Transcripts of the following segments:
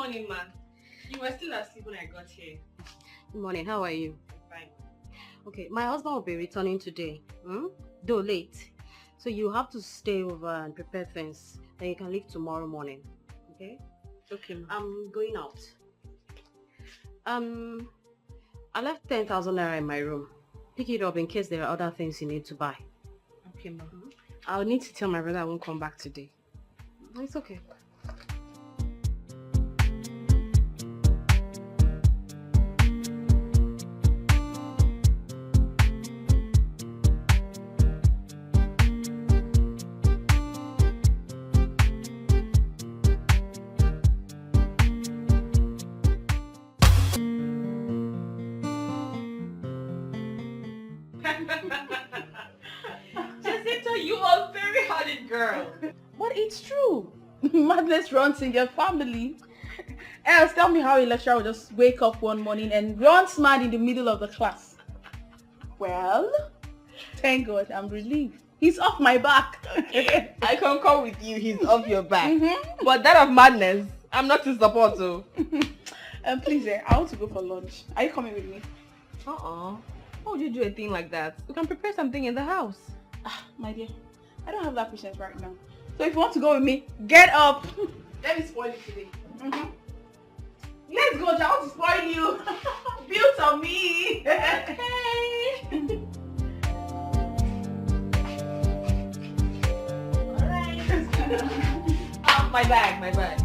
morning, ma. You were still asleep when I got here. Good morning, how are you? Fine. Okay, my husband will be returning today, though late. So you have to stay over and prepare things. Then you can leave tomorrow morning, okay? Okay, ma. I'm going out. I left 10,000 naira in my room. Pick it up in case there are other things you need to buy. Okay, ma. I'll need to tell my brother I won't come back today. It's okay. Jacinta, you are a very hardened girl. But it's true. Madness runs in your family. Else, tell me how a lecturer will just wake up one morning and runs mad in the middle of the class. Well, thank God, I'm relieved. He's off my back. I concur with you, he's off your back. But that of madness, I'm not to support, so. Please, I want to go for lunch. Are you coming with me? Why would you do a thing like that? We can prepare something in the house. My dear, I don't have that patience right now. So if you want to go with me, get up. Let me spoil it today. Let's go, I want to spoil you. Built on me. Okay. Alright. My bag.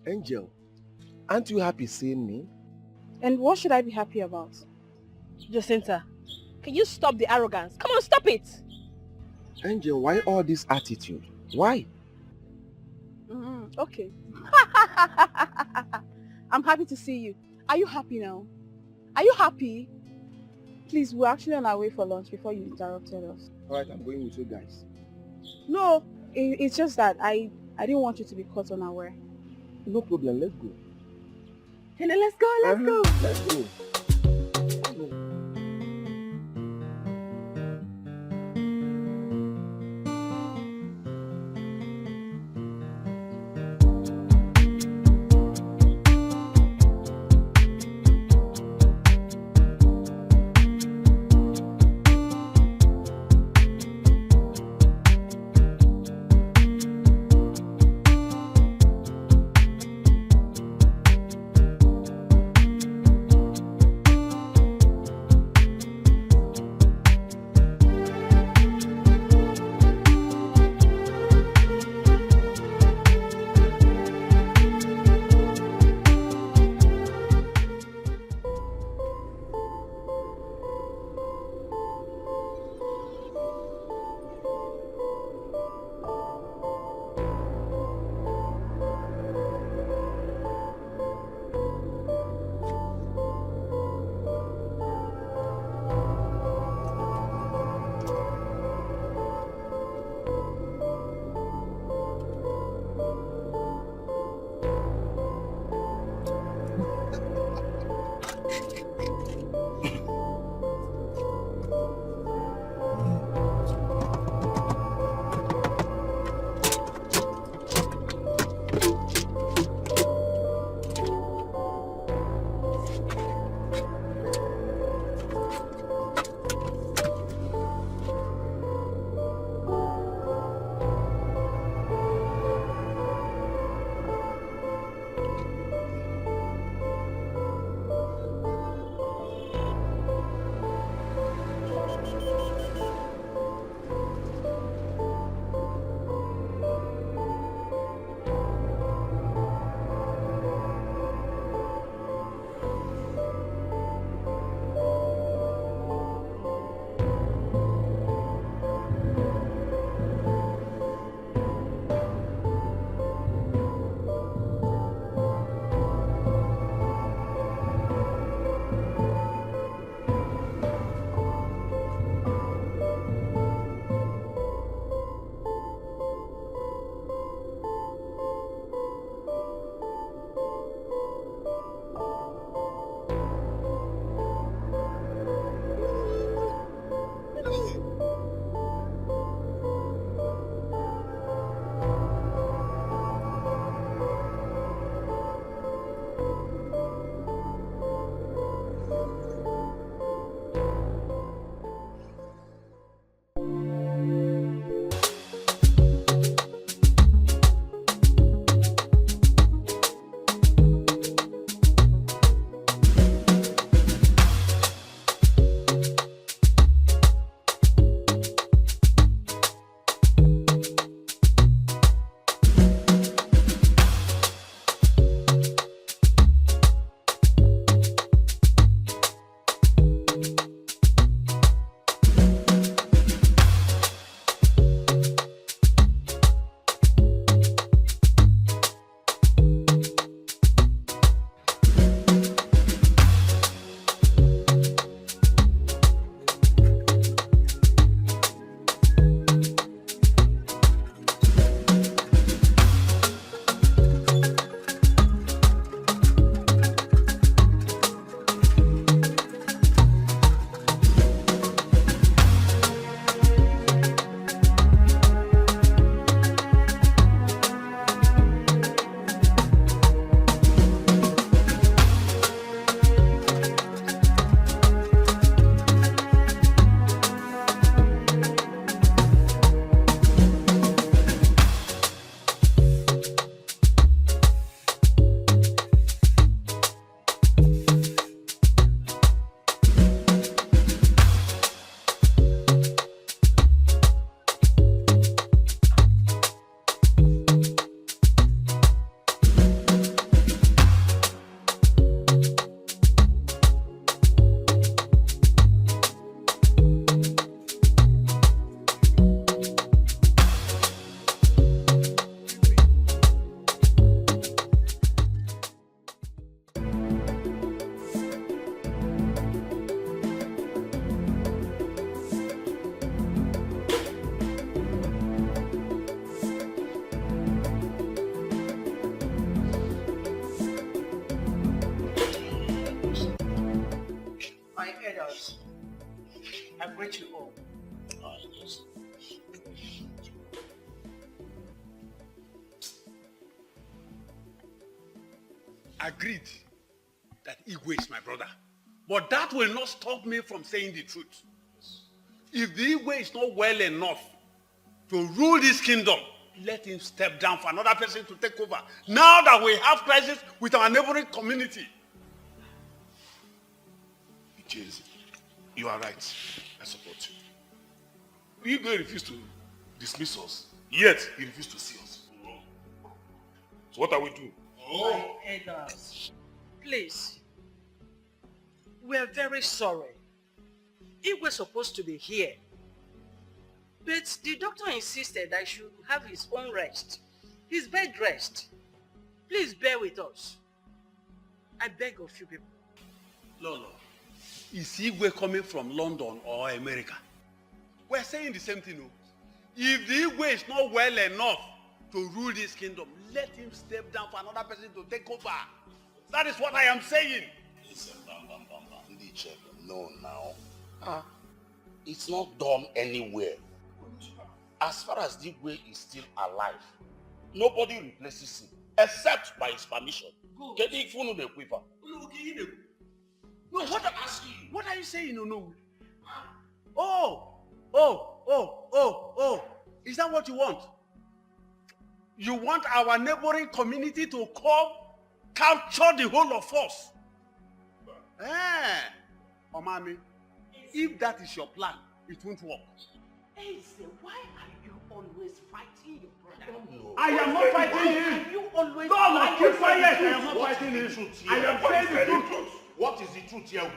Angel, aren't you happy seeing me? And what should I be happy about? Jacinta, can you stop the arrogance? Come on, stop it! Angel, why all this attitude? Why? Okay. I'm happy to see you. Are you happy now? Are you happy? Please, we're actually on our way for lunch before you interrupted us. Alright, I'm going with you guys. No, it's just that I didn't want you to be caught unaware. No problem, let's go. Hey, let's go. Let's go. My elders, I greet you all. Yes. Agreed that Igwe is my brother. But that will not stop me from saying the truth. If the Igwe is not well enough to rule this kingdom, let him step down for another person to take over. Now that we have crisis with our neighboring community. James, you are right. I support you. Igwe refused to dismiss us, yet he refused to see us. So what are we doing? My elders, please. We are very sorry. He was supposed to be here. But the doctor insisted I should have his own rest. His bed rest. Please bear with us. I beg of you people. Lolo, is Igwe coming from London or America? We're saying the same thing. No? If the Igwe is not well enough to rule this kingdom, let him step down for another person to take over. That is what I am saying. Listen, no, now. It's not done anywhere. As far as Igwe is still alive, nobody replaces him except by his permission. No, what are you saying? No. Oh. Is that what you want? You want our neighboring community to come capture the whole of us? Omami, if that is your plan, it won't work. Eze, why are you always fighting your brother? I am not fighting him. You always No, keep quiet. I am not fighting him. I am saying the truth. What is the truth here?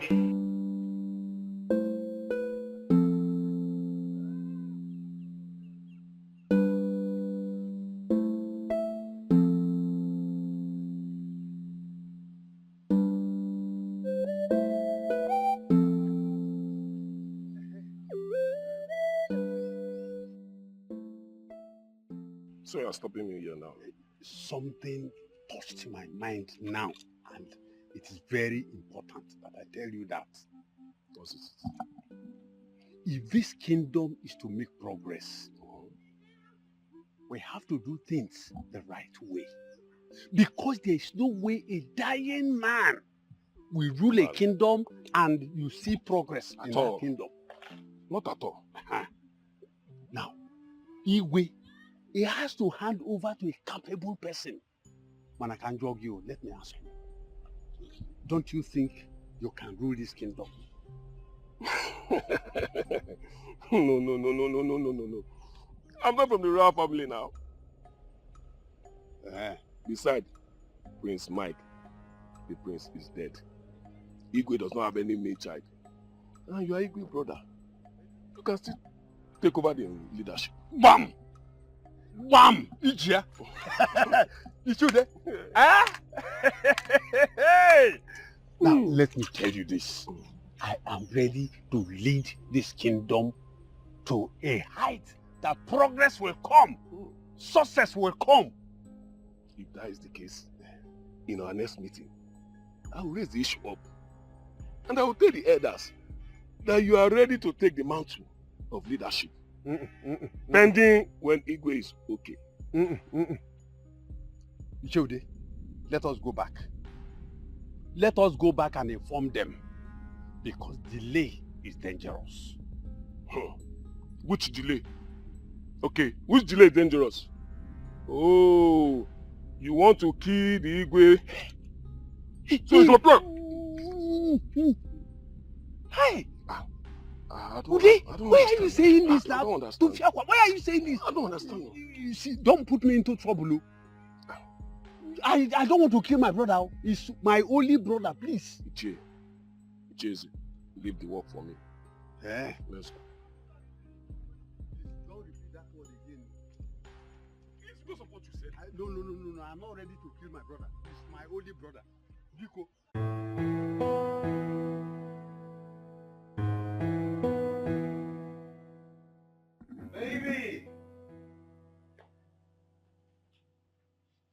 So you're stopping me here now? Something touched my mind now, and it is very important that I tell you that. What's it? If this kingdom is to make progress, we have to do things the right way. Because there is no way a dying man will rule a kingdom and you see progress in that kingdom. Not at all. Now, Igwe, he has to hand over to a capable person. Man, I can jog you. Let me ask you. Don't you think you can rule this kingdom? No. I'm not from the royal family now. Besides, Prince Mike, the prince, is dead. Igwe does not have any male child. And you are Igwe brother. You can still take over the leadership. Bam! Bam! Ijia! Ichude! Hey! Now, let me tell you this. I am ready to lead this kingdom to a height that progress will come. Success will come. If that is the case, in our next meeting, I will raise the issue up. And I will tell the elders that you are ready to take the mantle of leadership. Pending when Igwe is okay. Ichode, let us go back. Let us go back and inform them. Because delay is dangerous. Which delay? Okay, which delay is dangerous? Oh, you want to kill the Igwe? So it's your plan. Hey! Ude, why are you saying this now? I don't understand. Why are you saying this? I don't understand. You see, don't put me into trouble. I don't want to kill my brother. He's my only brother, please. Icheze, leave the work for me. Let's go. Don't repeat that word again. It's because of what you said. No. I'm not ready to kill my brother. He's my only brother. Biko.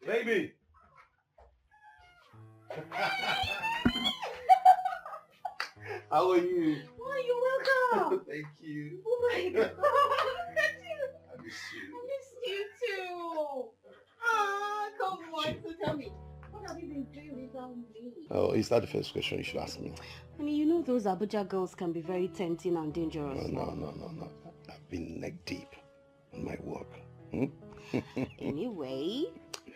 Baby! How are you? Why you welcome? Thank you. Oh my god. Look at you. I miss you. I miss you too. Ah, come on. So tell me, what have you been doing without me? Oh, is that the first question you should ask me? Honey, you know those Abuja girls can be very tempting and dangerous. No. I've been neck deep in my work. Anyway,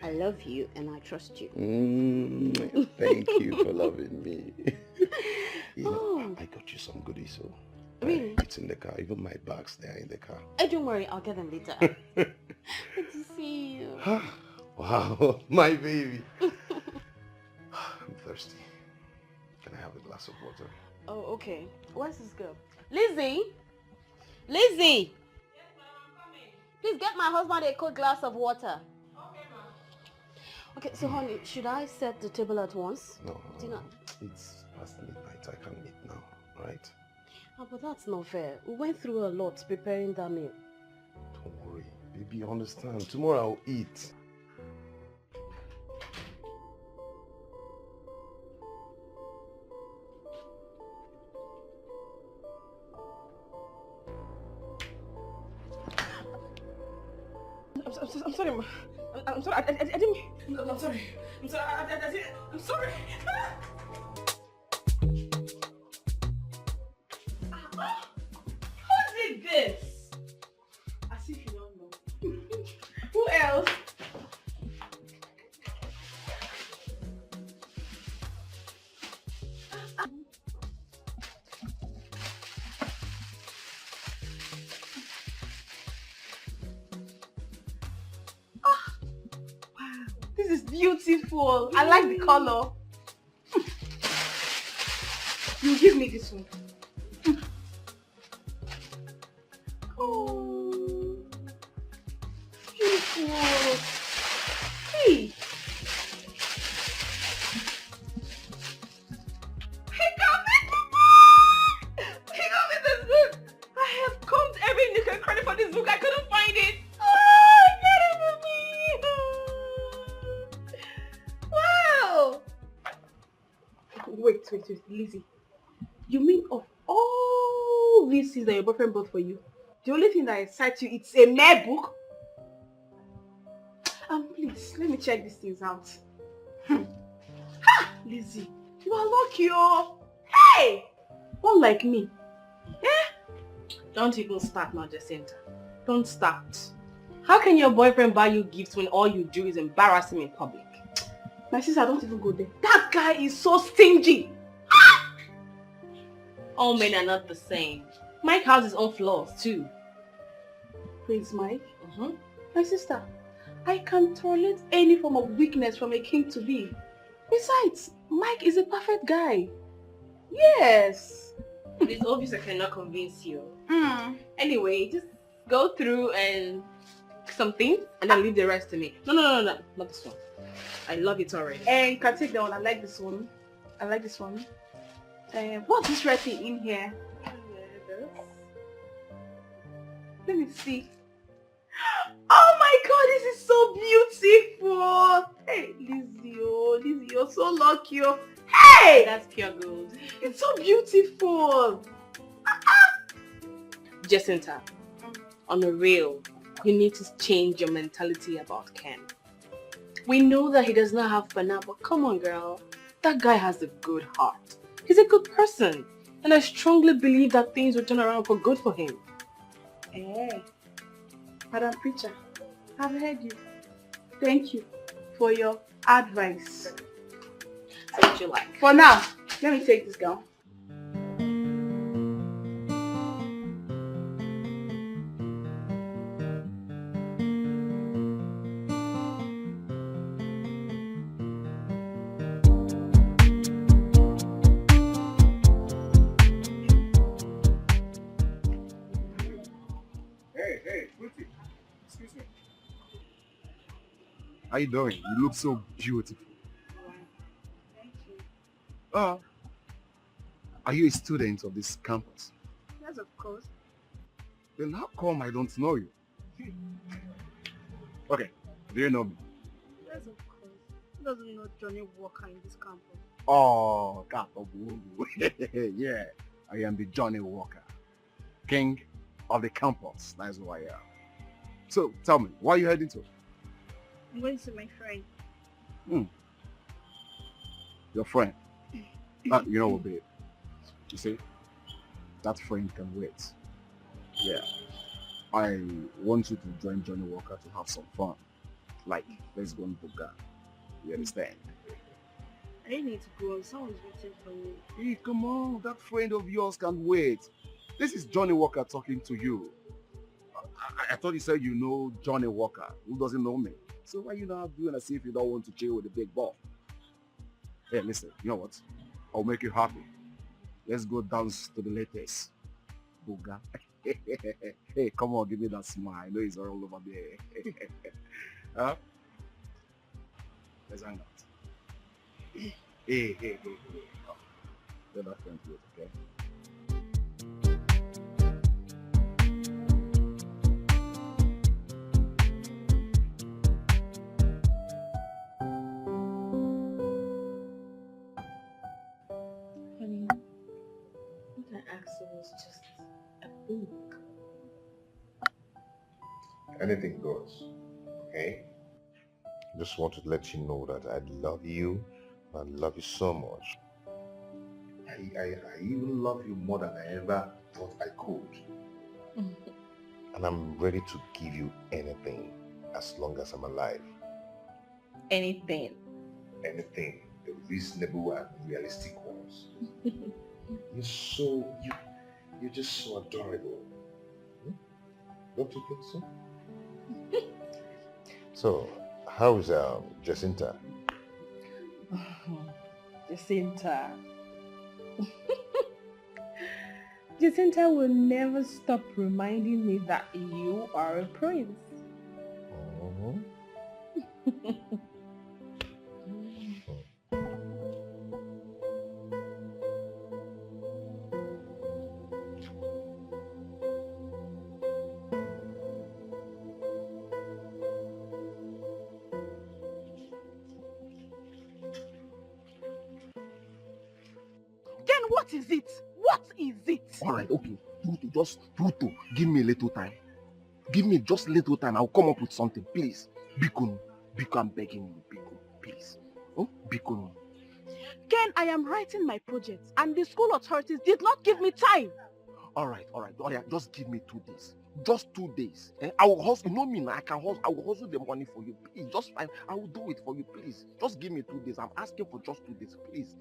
I love you and I trust you. Thank you for loving me. I got you some goodies, so really? It's in the car. Even my bags, they are in the car. Don't worry, I'll get them later. Good to see you. Wow, my baby. I'm thirsty. Can I have a glass of water? Oh, okay. Where's this girl? Lizzy! Lizzy! Yes, ma'am, I'm coming. Please get my husband a cold glass of water. Okay, ma'am. Okay, so honey, should I set the table at once? No, Dinner. it's past midnight. I can't eat now, right? Oh, but that's not fair. We went through a lot preparing that meal. Don't worry, baby, understand. Tomorrow I'll eat. I'm sorry, ma. I'm sorry. I didn't. I'm sorry. I'm sorry. I'm sorry. Who did this? As if you don't know. Who else? This is beautiful. I like the color. You give me this one. Oh, beautiful. Hey. He got me this book. I have combed every nook and cranny for this book. I couldn't find it. Oh, I got it for me. Wow. Wait, Lizzy. You mean of all these things that your boyfriend bought for you, the only thing that excites you, it's a mere book? Please, let me check these things out. Ha! Lizzy, you are lucky, oh. Hey! One like me. Eh? Don't even start now, Jacinta. Don't start. How can your boyfriend buy you gifts when all you do is embarrass him in public? My sister, don't even go there. That guy is so stingy. All men are not the same. Mike has his own flaws too. Prince Mike? My sister, I can tolerate any form of weakness from a king to be. Besides, Mike is a perfect guy. Yes. It's obvious I cannot convince you. Anyway, just go through and some things and then leave the rest to me. No, not this one. I love it already. And you can take that one. I like this one. What's this red thing in here? Let me see. Oh my god, this is so beautiful. Hey, Lizzy, you're so lucky. Hey! That's pure gold. It's so beautiful. Jacinta, on the real, you need to change your mentality about Ken. We know that he does not have banana, but come on, girl. That guy has a good heart. He's a good person. And I strongly believe that things will turn around for good for him. Hey, Madam Preacher, I've heard you. Thank you for your advice. That's what you like. For now, let me take this gown. How you doing? You look so beautiful. Thank you. Are you a student of this campus? Yes, of course. Then how come I don't know you? Okay, do you know me? Yes, of course. Who doesn't know Johnny Walker in this campus? Oh, God. Yeah. I am the Johnny Walker, king of the campus. That's who I am. So tell me, where are you heading to? I'm going to my friend. Your friend? You know what, babe? You see, that friend can wait. Yeah. I want you to join Johnny Walker to have some fun. Like, let's go and book that. You understand? I didn't need to go. Someone's waiting for me. Hey, come on. That friend of yours can wait. This is Johnny Walker talking to you. I thought you said you know Johnny Walker. Who doesn't know me? So why you not doing as if you don't want to chill with the big ball? Hey, listen, you know what? I'll make you happy. Let's go dance to the latest. Booga. Hey, come on, give me that smile. I know it's all over there. Huh? Let's hang out. Hey. Come. Let that friend do it, okay? Honey, what I asked you was just a book. Anything goes, okay? Just want to let you know that I love you. I love you so much. I even love you more than I ever thought I could. And I'm ready to give you anything as long as I'm alive. Anything. Anything. The reasonable and realistic ones. You're just so adorable. Don't you think so? So, how's Jacinta? Jacinta. Jacinta will never stop reminding me that you are a prince. What is it? What is it? Alright, okay. Pluto, give me a little time. Give me just a little time. I'll come up with something. Please. Biko, I'm begging you. Biko, please. Oh, Biko. Ken, I am writing my project and the school authorities did not give me time. Alright. Just give me 2 days. Just 2 days. I will hustle. You know me now. I will hustle the money for you. Please, just fine. I will do it for you. Please. Just give me 2 days. I'm asking for just 2 days. Please.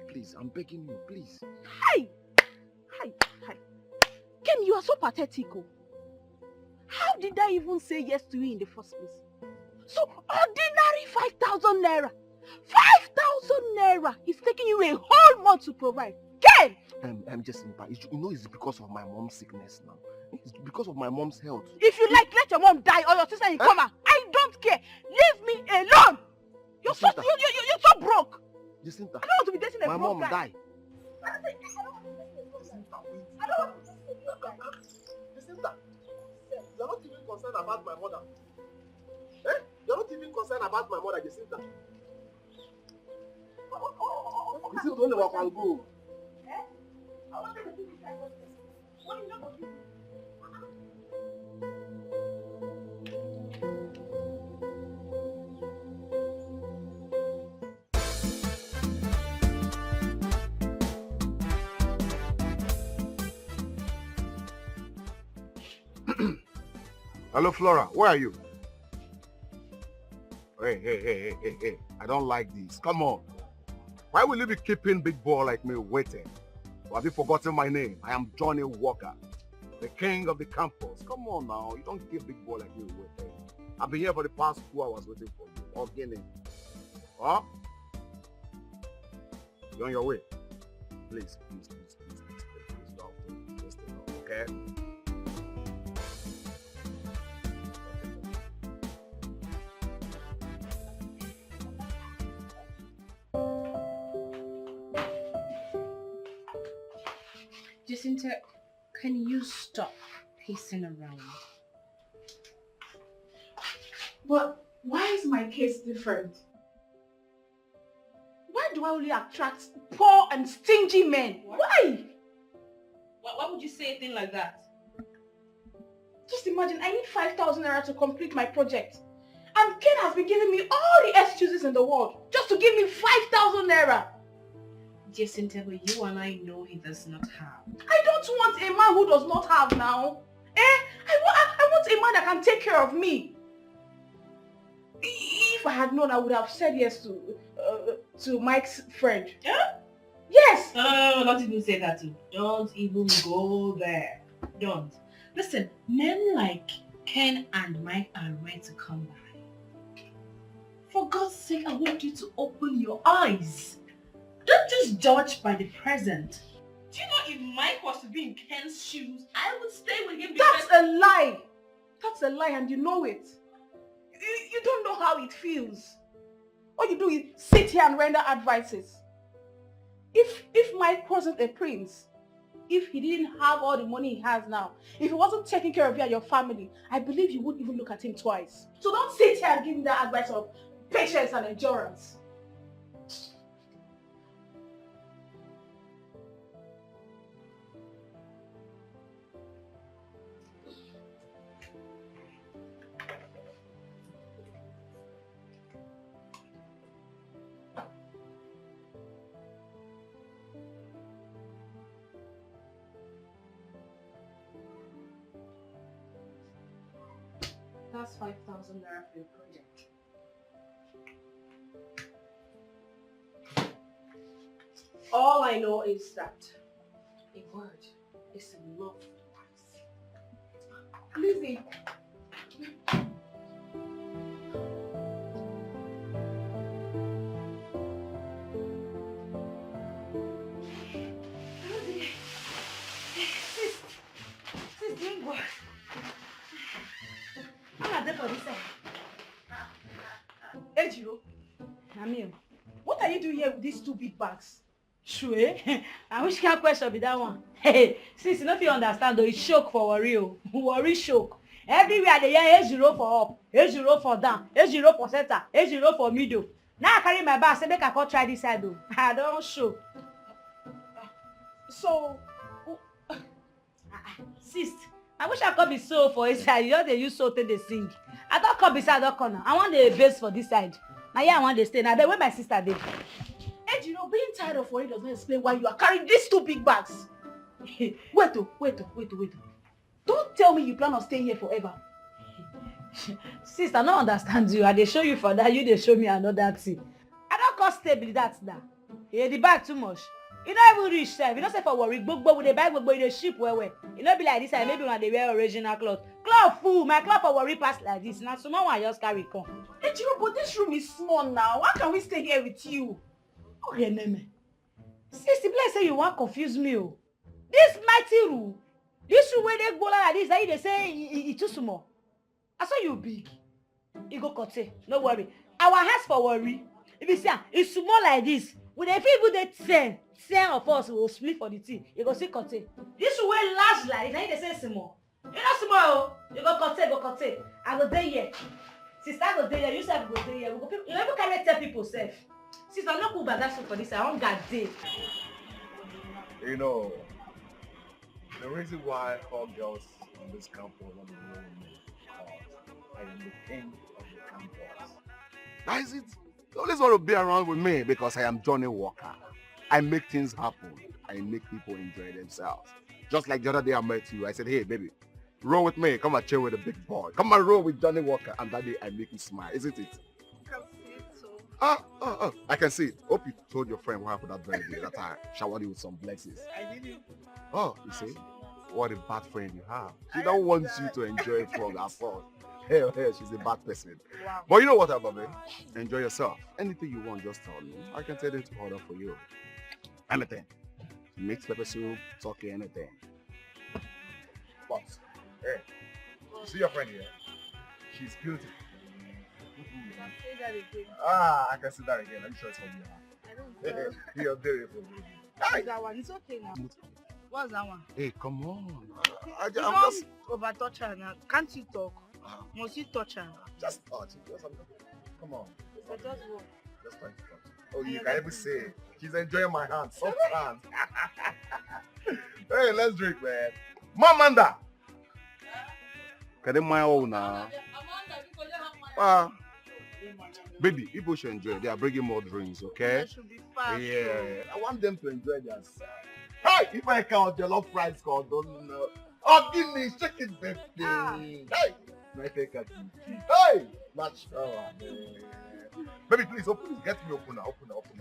Please, I'm begging you, please. Hi. Ken, you are so pathetic. Oh. How did I even say yes to you in the first place? So ordinary 5,000 naira. 5,000 naira is taking you a whole month to provide. Ken! I'm just you know it's because of my mom's sickness now. It's because of my mom's health. If you like, let your mom die or your sister in coma. I don't care. Leave me alone. You're so broke. Jacinta, I don't want to be dating a my broke mom guy. died. Jacinta, you're not even concerned about my mother. You're not even concerned about my mother, Jacinta. This is the only one can go. Hello, Flora. Where are you? Hey. I don't like this. Come on. Why will you be keeping big boy like me waiting? Or have you forgotten my name? I am Johnny Walker, the king of the campus. Come on now. You don't keep big boy like me waiting. I've been here for the past 2 hours waiting for you. Again. Huh? You're on your way. Please don't. Just stay now, okay? Jacinta, can you stop pacing around? But why is my case different? Why do I only attract poor and stingy men? Why? would you say a thing like that? Just imagine, I need 5,000 naira to complete my project. And Ken has been giving me all the excuses in the world just to give me 5,000 naira. Dear Cynthia, you and I know he does not have. I don't want a man who does not have now. I want a man that can take care of me. If I had known, I would have said yes to Mike's friend. Yeah? Yes! No, don't even say that too. Don't even go there. Don't. Listen, men like Ken and Mike are ready to come by. For God's sake, I want you to open your eyes. Don't just judge by the present. Do you know if Mike was to be in Ken's shoes, I would stay with him because... That's a lie! That's a lie and you know it. You don't know how it feels. All you do is sit here and render advices. If Mike wasn't a prince, if he didn't have all the money he has now, if he wasn't taking care of you and your family, I believe you wouldn't even look at him twice. So don't sit here and give me that advice of patience and endurance. That's 5,000 naira for your project. All I know is that a word is enough twice. Lizzy. Sis, doing what? I'm not there for this side. Ejiro, Namio. what are you doing here with these two big bags? Sure. I wish kind question be that one. Hey, since you know if you understand though, it's shock for worry. Worry shock. Everywhere they hear A0 for up, A0 for down, A0 for center, A0 for middle. Now I carry my bag, say make I go try this side though. I don't show. So, Sis, I wish I could be so for inside. You know they use so till they sing. I don't come beside that corner. I want the base for this side. Now yeah, I want to stay. Now where my sister dey? Ejiro, being tired of worry does not explain why you are carrying these two big bags. Wait. Don't tell me you plan on staying here forever. Sister, I don't understand you. I dey show you for that. You dey show me another thing. I don't cost stable that now. Yeah, the bag too much. You don't even reach time. You don't say for worry. Gbogbo with the bag, gbogbo in the ship where. You know be like this. And maybe when they wear original clothes. Cloth full. My cloth for worry pass like this. Now someone want just carry come. Ejiro, but this room is small now. Why can't we stay here with you? Okay, Neme. Sister, bless say you want confuse me. Oh. This mighty room. This room where they go like this. That they say it's too small. I saw you big. You go cut it. No worry. Our house for worry. If you see, it's small like this. With the people they 10 of us will split for the tea. You go see cut it. This room where large like this. They say small. You know small. You go cut it. I go there here. Sister go there here. You self go there here. We go. You never carry tell people self. Sister, I'm not cool about that for this. I don't got day. You know, the reason why all girls on this campus want to know me is because I am the king of the campus. That is it. You always want to be around with me because I am Johnny Walker. I make things happen. I make people enjoy themselves. Just like the other day I met you, I said, hey baby, roll with me. Come and chill with the big boy. Come and roll with Johnny Walker. And that day I make you smile, isn't it? I can see it. Hope you told your friend what happened that very day that I showered you with some blessings. I didn't. Oh, you see? What a bad friend you have. She don't want you to enjoy from her fault. Hell, she's a bad person. Wow. But you know what, Ababe? Enjoy yourself. Anything you want, just tell me. I can tell them to order for you. Anything. Mixed pepper soup, turkey, anything. But, hey, see your friend here? She's beautiful. Say that again. I can see that again. Are you sure it's for you? I don't know. You're beautiful. What's that one? It's okay now. What's that one? Hey, come on. I'm Don't just... over touch her now. Can't you talk? Must you touch her? Just touch it. Come on. So just walk. Just trying to touch. Oh, you can even say, she's enjoying my hand. Soft hand. Hey, let's drink, man. Mamanda! Can I my own now? Baby, people should enjoy. They are bringing more drinks, okay? That should be fast. Yeah, I want them to enjoy their side. Hey, if I count your love price called, don't know. Oh, give me chicken, baby. Hey, I take a hey, that's baby, please open it. Get me open now.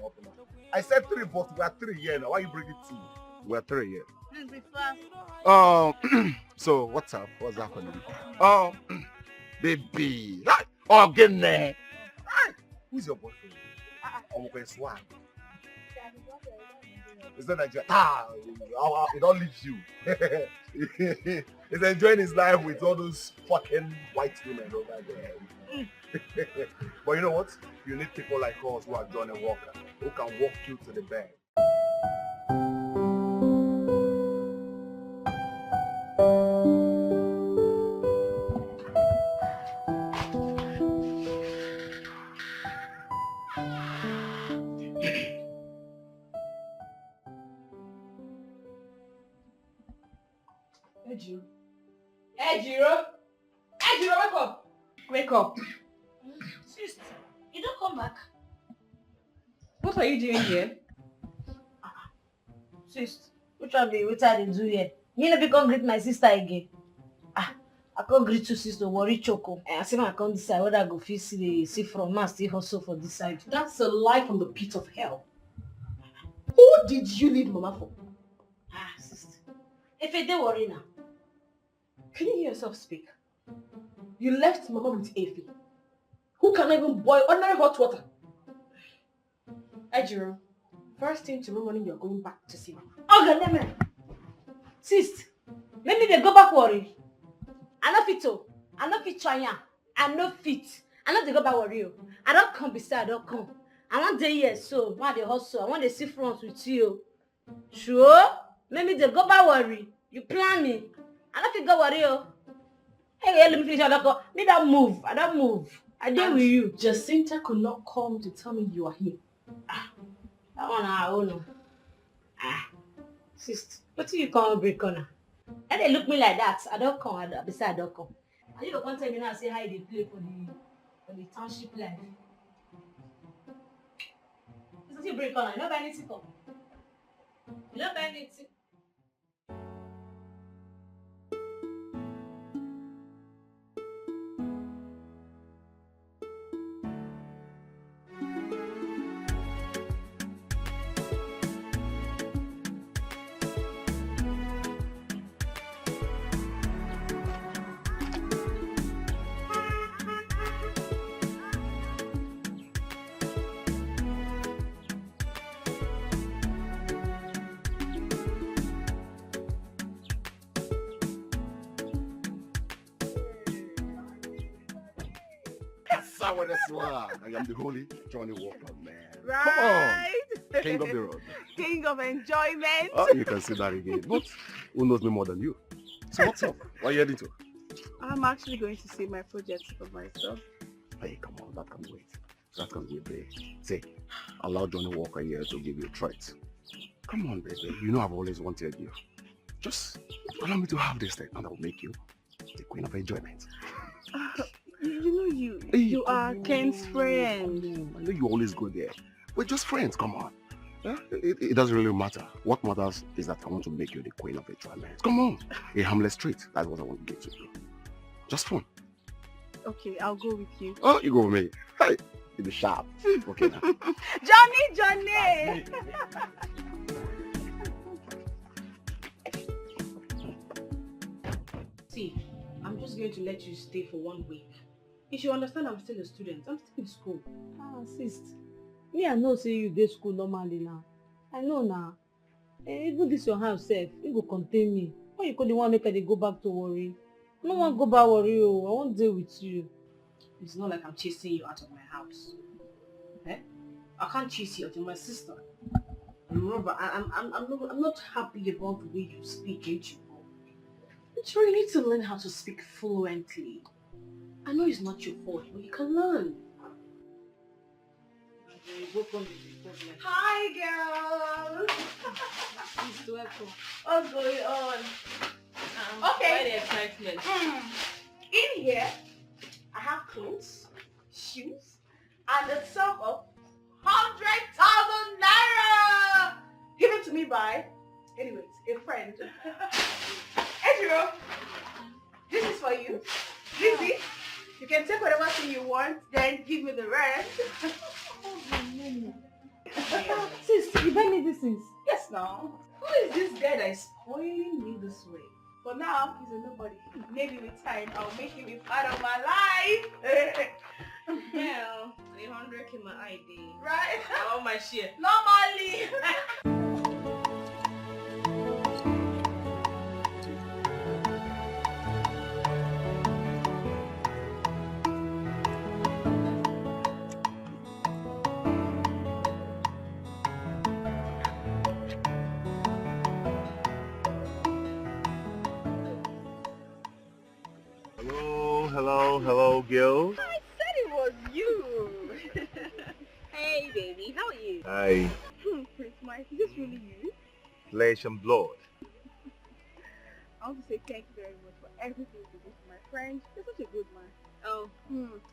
Open. I said 3, but we are 3 here now. Why you bring it 2? We are 3 here. Please be fast. So what's up? What's happening? Baby. Hey, oh, get in there. Hey, who's your boyfriend? I'm going to swag. It's not Nigeria. It don't leave you. He's enjoying his life with all those fucking white women over there. But you know what? You need people like us who are Johnny Walker, who can walk you to the bed. Ejiro, wake up. Wake up. Sis, you don't come back. What are you doing here? Sis, which one be what I do here? You never come greet my sister again. I can't greet you, sister. Worry choco. I see I can't decide whether I go feel see from now still hustle for this side. That's a lie from the pit of hell. Who did you leave Mama for? Sister. If you don't worry now. Can you hear yourself speak? You left Mama with Effie, who can even boil ordinary hot water. Ejiro, first thing tomorrow morning you're going back to see Mama. Okay, name. Sis, maybe they go back worry. I no fit to. I no fit try am. I no fit. I no dey go back worry. I don't come beside. I don't come. I want day here so. Why they hustle? I want to see front with you. Sure? Maybe they go back worry. You plan me. I don't fit go worry. Hey, let me finish. I don't go. Me don't move. I don't move. I deal with you. Jacinta could not come to tell me you are here. That one I own. Sister, what do you call break corner? And they look me like that. I don't come. Besides, I don't come. And you don't tell me now say how they play for the township life. It's a break corner. You don't buy anything come. You don't buy anything. I am the holy Johnny Walker, man. Right. Come on. King of the road. King of enjoyment. Oh, you can say that again. But who knows me more than you? So what's up? What are you heading to? I'm actually going to see my project for myself. Hey, come on. That can wait. That can wait, babe. Say, allow Johnny Walker here to give you a treat. Come on, baby. You know I've always wanted you. Just allow me to have this thing and I'll make you the queen of enjoyment. You know you are Ken's friend. I know you always go there. We're just friends, come on. Yeah? It doesn't really matter. What matters is that I want to make you the queen of enjoyment. Come on. A harmless treat. That's what I want to give to you. Just fun. Okay, I'll go with you. Oh, you go with me. Hey, in the shop. Okay now. Johnny! See, I'm just going to let you stay for 1 week. You should understand I'm still a student. I'm still in school. Sis. Me, I know say you dey school normally now. I know now. Even this your house self, it go contain me. Why you couldn't want make I dey go back to worry? I don't want go back worry. I won't deal with you. It's not like I'm chasing you out of my house. Okay? I can't chase you out. You're my sister. Remember, I'm not happy about the way you speak, ain't you? But you need to learn how to speak fluently. I know it's not your fault, but you can learn. You go come to the Hi, girl. Please, welcome. What's going on? Okay. Why the excitement? In here, I have clothes, shoes, and a sum of 100,000 naira given to me by, anyways, a friend. Ejiro, this is for you. Lizzy, you can take whatever thing you want, then give me the rest. Sis, you buy me these things? Yes, now. Who is this guy that is spoiling me this way? For now, he's a nobody. Maybe with time, I'll make him a part of my life. Well, 300 in my ID. Right? All my share. Normally. Hello, girl. I said it was you. Hey, baby, how are you? Hi. Prince Mike, is this really you? Flesh and blood. I want to say thank you very much for everything you did for my friend. You're such a good man. Oh.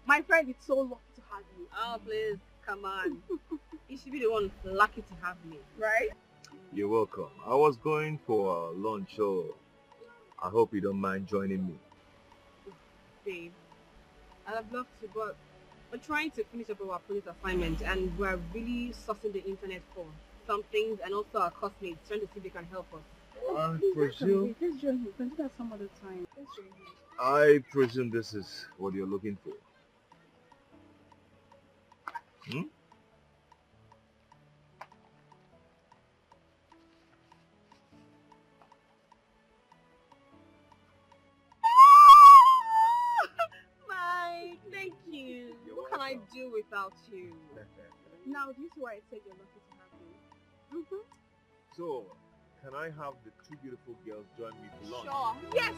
My friend is so lucky to have you. Oh, please, come on. You should be the one lucky to have me. Right? You're welcome. I was going for lunch, so I hope you don't mind joining me. Babe, I'd love to, but we're trying to finish up our project assignment and we're really sussing the internet for some things and also our classmates trying to see if they can help us. I presume... Let's join you. We can do that some other time. Let's join you. I presume this is what you're looking for. Thank you. What can I do without you? Now, do you see why I said you're lucky to have me? So, can I have the two beautiful girls join me for lunch? Sure. Yes.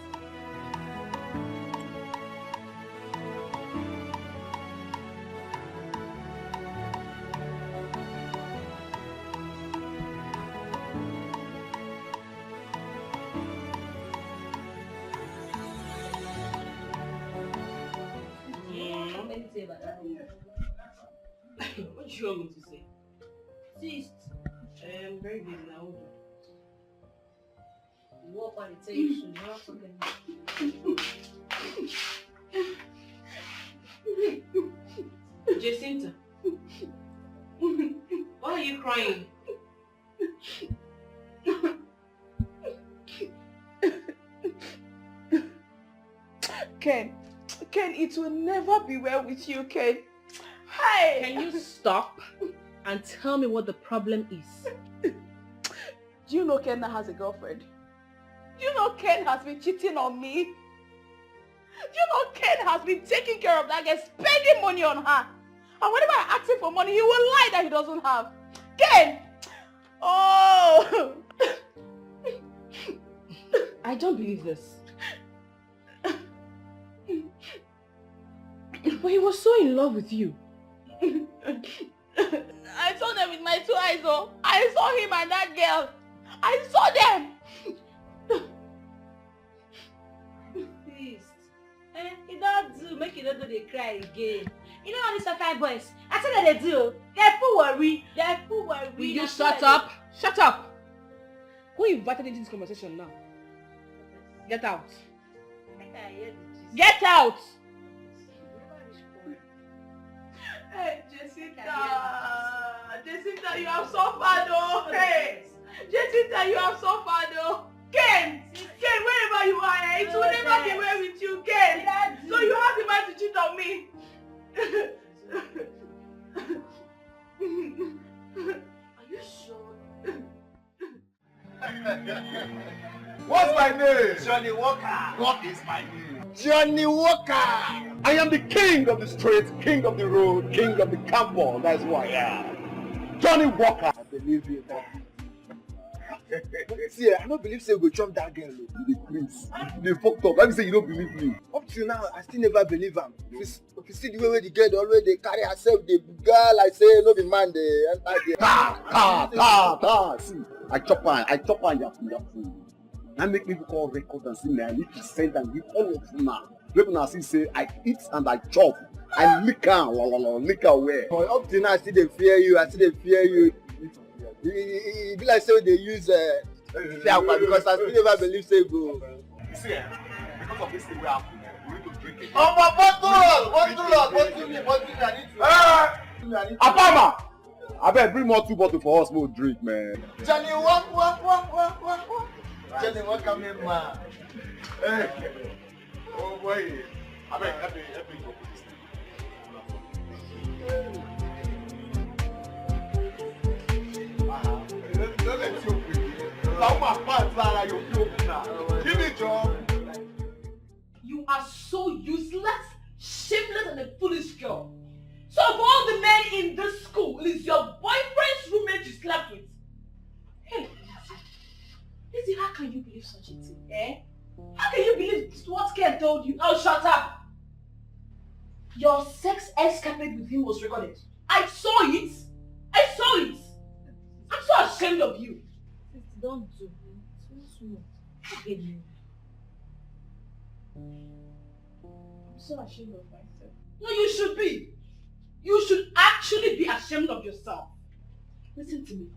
What do you want me to say? Sis, I'm very busy now. Walk on the table, you're not talking. Jacinta, why are you crying? Ken, it will never be well with you, Ken. Hey! Can you stop and tell me what the problem is? Do you know Ken now has a girlfriend? Do you know Ken has been cheating on me? Do you know Ken has been taking care of that girl, spending money on her? And whenever I ask him for money, he will lie that he doesn't have. Ken! Oh! I don't believe this. But he was so in love with you. I saw them with my two eyes, oh. I saw him and that girl. I saw them. Please. You don't do, make you don't do they cry again. You know all these fine boys, I said that they do. They're full worry. They're full worry. Will you shut up? Shut up! Who invited into this conversation now? Get out. Get out! Hey, Jacinta, you have suffered, oh. Hey, Jacinta, you have suffered, oh. Ken, wherever you are, it will never be well with you, Ken. So you have the mind to cheat on me. Are you sure? What's my name? Johnny Walker. What is my name? Johnny Walker. I am the king of the streets, king of the road, king of the campus. That's who I am. Johnny Walker. I believe you. See, I don't believe say go chop that girl. The prince. They fucked up. Let me say you don't believe me. Up till now, I still never believe him. If you see the way the girl always they carry herself, the girl I say no be man they enter there. See, I chop her yafu. Now make me call record and see me. I need to send and give all of them now. People now see say I eat and I chop. I lick her, lick her where. But up till now, I still they fear you. It be like say they use fear because I still never believe say go. See, because of this thing we happen, we need to drink it. Oh, my bottle me, I need to. Apama! I better bring more 2 bottles for us, more drink, man. Johnny, what? Johnny, what come in, man? Hey. Oh, boy. I better help me go put this thing. Don't let you open. Give me job. You are so useless, shameless, and a foolish girl. So of all the men in this school, it is your boyfriend's roommate you slept with. Hey, Lizzy, how can you believe such a thing, eh? How can you believe what Ken told you? Oh, shut up! Your sex escapade with him was recorded. I saw it! I'm so ashamed of you. Don't do it. Small. I'm so ashamed of myself. No, you should be. You should actually be ashamed of yourself. Listen to me.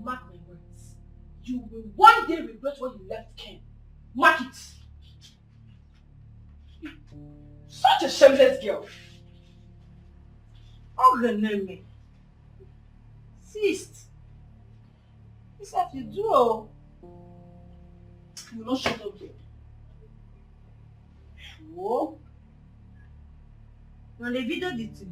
Mark my words. You will one day regret when you left Ken. Mark it. Such a shameless girl. Oh, her name. Sis. This have you do. Oh. You will not shut up there. Whoa. On the video did you?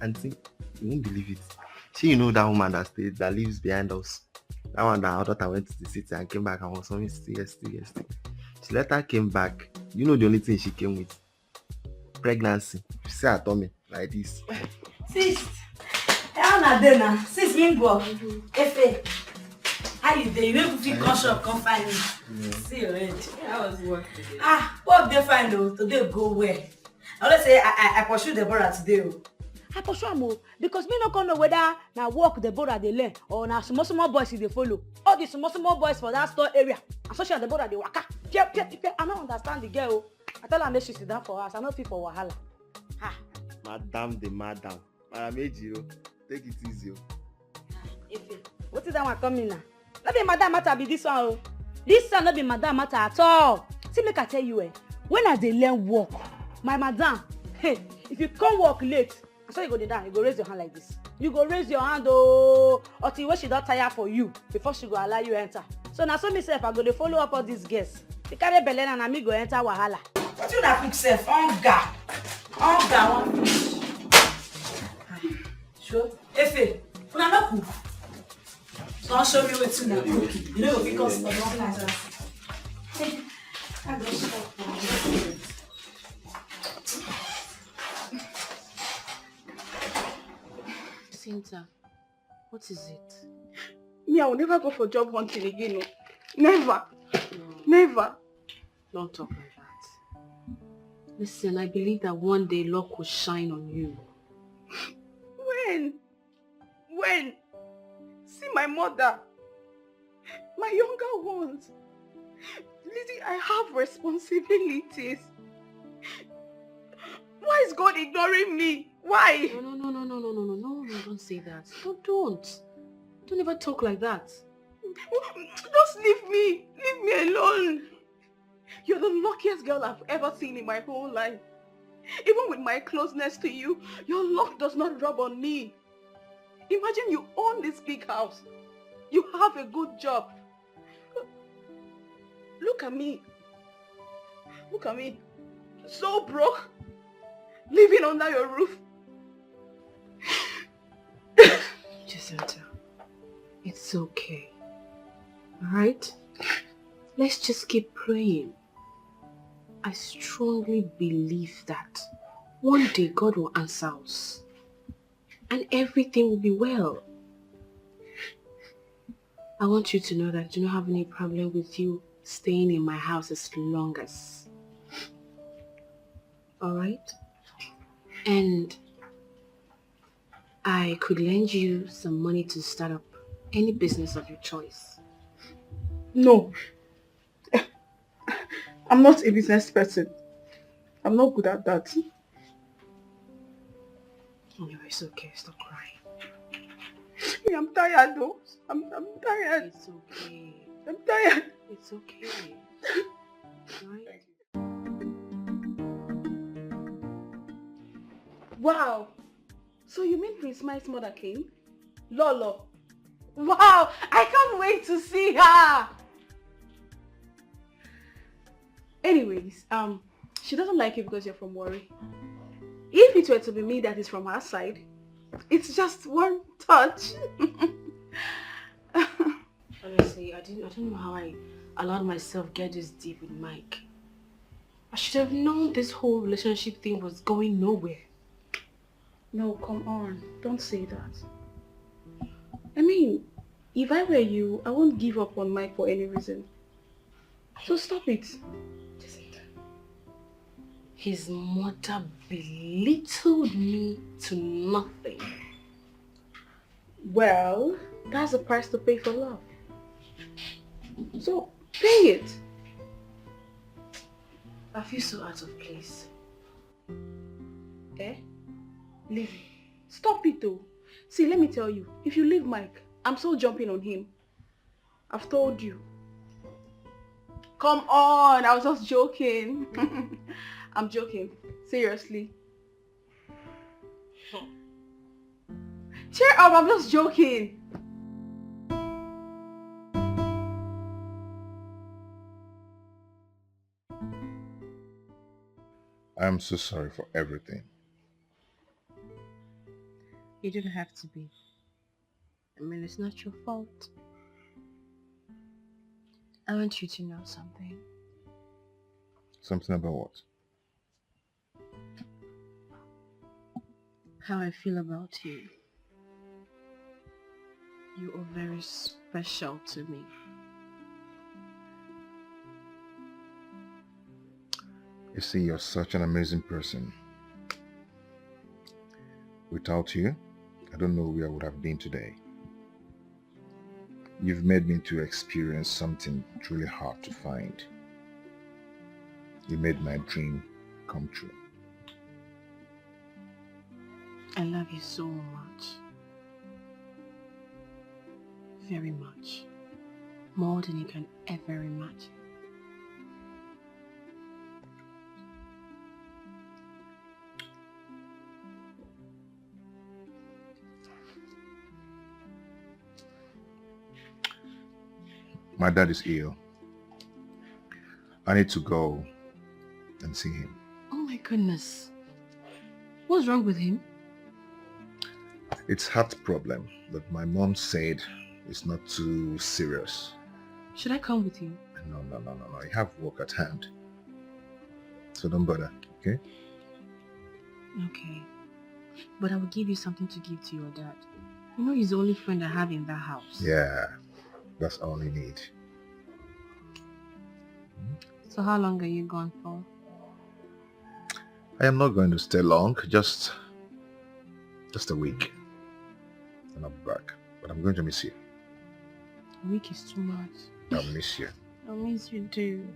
Auntie, you won't believe it. You know that woman that lives behind us. That one that our daughter went to the city and came back and was only yesterday. She later came back. You know the only thing she came with? Pregnancy. She said her tummy like this. Sis, how na dey na? Sis Mingo, Efe, how you dey? You don't feel conscious, come find me. See already. That was work today. Work dey fine though. Today go well. I always say I pursue Deborah today. I pursue am because me no come know whether na work Deborah dey learn or na small boys dey follow. All the small boys for that store area. And social Deborah dey waka. I don't understand the girl. I tell her make she sit down for us. I no fit for wahala. Madam, Madam Ejiro, take it easy. What is that one coming now? No be madam matter be this one. This one no be madam matter at all. See, make I tell you, when I dey learn work, my madam, hey, if you come work late, I saw you go dey down, you go raise your hand like this. You go raise your hand until when she don tire for you before she go allow you enter. So now so myself, I go dey follow up all these girls. They carry belle and me go enter wahala. What you na quick self? Hunger one fish. Sure. Efe, una no cook. Don't show me wetin una cook. You know because of one like that. I go stop. Cynthia, what is it? Me, I will never go for job hunting again. No. Never. Never. Don't talk like that. Listen, I believe that one day luck will shine on you. When? See my mother. My younger ones. Lizzy, I have responsibilities. Why is God ignoring me? Why? No, don't say that. Don't ever talk like that. Just leave me alone. You're the luckiest girl I've ever seen in my whole life. Even with my closeness to you, your luck does not rub on me. Imagine you own this big house. You have a good job. Look at me. So broke. Living under your roof. Jacinta, it's okay. Alright? let's just keep praying. I strongly believe that one day God will answer us and everything will be well. I want you to know that I do not have any problem with you staying in my house as long as. Alright? And I could lend you some money to start up any business of your choice. No. I'm not a business person. I'm not good at that. Anyway, it's okay. Stop crying. I'm tired though. I'm tired. It's okay. I'm tired. It's okay. Right? Wow. So you mean Prince Mike's mother came? Lolo. Wow. I can't wait to see her. Anyways, she doesn't like you because you're from Warri. If it were to be me that is from her side, it's just one touch. Honestly, I don't know how I allowed myself get this deep with Mike. I should have known this whole relationship thing was going nowhere. No, come on. Don't say that. I mean, if I were you, I won't give up on Mike for any reason. So stop it. His mother belittled me to nothing. Well, that's the price to pay for love. So, pay it. I feel so out of place. Eh? Lizzy, stop it though. See, let me tell you, if you leave Mike, I'm so jumping on him. I've told you. Come on, I was just joking. I'm joking. Seriously. Cheer up, I'm just joking. I'm so sorry for everything. You didn't have to be. I mean, it's not your fault. I want you to know something. Something about what? How I feel about you. You are very special to me. You see, you're such an amazing person. Without you, I don't know where I would have been today. You've made me to experience something truly hard to find. You made my dream come true. I love you so much. Very much. More than you can ever imagine. My dad is ill. I need to go and see him. Oh my goodness. What's wrong with him? It's heart problem, but my mom said it's not too serious. Should I come with you? No. You have work at hand. So don't bother, okay? Okay. But I will give you something to give to your dad. You know he's the only friend I have in that house. Yeah, that's all you need. So how long are you gone for? I am not going to stay long, just a week. And I'll be back. But I'm going to miss you. A week is too much. I'll miss you. I'll miss you too.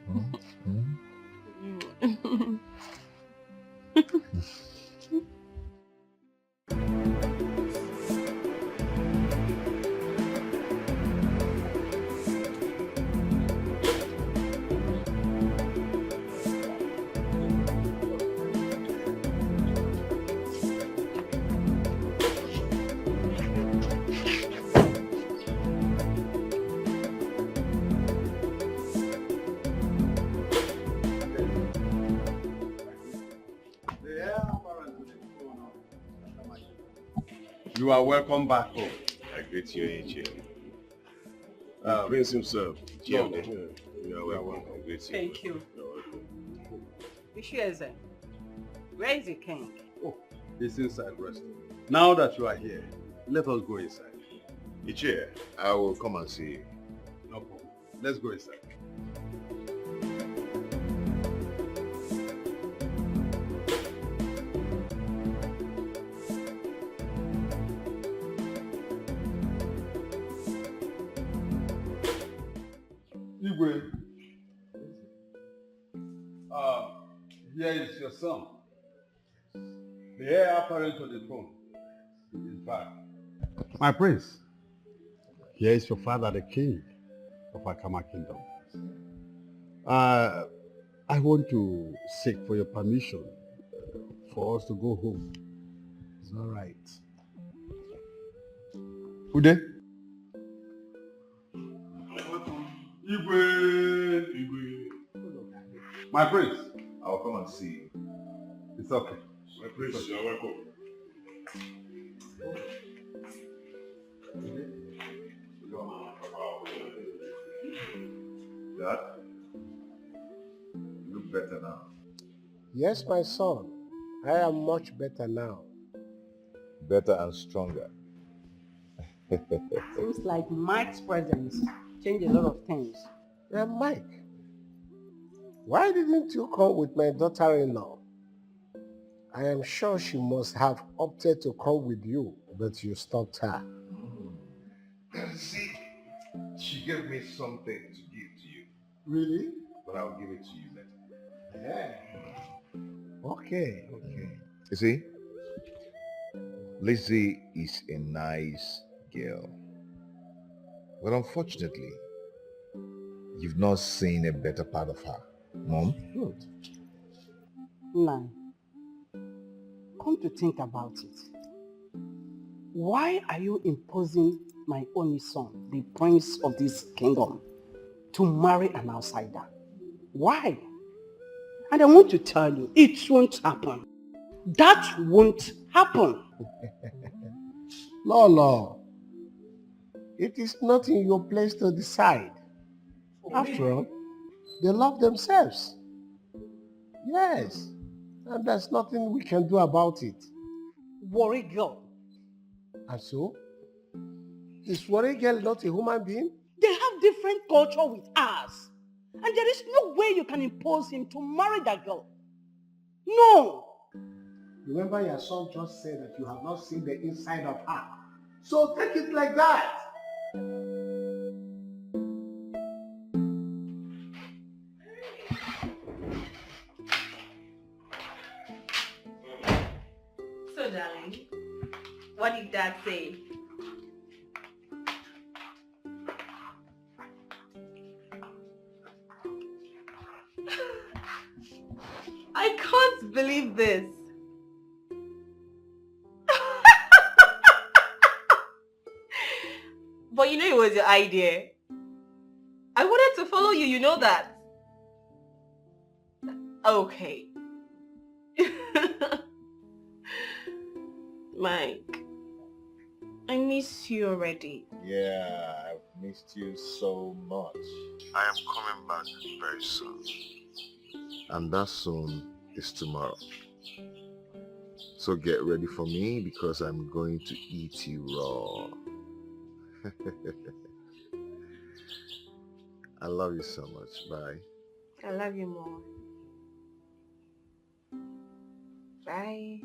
You are welcome back home. I greet you, AJ. Prince himself. No, You're welcome. Thank you. You're welcome. Ishieze, where is the king? Oh, he's inside resting. Now that you are here, let us go inside. Ichie, I will come and see you. No problem. Let's go inside. Igwe, here is your son, the heir apparent to the throne. In fact, my prince, here is your father, the king of Akama Kingdom. I want to seek for your permission for us to go home. It's all right. Ude? Igwe. My prince. I'll come and see you. It's okay. My prince, you're welcome. Dad, you look better now. Yes, my son. I am much better now. Better and stronger. Seems like Mike's presence changed a lot of things. Yeah, Mike. Why didn't you come with my daughter-in-law? I am sure she must have opted to come with you, but you stopped her. See, she gave me something to give to you. Really? But I'll give it to you later. Yeah. Okay. You see, Lizzy is a nice girl. But unfortunately, you've not seen a better part of her. Mom? Good. Nine. Come to think about it. Why are you imposing my only son, the prince of this kingdom, to marry an outsider? Why? And I want to tell you, it won't happen. That won't happen. Lolo, it is not in your place to decide. After all, they love themselves. Yes, and there's nothing we can do about it. Worry girl. And so, is Worry Girl not a human being? They have different culture with us. And there is no way you can impose him to marry that girl. No. Remember your son just said that you have not seen the inside of her. So take it like that. So, darling, what did Dad say? I can't believe this. But you know it was your idea. I wanted to follow you, you know that. Okay. Mike, I miss you already. Yeah, I've missed you so much. I am coming back very soon. And that soon is tomorrow. So get ready for me because I'm going to eat you raw. I love you so much. Bye. I love you more. Bye.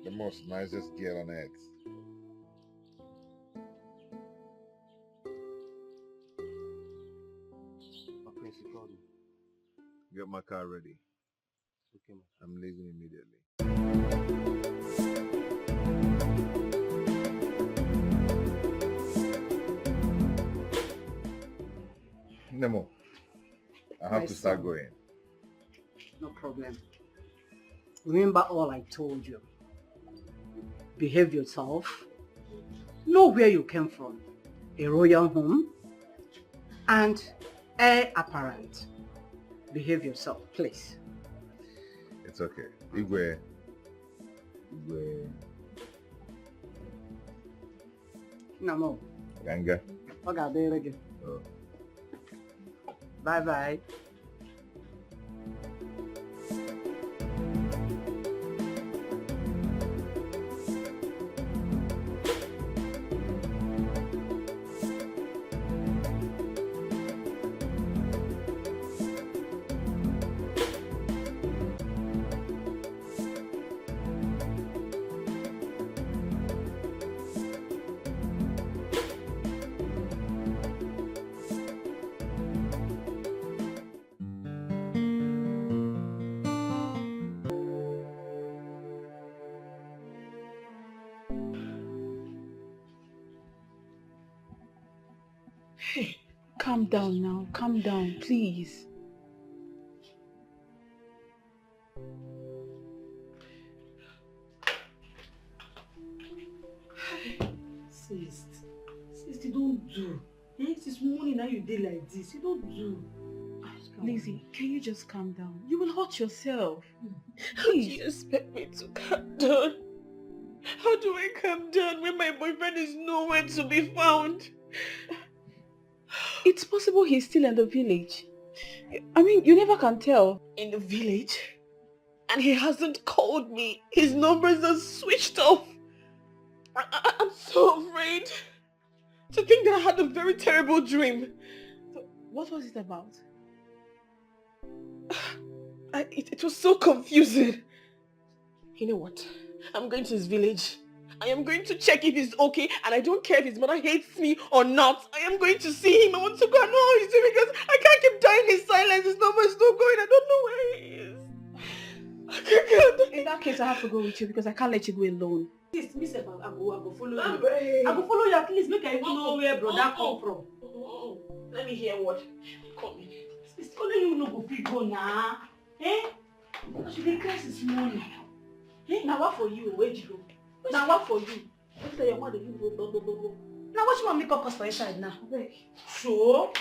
The most nicest girl on earth. Get my car ready. Okay, I'm leaving immediately. Nemo, I have My to start son. going. No problem. Remember all I told you. Behave yourself. Know where you came from. A royal home. And heir apparent. Behave yourself, please. It's okay. Igwe, No. Ganga. Okay, bye. Hey, calm down now. Calm down, please. Sister, don't do. Since morning now you did like this. You don't do. Lizzy, can you just calm down? You will hurt yourself. How do you expect me to calm down? How do I calm down when my boyfriend is nowhere to be found? It's possible he's still in the village. I mean, you never can tell. In the village? And he hasn't called me. His numbers are switched off. I'm so afraid to think that I had a very terrible dream. So, what was it about? It was so confusing. You know what? I'm going to his village. I am going to check if he's okay, and I don't care if his mother hates me or not. I am going to see him. I want to go and know how he's doing because I can't keep dying in silence. His number is not going. I don't know where he is. In that case, I have to go with you because I can't let you go alone. Sis, me sef, I go follow you. I go follow you at least make I even know where brother come from. Let me hear what. Come in. Sis, only you no go fit go now. She dey cry this morning. Now what for you? Where you go? Now what for you? What tell your mother you go. Now what you want make up us for inside now? So?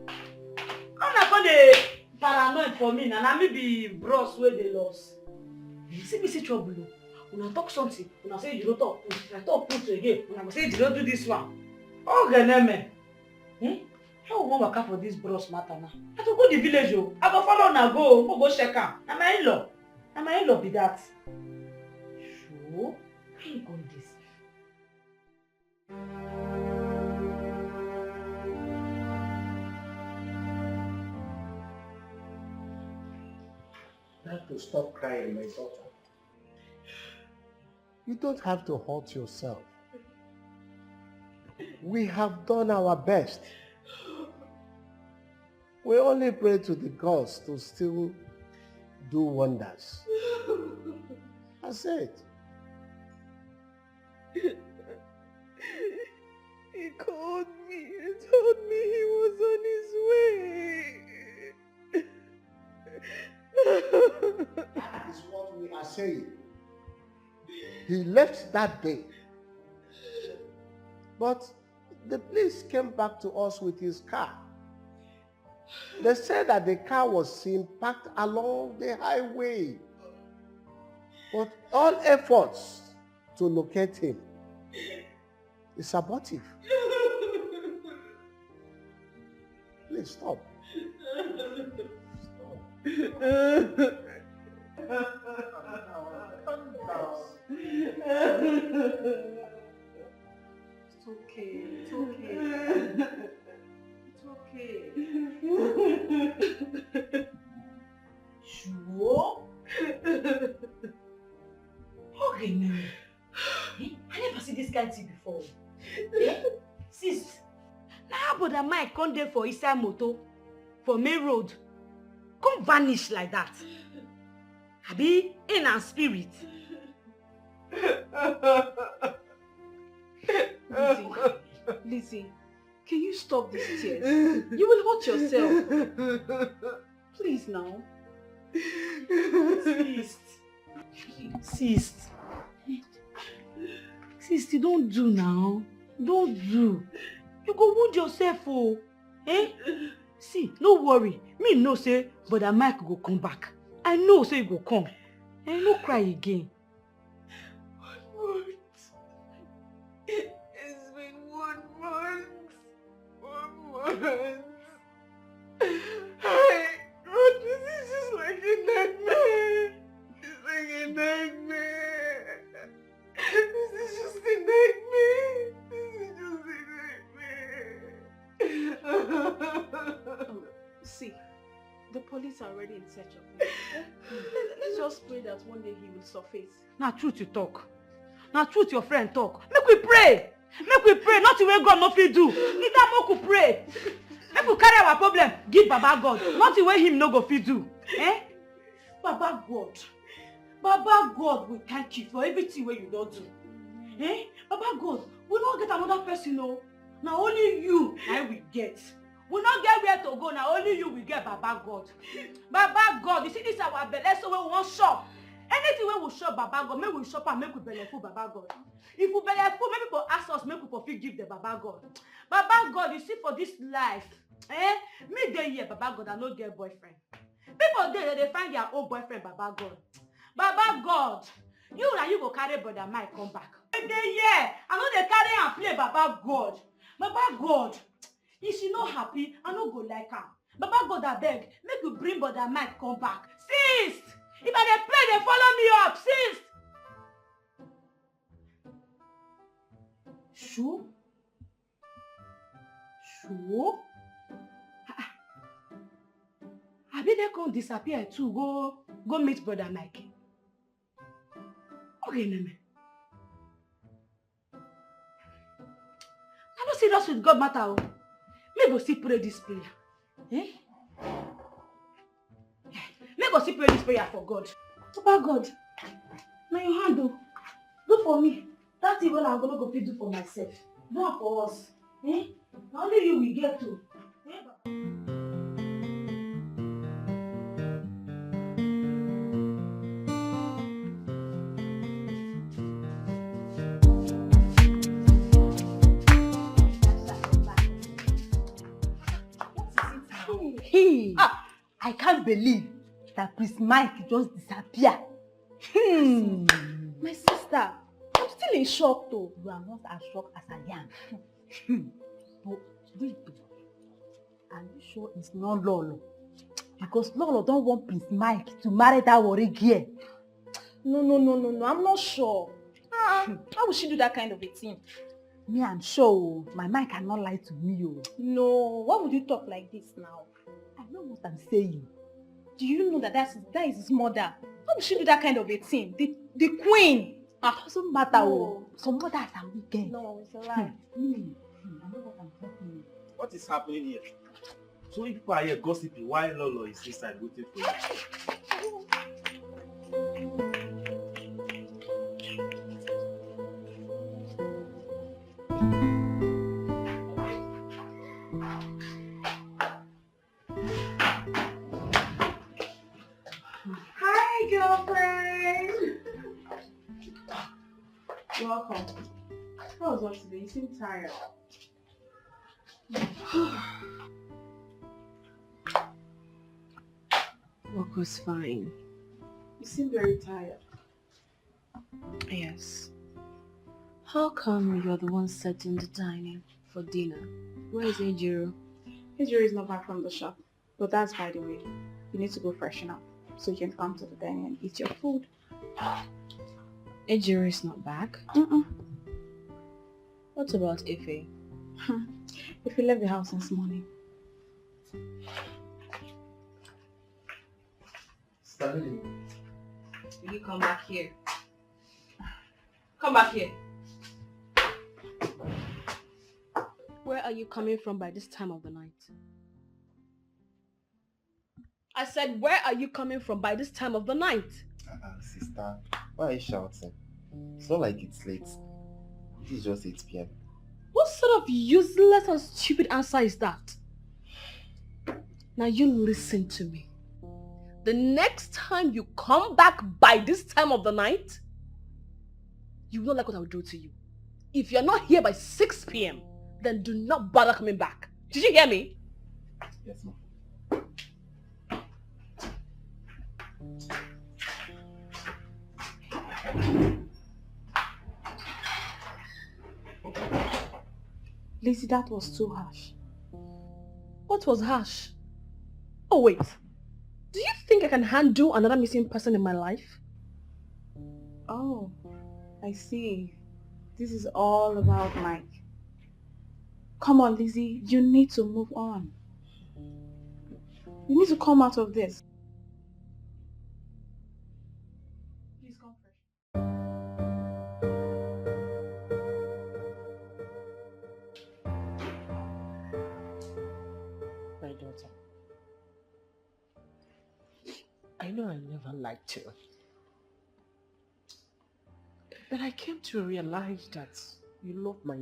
I'm not gonna paranoid for me now. Me be bros where they lost. You see trouble. When I talk something, when I say you don't talk, if I talk put again, when I go say you don't do this one. Oh, Geneme. How we wan waka for this bros matter now? I to go the village o. I go follow na go check am. Na my in-law. Na my in-law be that. Sure. How you come this? You have to stop crying, my daughter. You don't have to hurt yourself. We have done our best. We only pray to the gods to still do wonders. That's it. He called me and told me he was on his way. That is what we are saying. He left that day. But the police came back to us with his car. They said that the car was seen parked along the highway. But all efforts to locate him is abortive. Please stop. It's okay. It's okay. It's okay. Sure? Okay, no. I never see this kind of thing before. Sis, now brother Mike come there for inside motor for main road. Come vanish like that. Abi in our spirit. Lizzy, can you stop these tears? You will hurt yourself. Please now. Sister, don't do now. Don't do. You go wound yourself, oh. See, no worry. Me know say, brother Mike go come back. I know say he go come. And no cry again. It's been God, this is just like a nightmare. It's like a nightmare. This is just a nightmare. See, the police are already in search of him. Let's just pray that one day he will surface. Now truth you talk. Now truth your friend talk. Make we pray. Make we pray. Not the way God no fit do. Neither make we pray. Make we carry our problem. Give Baba God. Not the way him no go fit do. Eh? Baba God. Baba God, we thank you for everything where you don't do. Eh? Baba God, we don't get another person, no. Now only you I will get. We not get where to go. Now only you will get Baba God. Baba God, you see this our belly, so we won't shop. Anything we will shop Baba God, make we shop and make we belly full Baba God. If we belly full, maybe people ask us, make people give the Baba God. Baba God, you see for this life, me dey here Baba God, I no get boyfriend. People there they find their own boyfriend Baba God. Baba God, you go carry brother Mike come back. They here, I know they carry and play Baba God. Baba God, if she not happy, I no go like her. Baba God, I beg, make you bring brother Mike come back. Sis, if I dey pray, they follow me up. Sis. Sure? Sure? I be they come disappear too. Go meet brother Mike. Okay, Neme. I'm not serious with God matter. Oh. Me go see pray this prayer. Eh? Me go see pray this prayer for God. Papa God, now your hand do for me. That's even I'm gonna go fit do for myself. Do it for us. Eh? Now only you will get to. Eh? Hey, I can't believe that Prince Mike just disappeared. My sister, I'm still in shock though. You are not as shocked as I am. But wait, are you sure it's not Lolo? Because Lolo don't want Prince Mike to marry that worry girl. No, I'm not sure. How would she do that kind of a thing? Me, I'm sure my Mike cannot lie to me. No, why would you talk like this now? I know what I'm saying. Do you know that is his mother? How would she do that kind of a thing? The queen. It doesn't matter. No. Some mothers are wicked. No, it's a lie. I know what I'm talking. What is happening here? So if people are here gossiping, why Lolo is inside waiting for you? Hi, girlfriend. You're welcome. How was work today? You seem tired. Work was fine. You seem very tired. Yes. How come you're the one setting the dining for dinner? Where is Ejiro? Ejiro is not back from the shop. But that's by the way. You need to go freshen up so you can come to the dining and eat your food. Ejiro is not back? What about Ife? If you left the house this morning. Will you come back here? Come back here. Where are you coming from by this time of the night? I said, where are you coming from by this time of the night? Sister, why are you shouting? It's not like it's late. It is just 8 p.m. What sort of useless and stupid answer is that? Now you listen to me. The next time you come back by this time of the night, you will not like what I will do to you. If you're not here by 6 p.m., then do not bother coming back. Did you hear me? Yes, ma'am. Lizzy, that was too harsh. What was harsh? Oh wait, do you think I can handle another missing person in my life? Oh, I see. This is all about Mike. Come on, Lizzy, you need to move on. You need to come out of this. Please come first. My daughter, I know I never liked you. But I came to realize that you love my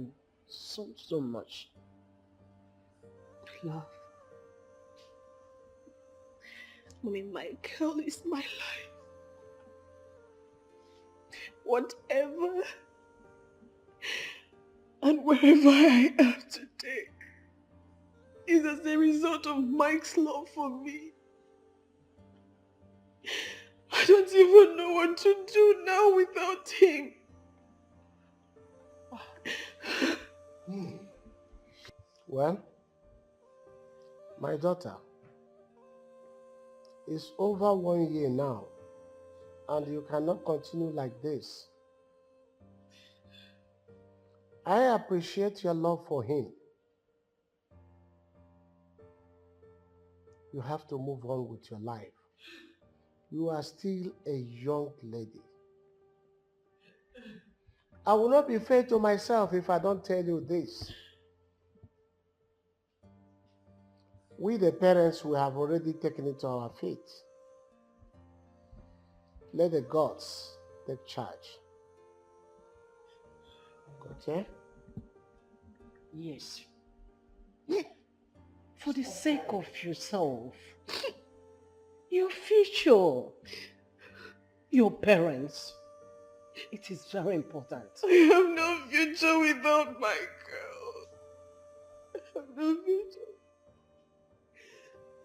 son so much. Love. Mommy, my girl is my life. Whatever and wherever I am today is as a result of Mike's love for me. I don't even know what to do now without him. Well, my daughter, it's over 1 year now, and you cannot continue like this. I appreciate your love for him. You have to move on with your life. You are still a young lady. I will not be fair to myself if I don't tell you this. We, the parents, we have already taken it to our feet. Let the gods take charge. Okay? Yes. For the sake of yourself, your future, your parents, it is very important. I have no future without my girl. I have no future.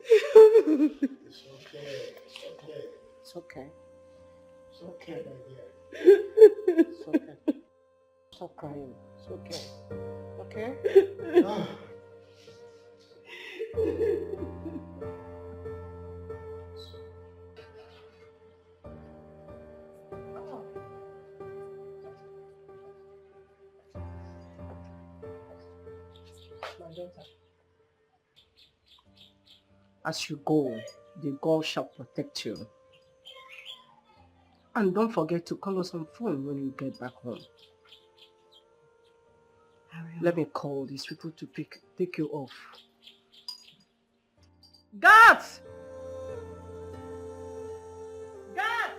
It's okay. It's okay. It's okay. It's okay, my dear. It's okay. Stop crying. It's okay. Okay? My daughter, as you go, the God shall protect you. And don't forget to call us on phone when you get back home. Let me call these people to take you off. Guards! Guards!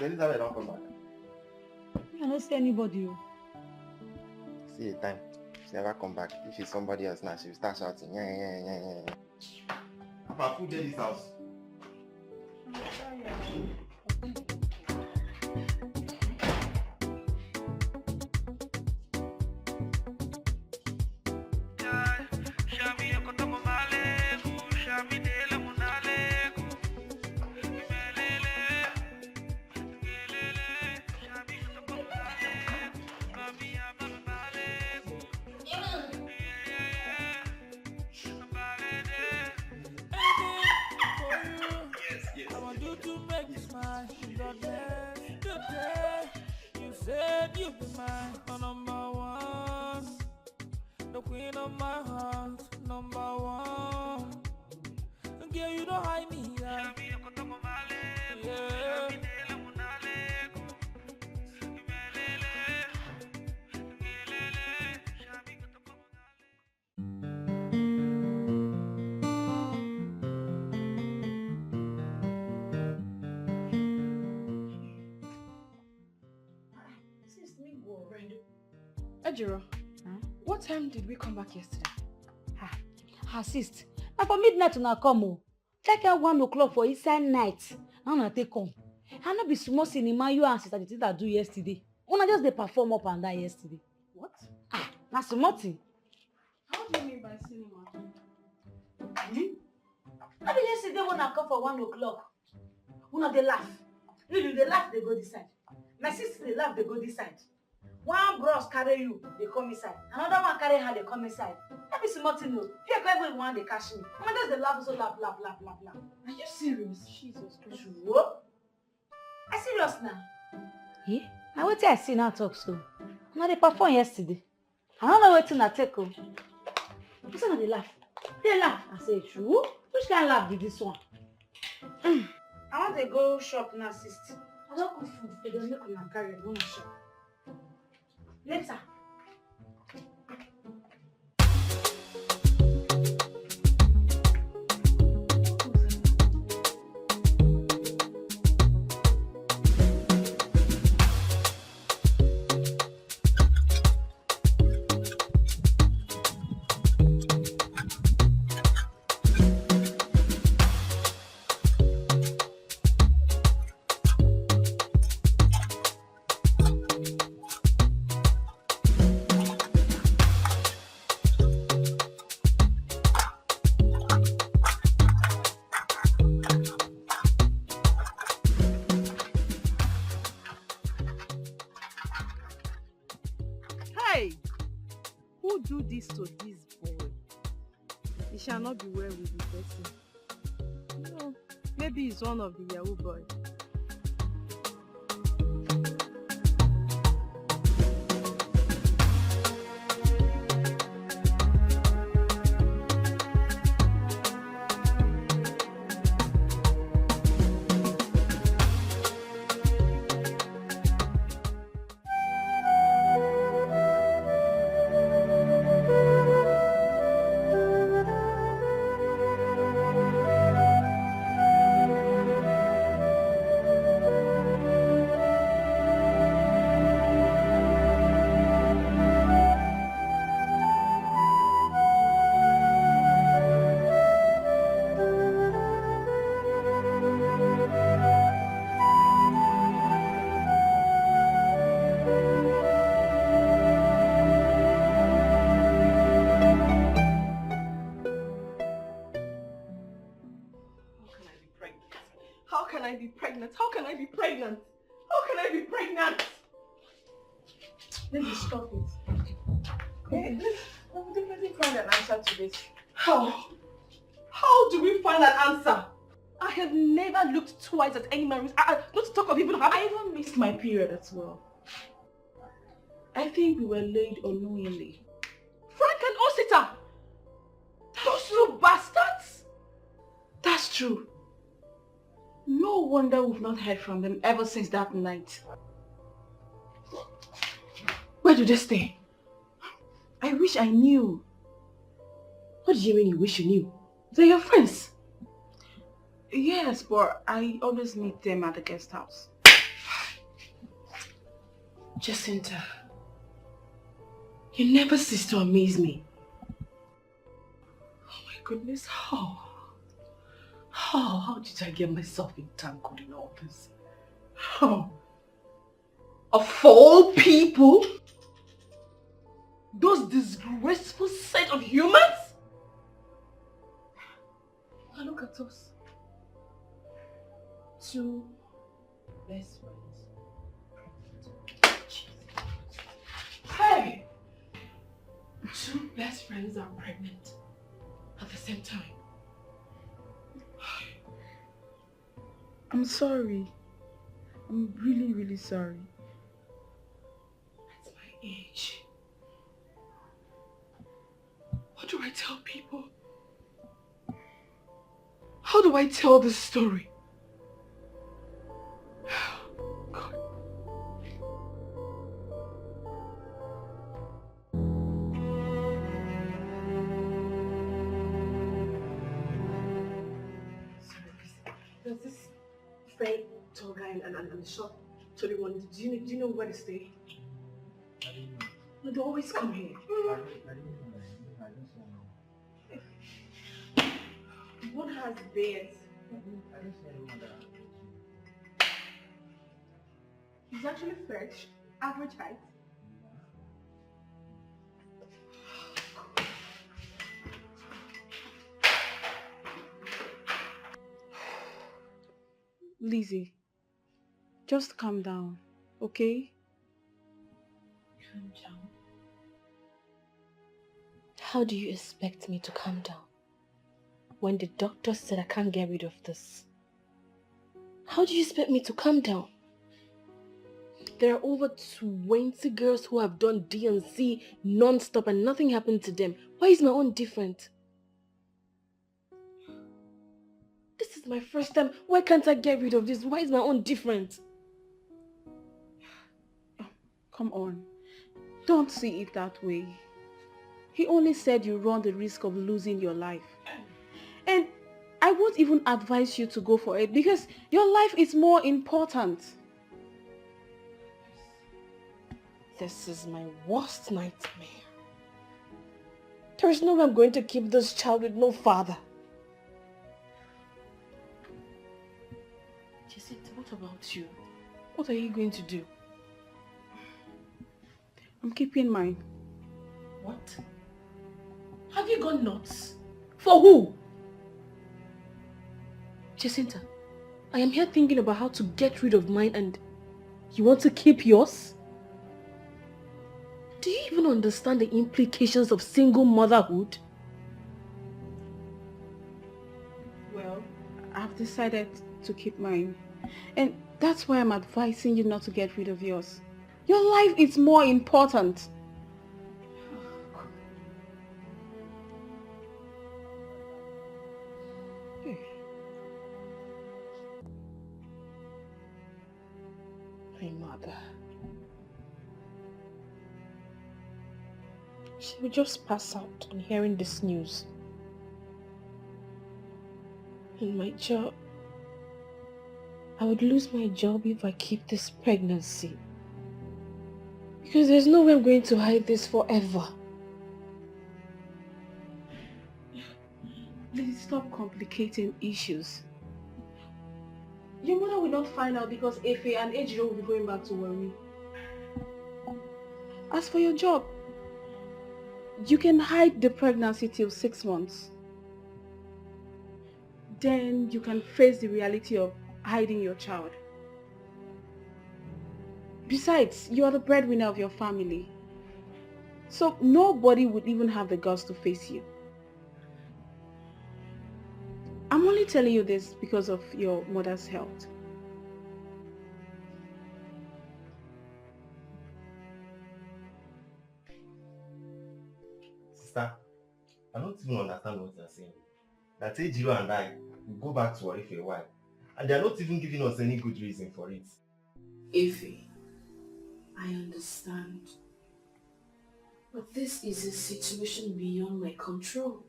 Elizabeth don't come back. I don't see anybody. See the time. She never come back. If it's somebody else now, she will start shouting. Yeah. Papa, who get this house? Ejiro, what time did we come back yesterday? Assist. Now for midnight una come. Take out 1 o'clock for inside night. Now una take come. I no be small cinema you and Sister Tita do yesterday. Una just dey perform up and down yesterday. What? Ah, na small thing. How do you mean by cinema? I be yesterday when I come for 1 o'clock. Una dey laugh. You dey laugh, they go this side. My sister dey laugh, they go this side. One bros carry you, they come inside. Another one carry her, they come inside. That be small thing, no. Fear everyone, they catch me. Una just dey laugh, so laugh. Are you serious? Jesus Christ. True. I serious now. Yeah, na wetin I see now talk so. Una dey perform yesterday. I don't know wetin I take o. Wetin una dey laugh? They laugh. I say true. Which kind laugh be this one? I want to go shop now, sister. I don't cook food. They don't make una carry go shop. Later. Hey! Who do this to this boy? He shall not be well with the person. No, maybe he's one of the Yahoo boys. How can I be pregnant? How can I be pregnant? How can I be pregnant? Let me stop it. Hey, let's definitely find an answer to this. How? How do we find an answer? I have never looked twice at any man. Not to talk of even having... I even missed my period as well. I think we were laid unknowingly. Frank and Osita! Those two bastards! That's true. No wonder we've not heard from them ever since that night. Where do they stay? I wish I knew. What do you mean you wish you knew? They're your friends. Yes, but I always meet them at the guest house. Jacinta, you never cease to amaze me. Oh my goodness, how did I get myself entangled in all this? How? Of all people? Those disgraceful set of humans? Now look at us. Two best friends. Hey! Two best friends are pregnant at the same time. I'm sorry. I'm really, really sorry. At my age. What do I tell people? How do I tell this story? God. Sorry, there's this very tall guy and short 21. Do you know where to stay? No, they always come here. One has bears. It's actually fresh, average height. Lizzy, just calm down, okay? Calm down? How do you expect me to calm down when the doctor said I can't get rid of this? How do you expect me to calm down? There are over 20 girls who have done D&C non-stop and nothing happened to them. Why is my own different? This is my first time. Why can't I get rid of this? Why is my own different? Come on. Don't see it that way. He only said you run the risk of losing your life. And I won't even advise you to go for it because your life is more important. This is my worst nightmare. There is no way I'm going to keep this child with no father. Jacinta, what about you? What are you going to do? I'm keeping mine. What? Have you gone nuts? For who? Jacinta, I am here thinking about how to get rid of mine and you want to keep yours? Do you even understand the implications of single motherhood? Well, I've decided to keep mine. And that's why I'm advising you not to get rid of yours. Your life is more important. My mother. She will just pass out on hearing this news. And my job. I would lose my job if I keep this pregnancy. Because there's no way I'm going to hide this forever. Please stop complicating issues. Your mother will not find out because Efe and Ejiro will be going back to worry. As for your job, you can hide the pregnancy till 6 months. Then you can face the reality of hiding your child. Besides, you are the breadwinner of your family. So nobody would even have the guts to face you. I'm only telling you this because of your mother's health. Sister, I don't even understand what you're saying. That Ejiro and I will go back to Warri for a while. And they're not even giving us any good reason for it. Efe, I understand. But this is a situation beyond my control.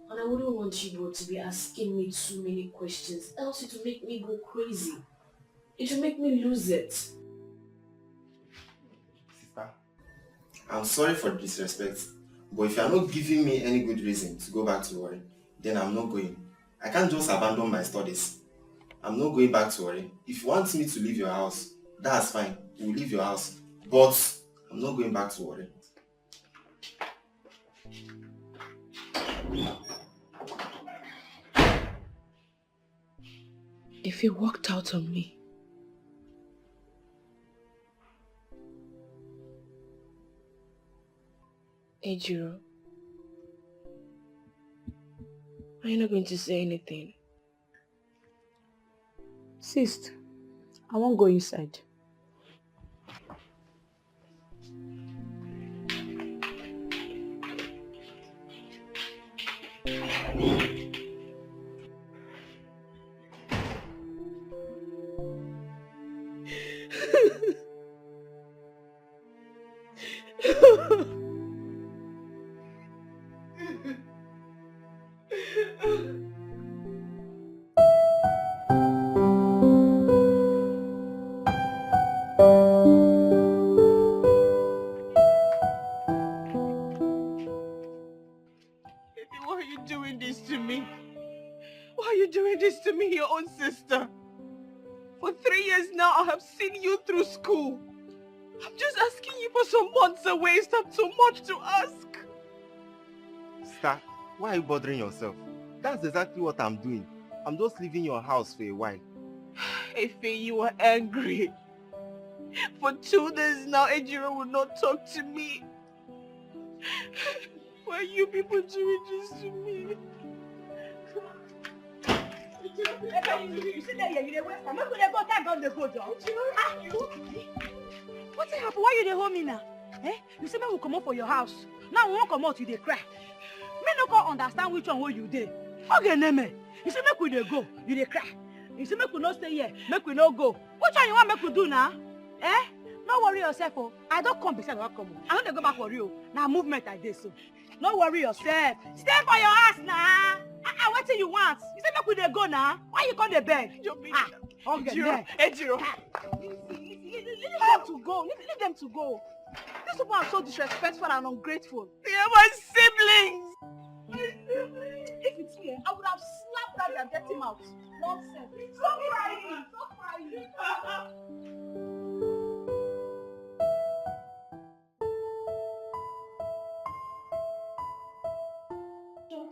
And I wouldn't want you both to be asking me too many questions, else it will make me go crazy. It will make me lose it. Sister, I'm sorry for the disrespect, but if you are not giving me any good reason to go back to Warri, then I'm not going. I can't just abandon my studies. I'm not going back to Warri. If you want me to leave your house, that's fine. We'll leave your house. But I'm not going back to Warri. If you walked out on me, Ejiro, are you not going to say anything? Sis, I won't go inside. Why are you doing this to me? Why are you doing this to me, your own sister? For 3 years now, I have seen you through school. I'm just asking you for some months away. It's not too much to ask. Sister, why are you bothering yourself? That's exactly what I'm doing. I'm just leaving your house for a while. Efe, you are angry. For 2 days now, Ejiro will not talk to me. Why are you people doing this to me? You sit there, you dey waste time. Make we dey go, time don dey go, John. What happened? Why you dey hold me now? Eh? You say make we come out for your house. Now we won't come out, you dey cry. Me no go understand which one where you dey. Okay, name. You say make we dey go, you dey cry. You say make we no stay here, make we no go. Which one you want make we do now? Eh? No worry yourself, oh. I don't come beside what come. I want to go back for you. Now movement like this, so. No worry yourself. Stay for your ass now. What do you want? You say make we dey go now. Why you come dey beg? Okay, Ejiro. Leave them to go. Leave them to go. These people are so disrespectful and ungrateful. They are my siblings. If it's me, I would have slapped that their dirty mouth. Nonsense. Stop crying. Stop crying.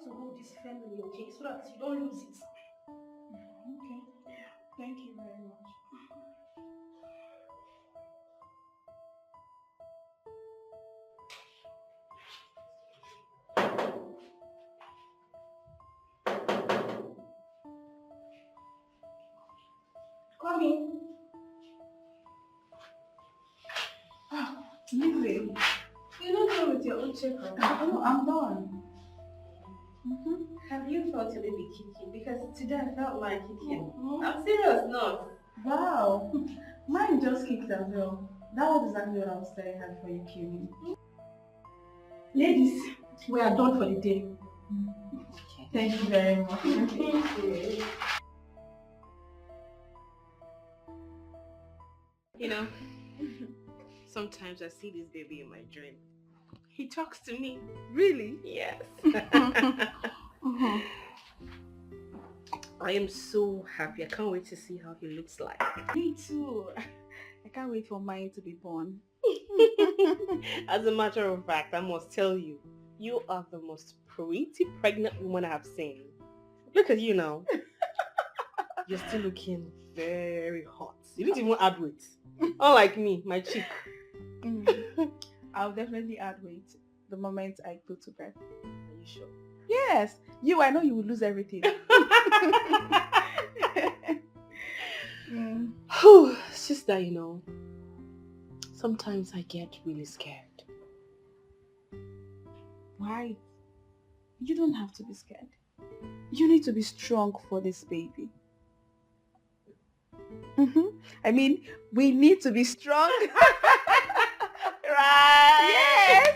To hold this family, okay, so that you don't lose it. Okay. Thank you very much. Come in. Lizzy, You're not done with your own checkup. no, I'm done. Have you felt your baby kicking? Because today I felt mine kicking. I'm serious, not. Wow. Mine just kicked as well. That was exactly what I was telling her before you came in. Ladies, we are done for the day. Thank you very much. You know, sometimes I see this baby in my dream. He talks to me. Really? Yes. I am so happy. I can't wait to see how he looks like. Me too. I can't wait for mine to be born. As a matter of fact, I must tell you, you are the most pretty pregnant woman I have seen. Look at you now. You're still looking very hot. You didn't even add weight. Unlike me, my cheek. I'll definitely add weight the moment I go to bed. Are you sure? Yes. I know you will lose everything. It's just that, you know, sometimes I get really scared. Why? You don't have to be scared. You need to be strong for this baby. I mean, we need to be strong. Right? Yes!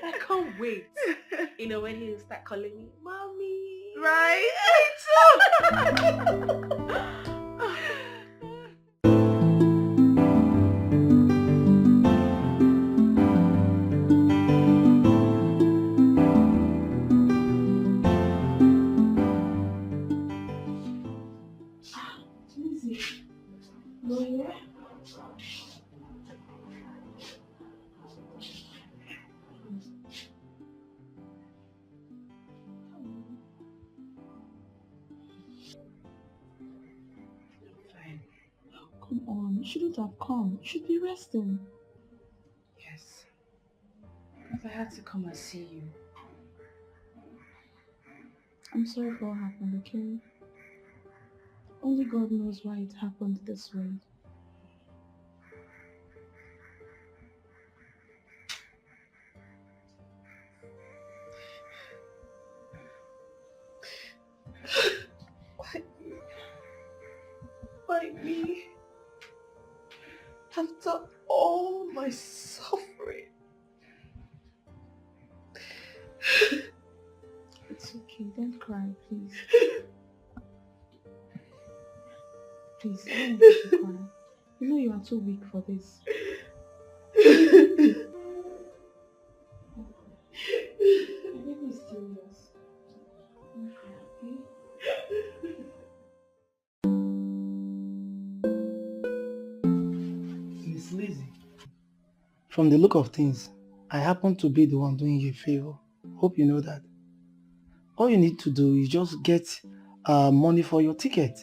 I can't wait. You know, when he'll start calling me, Mommy. Right? Me too. Lizzy. No, yeah? Come on, you shouldn't have come. You should be resting. Yes. If I had to come and see you. I'm sorry for what happened, okay? Only God knows why it happened this way. Why me? After all my suffering. It's okay, don't cry, please. Please, I don't want you to cry. You know you are too weak for this. My baby is still yours. Don't cry, okay? From the look of things, I happen to be the one doing you a favor. Hope you know that. All you need to do is just get money for your ticket.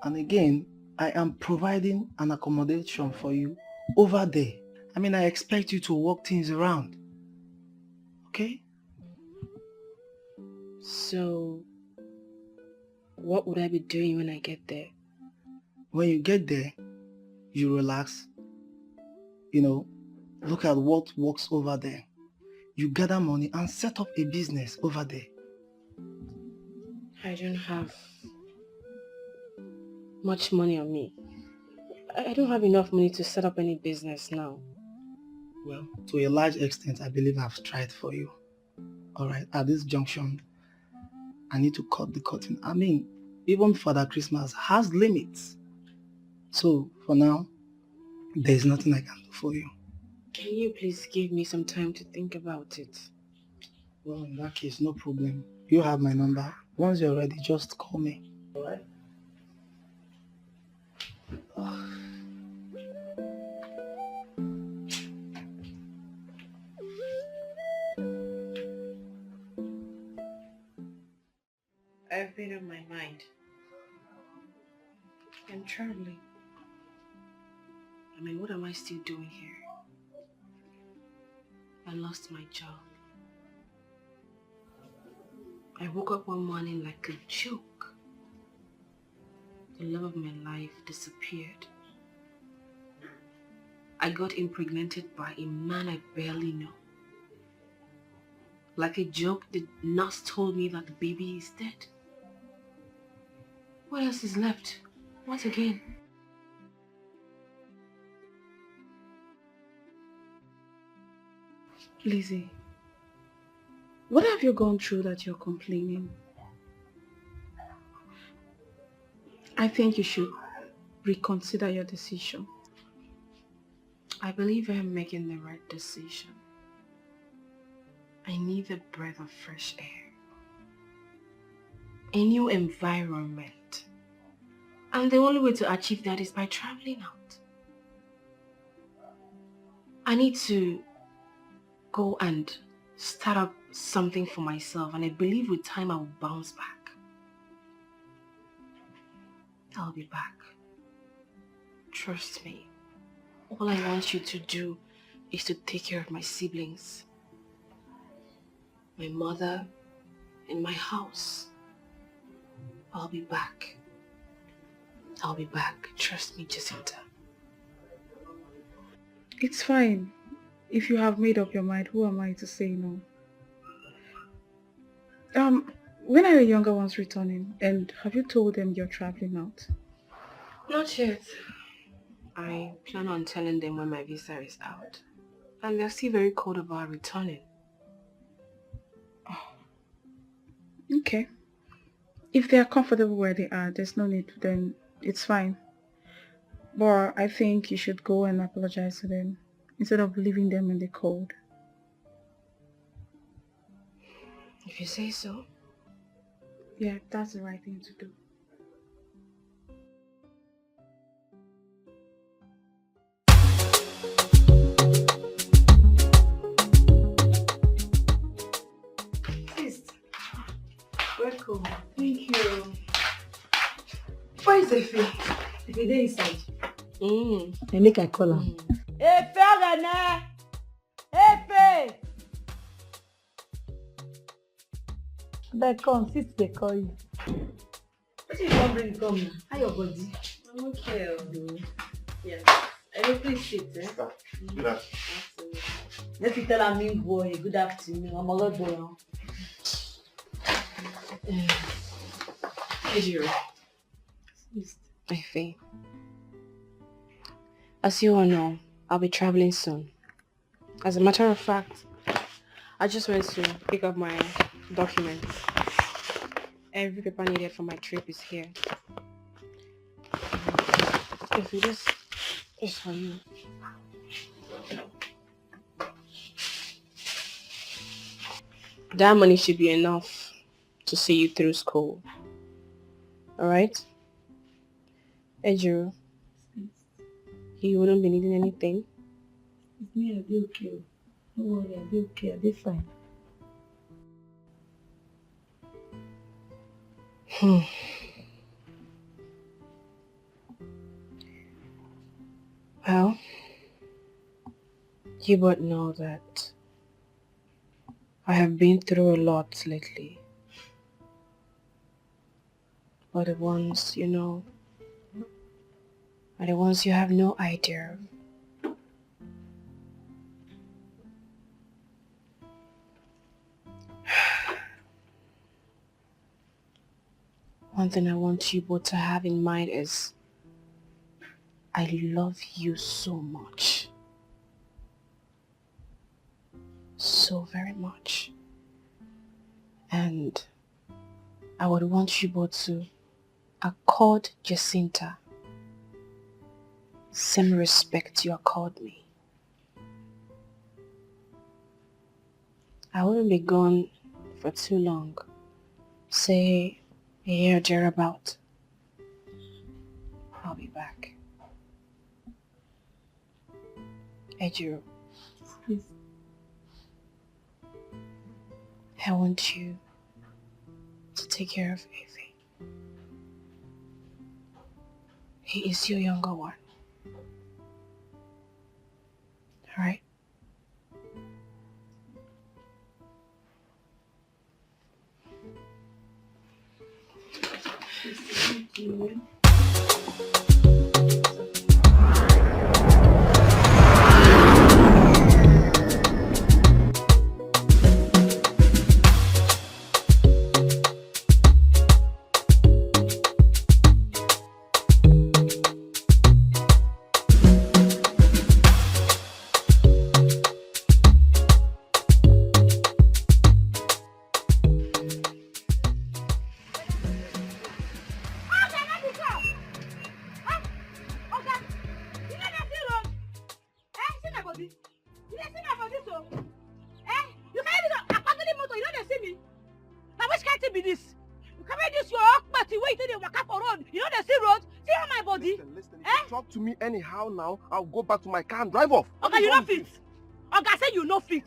And again, I am providing an accommodation for you over there. I mean, I expect you to work things around. Okay? So, what would I be doing when I get there? When you get there, you relax. Look at what works over there. You gather money and set up a business over there. I don't have much money on me. I don't have enough money to set up any business now. Well, to a large extent, I believe I've tried for you. Alright, at this junction, I need to cut the curtain. I mean, even Father Christmas has limits. So, for now, there's nothing I can do for you. Can you please give me some time to think about it? Well, in that case, no problem. You have my number. Once you're ready, just call me. Alright? I've been on my mind. I'm traveling. I mean, what am I still doing here? I lost my job. I woke up one morning like a joke. The love of my life disappeared. I got impregnated by a man I barely know. Like a joke, the nurse told me that the baby is dead. What else is left? What again? Lizzy, what have you gone through that you're complaining? I think you should reconsider your decision. I believe I am making the right decision. I need a breath of fresh air. A new environment. And the only way to achieve that is by traveling out. I need to go and start up something for myself, and I believe with time I will bounce back. I'll be back. Trust me. All I want you to do is to take care of my siblings, my mother, and my house. I'll be back. I'll be back. Trust me, Jacinta. It's fine. If you have made up your mind, who am I to say no? When are your younger ones returning? And have you told them you're traveling out? Not yet. I plan on telling them when my visa is out. And they're still very cold about returning. Okay. If they are comfortable where they are, there's no need, then it's fine. But I think you should go and apologize to them instead of leaving them in the cold. If you say so. Yeah, that's the right thing to do. Welcome. Thank you. Where is Efe? Efe dey inside. I make I call am. Efe Rene! Efe! Abeg come, sit dey call you. Wetin you wan bring come now? How your body? I'm okay. Yes. Please sit, eh? Good afternoon. Let me tell am new boy, good afternoon. I'm a good boy. Ejiro. Efe. As you all know, I'll be traveling soon. As a matter of fact, I just went to pick up my documents. Every paper needed for my trip is here. Efe, this is for you. That money should be enough to see you through school. Alright? Ejiro, you wouldn't be needing anything? It's me, I'll be okay. Don't worry, I'll be okay, I'll be fine. Well, you both know that I have been through a lot lately. But the ones you know are the ones you have no idea of. One thing I want you both to have in mind is I love you so much. So very much. And I would want you both to accord Jacinta same respect you accord me. I wouldn't be gone for too long. Say a year thereabout. I'll be back. Ejiro, Please. I want you to take care of Evie. He is your younger one. Alright? Thank you. Anyhow now, I'll go back to my car and drive off. Okay, you not fit. Oga say you no fit.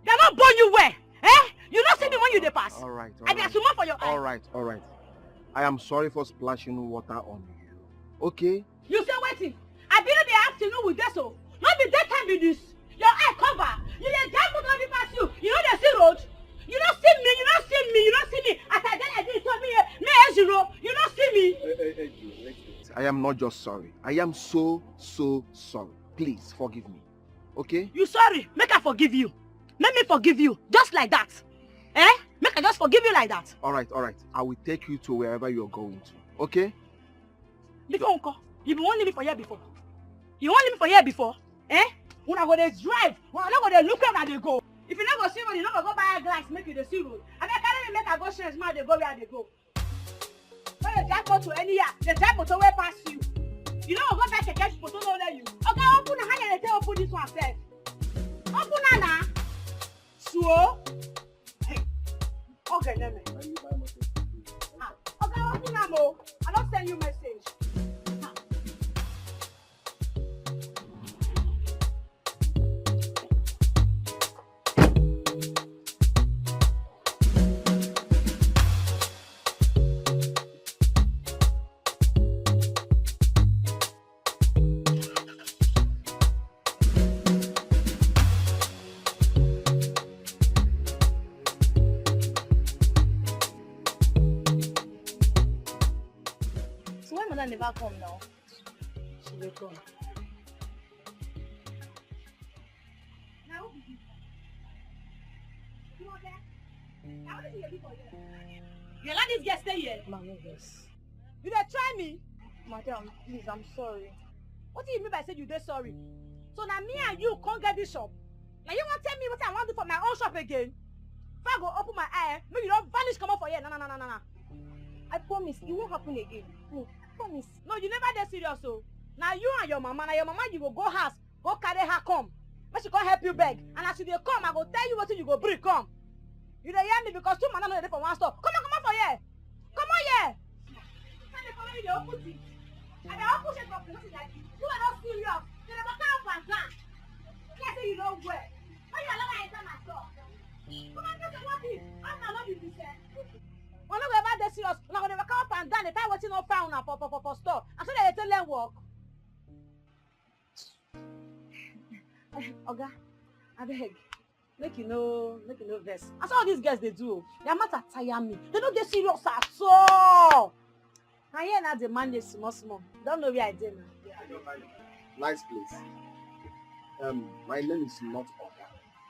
They not born you where? Eh? You not see me when you dey pass. Alright, I be assume for your eye. Alright. I am sorry for splashing water on you. Okay? You say waiting. I be in the afternoon with this so. Not be daytime with this. Your eye cover. You dey drive motor every pass you. You know they see road. You don't see me. You don't see me. You don't see me. As I get like this, tell me zero. You don't see me. I am not just sorry. I am so sorry. Please forgive me. Okay? You sorry? Make I forgive you. Let me forgive you. Just like that. Eh? Make I just forgive you like that. Alright. I will take you to wherever you're going to. Okay? Before Uncle, you won't leave me for here before. You won't leave me for here before? Eh? When I go to drive, when I go to look where they go. If you not go see road, you not go buy a glass, make you the see road. I mean, carry me make I go change my they go where they go. When you drive go to any year, the drive motor way pass you. You don't go back to catch photo no let you. Okay, open the hand and tell open this one first. Open Nana. So. Hey. Okay, let me. Okay, open Namo. I don't send you message. Never come now. She will come. Now, you okay? Now, what is your people here? You let this girl stay here? Mama, yes. You dey try me? Madam, please, I'm sorry. What do you mean by saying you dey sorry? So now me and you can't get this shop. Now you want to tell me what I want to do for my own shop again? If I go open my eye, maybe you don't vanish come up for here. No. I promise, it won't happen again. No. Promise. No, you never dey serious so. Now you and your mama, you go house, go carry her come. But she can't help you beg. And as you dey come, I go tell you what you go bring come. You dey hear me because two man are there for one stop. Come on for here. Come on here. You dey open it. And they open it for places like this. You are not serious. You never come up and plan. Yes, somewhere. Why you allow me enter my store? Come on, just what is? I'm not be this. We're not going to serious. We're not going to come up and down. The time waiting not found for store. And so they tell them work. Oga, I beg. Make you know this. That's all these guys they do. Their matter tire me. They don't get serious at all. And here now the man is small. Don't know where I did now. Nice place. My name is not Oga.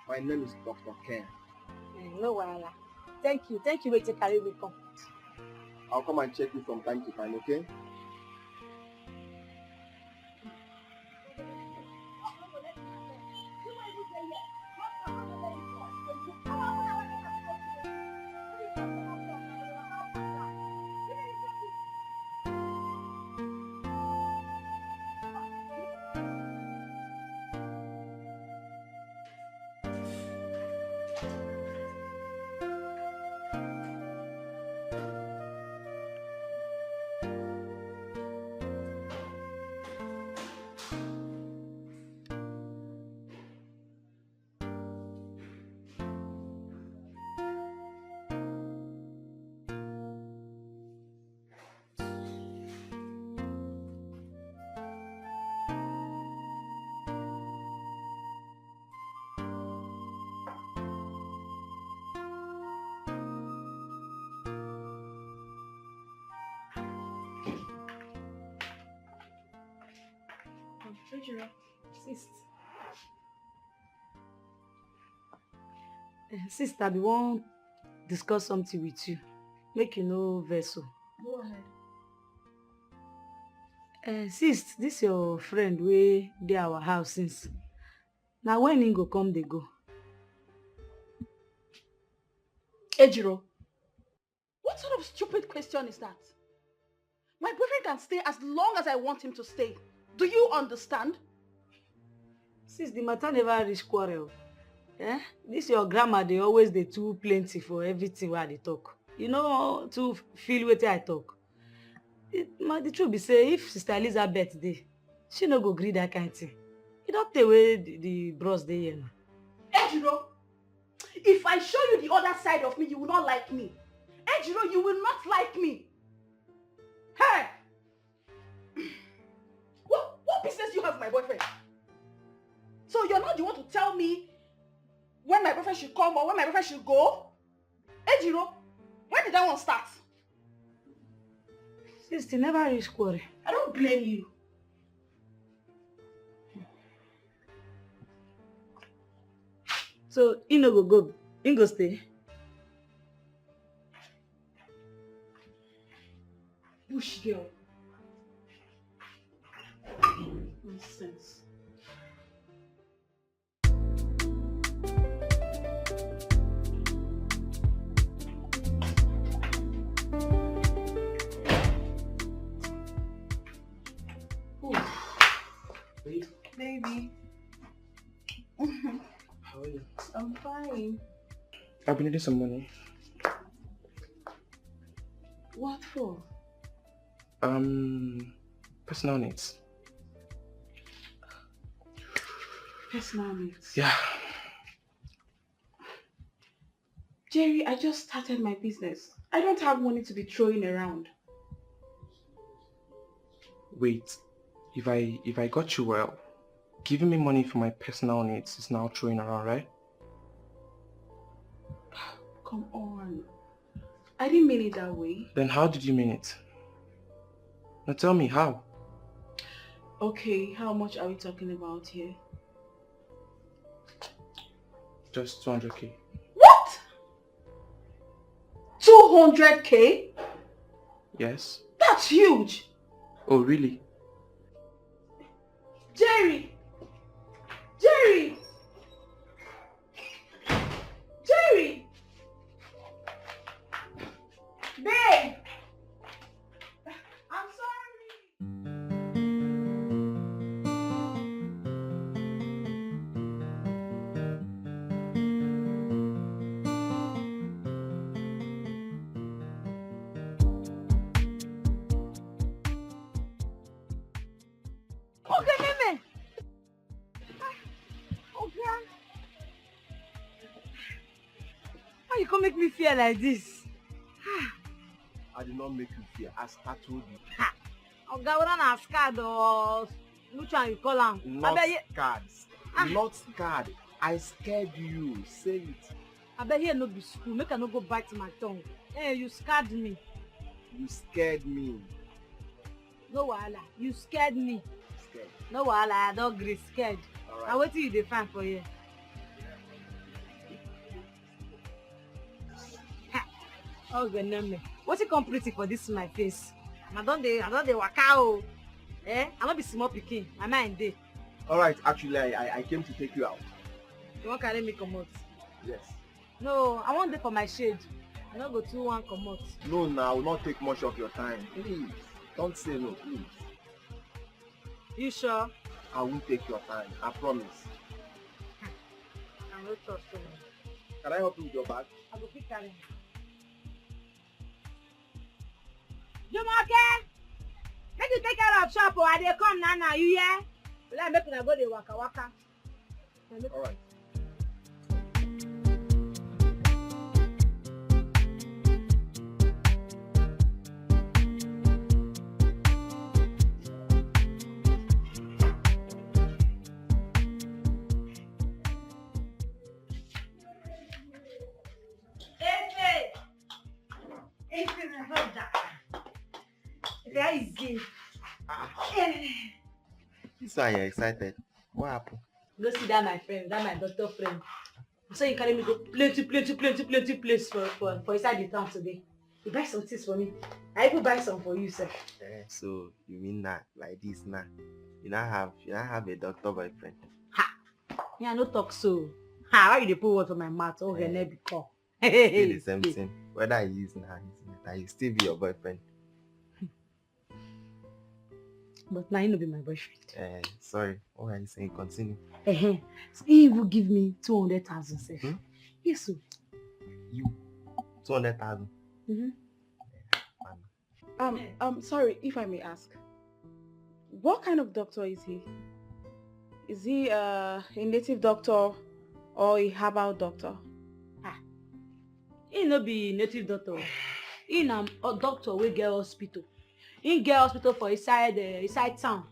My name is Dr. Ken. No wahala. Thank you. Wait till carry me come. I'll come and check you from time to time, okay? Sister, we won't discuss something with you. Make you know vessel. Go ahead. Sis, this your friend wey dey our house since. Now when he go come, they go. Ejiro, what sort of stupid question is that? My boyfriend can stay as long as I want him to stay. Do you understand? Sis, the matter never reach quarrel. This your grandma, they always dey too plenty for everything where they talk. You know to feel wetin I talk. The truth be say, if Sister Elizabeth dey, she no go gree that kind thing. You don't take away the bros dey here now. Ejiro, if I show you the other side of me, you will not like me. Ejiro, you will not like me. Hey! What business do you have with my boyfriend? So you're not the one to tell me when my boyfriend should come or when my boyfriend should go? Ejiro, when did that one start? Sister, never reach quarrel. I don't blame you. So, he no go, he go stay. Bush girl. Nonsense. Baby. How are you? I'm fine. I've been needing some money. What for? Personal needs. Personal needs? Yeah. Jerry, I just started my business. I don't have money to be throwing around. Wait, if I got you well, giving me money for my personal needs is now throwing around, right? Come on. I didn't mean it that way. Then how did you mean it? Now tell me how. Okay, how much are we talking about here? Just 200k. What? 200k? Yes. That's huge. Oh, really? Jerry! Jerry! Jerry! Babe! I'm sorry. Okay, Meme. you come make me feel like this? I did not make you fear, as I told you. Oga, whether na scared or which one you call am? Not scared. Not scared. I scared you. Say it. Abeg here no be school. Make I no go bite my tongue. Hey, you scared me. You scared me. No wahala. You scared me. Scared. No wahala. I don gree scared. Alright. Na wetin you dey find for here? Ogeneme, wetin come pretty for this my face? I don dey waka o. I no be small pikin. My mind dey. Alright, actually I came to take you out. You wan carry me comot? Yes. No, I wan dey for my shade. I no go too wan comot. No, now I will not take much of your time. Please. Don't say no, please. You sure? I won't take your time. I promise. I no trust you. Can I help you with your bag? I go fit carry. Jumoke, make you take care of shop. I dey come now. You hear? Let make una go dey waka waka. All right. This one you're excited. What happened? Go see that my friend, that my doctor friend. So you carry me go plenty place for inside the town today. You buy some things for me. I even buy some for you, sir. So you mean that like this now? You not have a doctor boyfriend? Me, I no talk so. Why you dey put word for my mouth? Oh, her never be call. Still the same thing. Whether he is now, he still be your boyfriend. But now he no be my boyfriend. Sorry. What are you saying? Continue. So he will give me 200,000, sir. Yes, sir. You 200,000. Sorry if I may ask. What kind of doctor is he? Is he a native doctor or a herbal doctor? He no be native doctor. He na a doctor wey get hospital. He get hospital for inside town.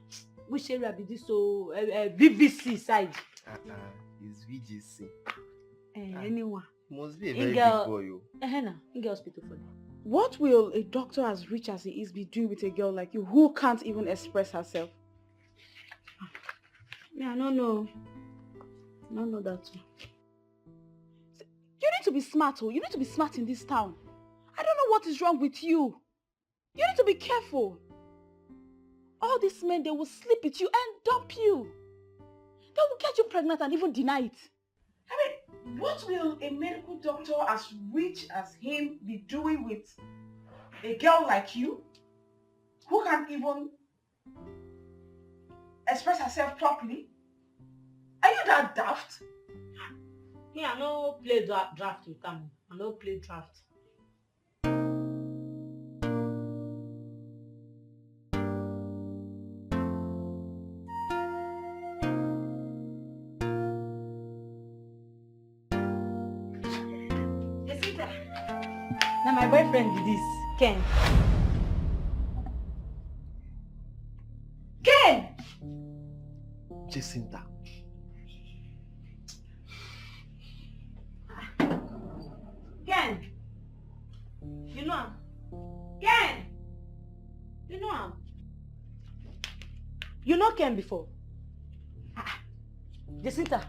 Which area be this? So VVC side. It's VGC. Anyone. Must be a very big boy. He get hospital for them. What will a doctor as rich as he is be doing with a girl like you who can't even express herself? Yeah, I don't know. I don't know that too. You need to be smart, oh. You need to be smart in this town. I don't know what is wrong with you. You need to be careful. All these men, they will sleep with you and dump you. They will get you pregnant and even deny it. I mean, what will a medical doctor as rich as him be doing with a girl like you who can't even express herself properly? Are you that daft? Me, I no play draft with them. I no play draft. Now my boyfriend be this, Ken. Ken! Jacinta. Ken! You know him? Ken! You know him? You know Ken before? Jacinta!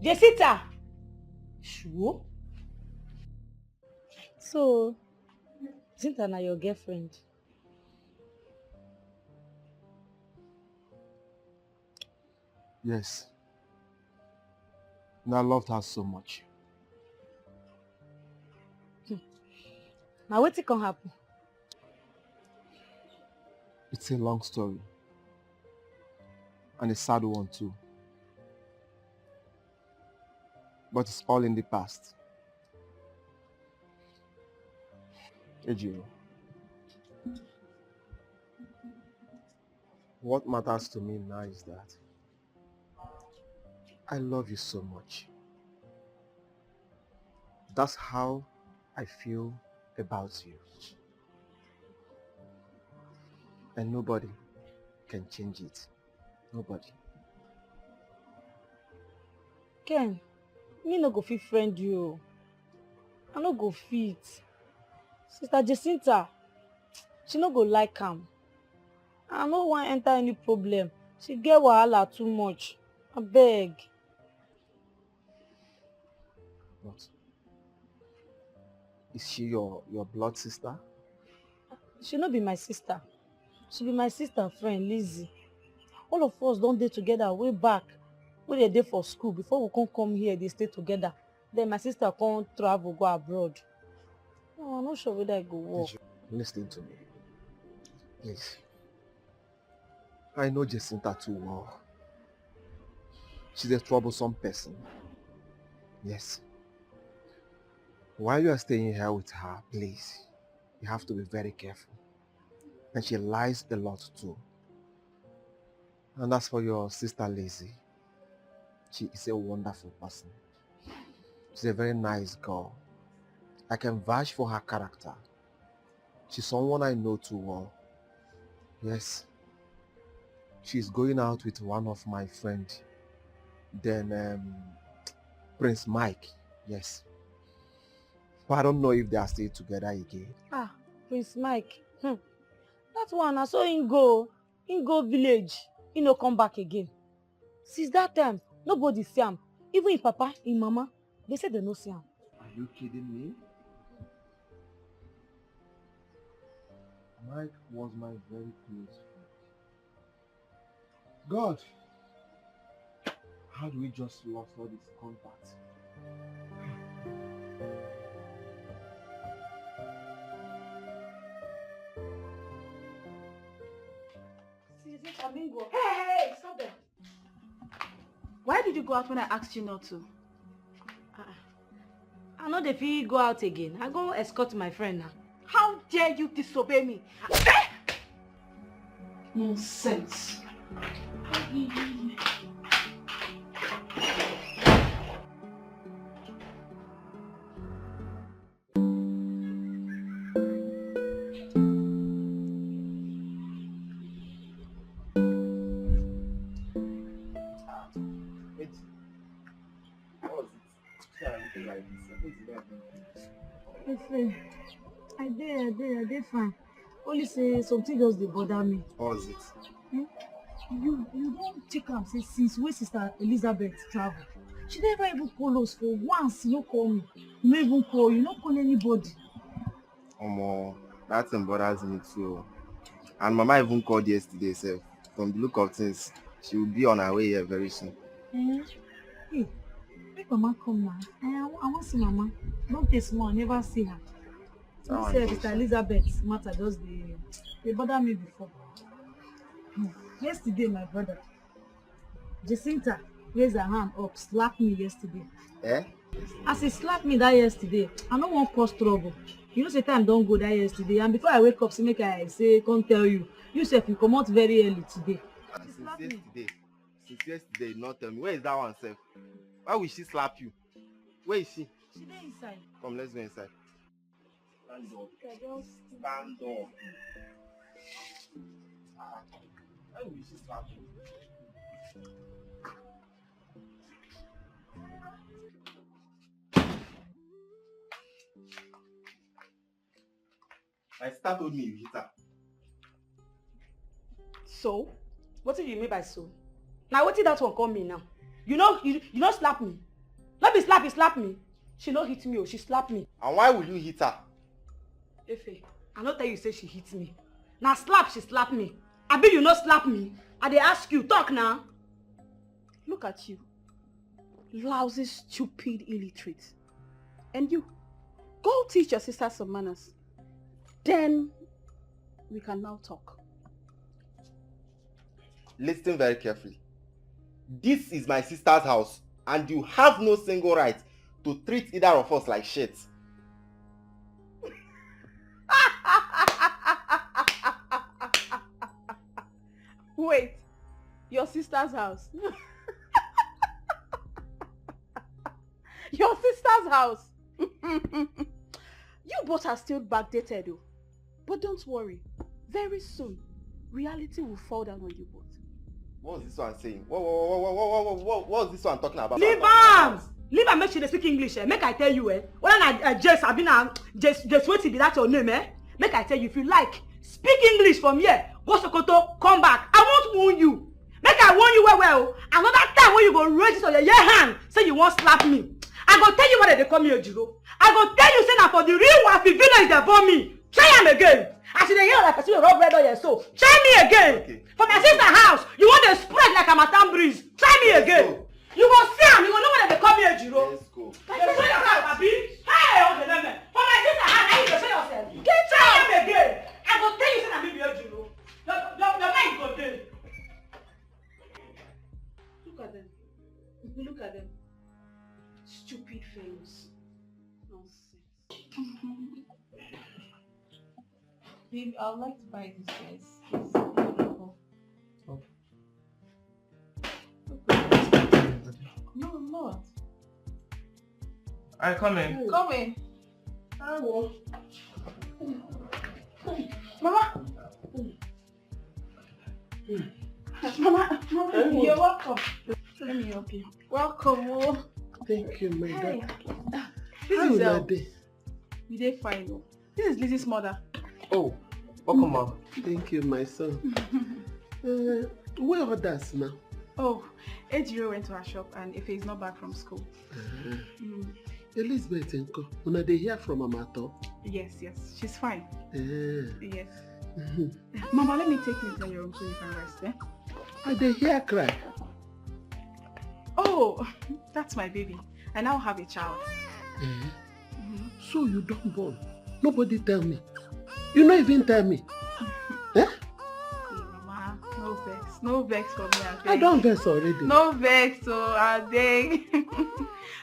Jacinta! Sure? So, Jacinta na your girlfriend? Yes. And I loved her so much. Now wetin can happen? It's a long story. And a sad one too. But it's all in the past. Ejiro. What matters to me now is that I love you so much. That's how I feel about you. And nobody can change it. Nobody. Ken, me no go fit friend you. I no go fit. Sister Jacinta, she no go like am. I no wan enter any problem. She get wahala too much. Abeg. But is she your blood sister? She no be my sister. She be my sister friend, Lizzy. All of us don dey together way back. We dey dey for school before we come here dey stay together. Then my sister come travel go abroad. No, I'm not sure whether I go work. Listen to me. Please. I know Jacinta too well. She's a troublesome person. Yes. While you are staying here with her, please, you have to be very careful. And she lies a lot too. And as for your sister Lizzy, she is a wonderful person. She's a very nice girl. I can vouch for her character. She's someone I know too well. Yes. She's going out with one of my friends. Then Prince Mike. Yes. But I don't know if they are still together again. Ah, Prince Mike. That one, I saw him go village. He no come back again. Since that time, nobody see him. Even him papa, him mama, they say they no see him. Are you kidding me? Mike was my very close friend. God! How do we just lost all this contact? Hey, stop there. Why did you go out when I asked you not to? I know they fit go out again. I go escort my friend now. How dare you disobey me? Nonsense. I dey fine. Only say something just dey bother me. What was it? You don't take am say since wey Sister Elizabeth travel. She never even call us for once. You no call me. You no even call. You no call anybody. Omo, that thing bothers me too. And Mama even called yesterday sef. From the look of things, she will be on her way here very soon. Hey, make Mama come now. I wan see Mama. Don take small, I never see her. You say Sister Elizabeth matter just dey bother me before. Yesterday, my brother, Jacinta raise her hand up, slap me yesterday. Eh? As he slapped me that yesterday, I no wan cause trouble. You know say time don go that yesterday, and before I wake up say make I say come tell you, you sef you comot very early today. Since yesterday you not tell me. Where is that one sef? Why will she slap you? Where is she? She dey inside. Come, let's go inside. Stand up. Stand up. Why will she slap you? My sister told me you hit her. So? What did you mean by so? Now what did that one call me now? You know slap me. Let me slap me. She no hit me or she slapped me. And why will you hit her? Efe, I no tell you say she hit me. Now slap she slap me. Abi you no slap me. I dey ask you, talk now. Look at you. Lousy, stupid, illiterate. And you, go teach your sister some manners. Then we can now talk. Listen very carefully. This is my sister's house, and you have no single right to treat either of us like shit. Wait, your sister's house? Your sister's house? You both are still backdated though. But don't worry. Very soon, reality will fall down on you both. What's this one saying? What's this one talking about? Leave am! Leave am make she dey speak English, eh? Make I tell you, eh? Whether na Jess, I mean Jess wetin be that your name, eh? Make I tell you, if you like, speak English from here. Go Sokoto, come back. I won't warn you. Make I warn you well. Another time when you go raise it on your hand, say you won't slap me. I go tell you what they call me Ojiro. I go tell you say na for the real wafi village they born me. Try am again. I see the hear like I see a rub red on your soul. Try me again. Okay. For my sister house, you want to spread like a matam breeze. Try me again. You go see am, you go know what they call me Ojiro. Let's go. Show yourself, Abi. Hey, okay, let me. For my sister house, I need to show yourself. Try am again. I go tell you say na me be Ojiro. Your mind go there. Look at them. Look at them. Stupid fellows. Nonsense. Babe, I would like to buy this dress. It's beautiful. Oh. No, I'm not. Alright, come in. Come in. I will. Mama. Mama, you're welcome. Let me help you. Welcome, oh. Thank you, my Hey. daughter. This How is will I be? You did fine, oh. This is Lizzy's mother. Oh, welcome, Mom. Thank you, my son. Where are others now? Oh, Ejiro went to her shop and Ife is not back from school. Elizabeth and Co. When they hear from Amato? Yes, she's fine. Yes. Mm-hmm. Mama, let me take you to your room so you can rest, eh? I they hear cry. Oh, that's my baby. I now have a child. So you don't born? Nobody tell me. You not even tell me. Eh? Mama, no vex for me. I don't vex already. No vex, so I beg.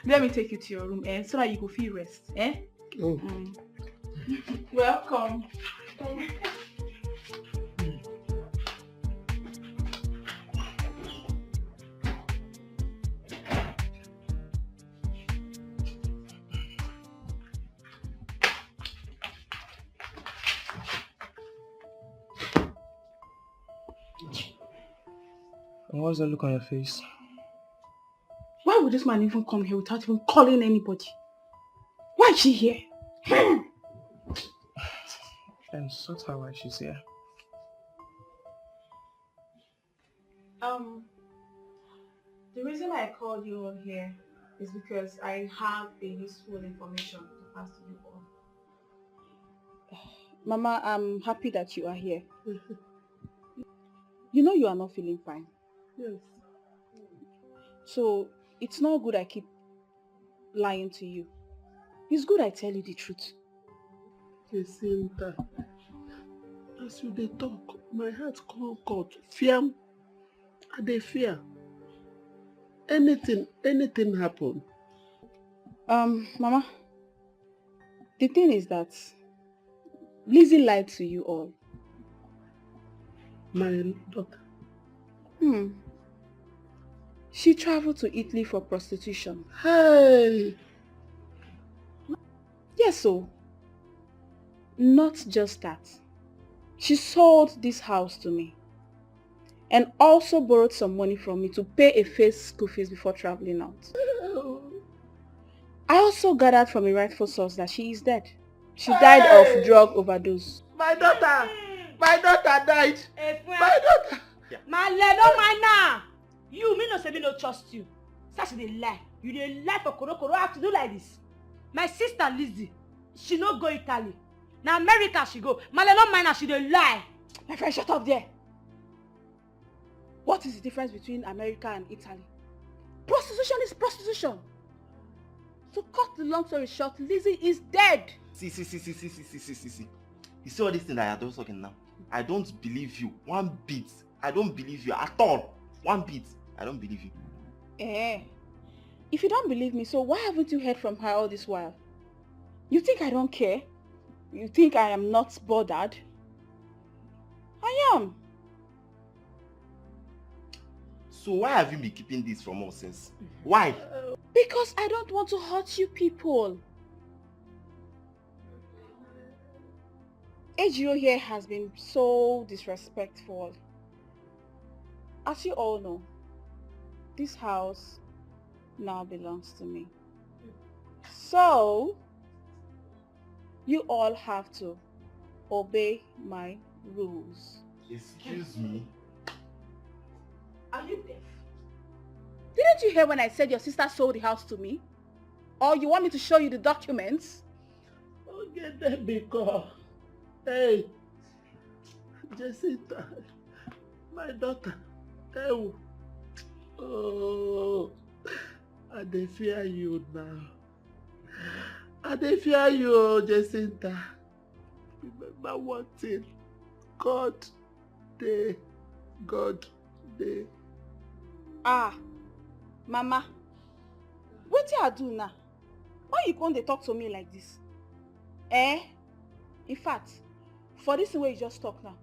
Let me take you to your room, so that you can feel rest, eh? Oh. Welcome. And what's that look on your face? Why would this man even come here without even calling anybody? Why is she here? And sort her why she's here. The reason I called you all here is because I have a useful information to pass to you all. Mama, I'm happy that you are here. You know you are not feeling fine. Yes. So it's not good I keep lying to you. It's good I tell you the truth. Jacinta, as you dey talk, my heart can't cut. Fear, I dey fear. Anything happen. Mama, the thing is that Lizzy lied to you all. My daughter. She traveled to Italy for prostitution. Hey! Yes, so. Not just that. She sold this house to me. And also borrowed some money from me to pay a first school fees before traveling out. I also gathered from a rightful source that she is dead. She died of drug overdose. My daughter died. My daughter. My leg, don't mind now. You, me no say me no trust you. Such a lie. You dey lie for Koro. I have to do like this. My sister Lizzy, she no go Italy. Now America she go. My leg, don't mind now. She dey lie. My friend, shut up there. What is the difference between America and Italy? Prostitution is prostitution. To cut the long story short, Lizzy is dead. See. You see all this thing that you're talking now? I don't believe you. One bit. I don't believe you at all. One bit. I don't believe you. If you don't believe me, so why haven't you heard from her all this while? You think I don't care? You think I am not bothered? I am. So why have you been keeping this from us since? Why? Because I don't want to hurt you people. Ejiro here has been so disrespectful. As you all know, this house now belongs to me. So, you all have to obey my rules. Excuse me? Are you deaf? Didn't you hear when I said your sister sold the house to me? Or you want me to show you the documents? Okay, then because, hey, Jacinta, my daughter, hey, oh, I dey fear you now. I dey fear you, Jacinta. Remember one thing, God dey. Ah, Mama, what I do now? Why you come dey talk to me like this? Eh? In fact, for this way you just talk now,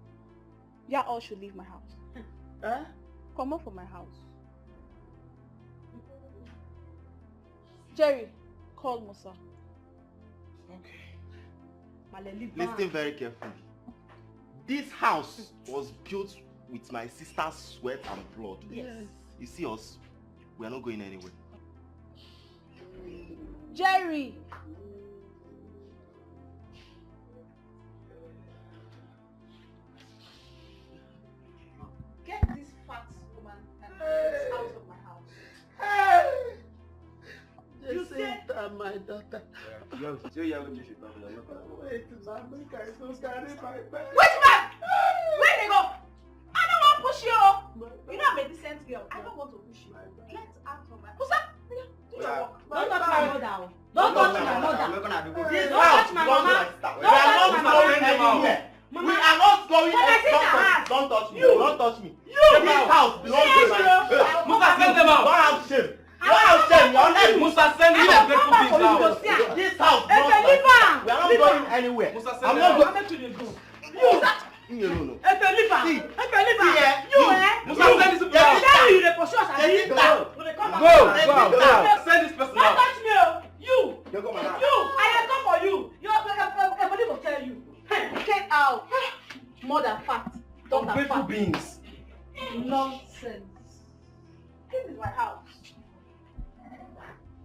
you all should leave my house. Eh? Come out from my house. Jerry, call Musa. Okay. Listen very carefully. This house was built with my sister's sweat and blood. Yes. You see us, we are not going anywhere. Jerry! Get this fat woman and out of my house. Hey! You said my daughter. Wait, man, where they go? I don't want to push you. You know I'm a decent girl. I don't want to push you. Get out of my house. Do your work. Don't touch my mother. Don't touch my mother. This Don't house touch my belongs mama. to my sister. Don't touch my mama. Anywhere. We are not going anywhere. Don't touch me. Don't touch me. This house belongs to my sister. Musa, send them out. Don't have shame. Don't have shame. You're not Musa, send them out. This house belongs to my sister. We are not going anywhere. Musa, send I'm them not out. going. You No. See, Musa, send this people out. Go. Send this person Don't out. touch me, oh. You. You go, madam. I come for you. Everybody will tell you. Get out. Mother fat. Daughter Ungrateful fat. beings. Nonsense. This is my house.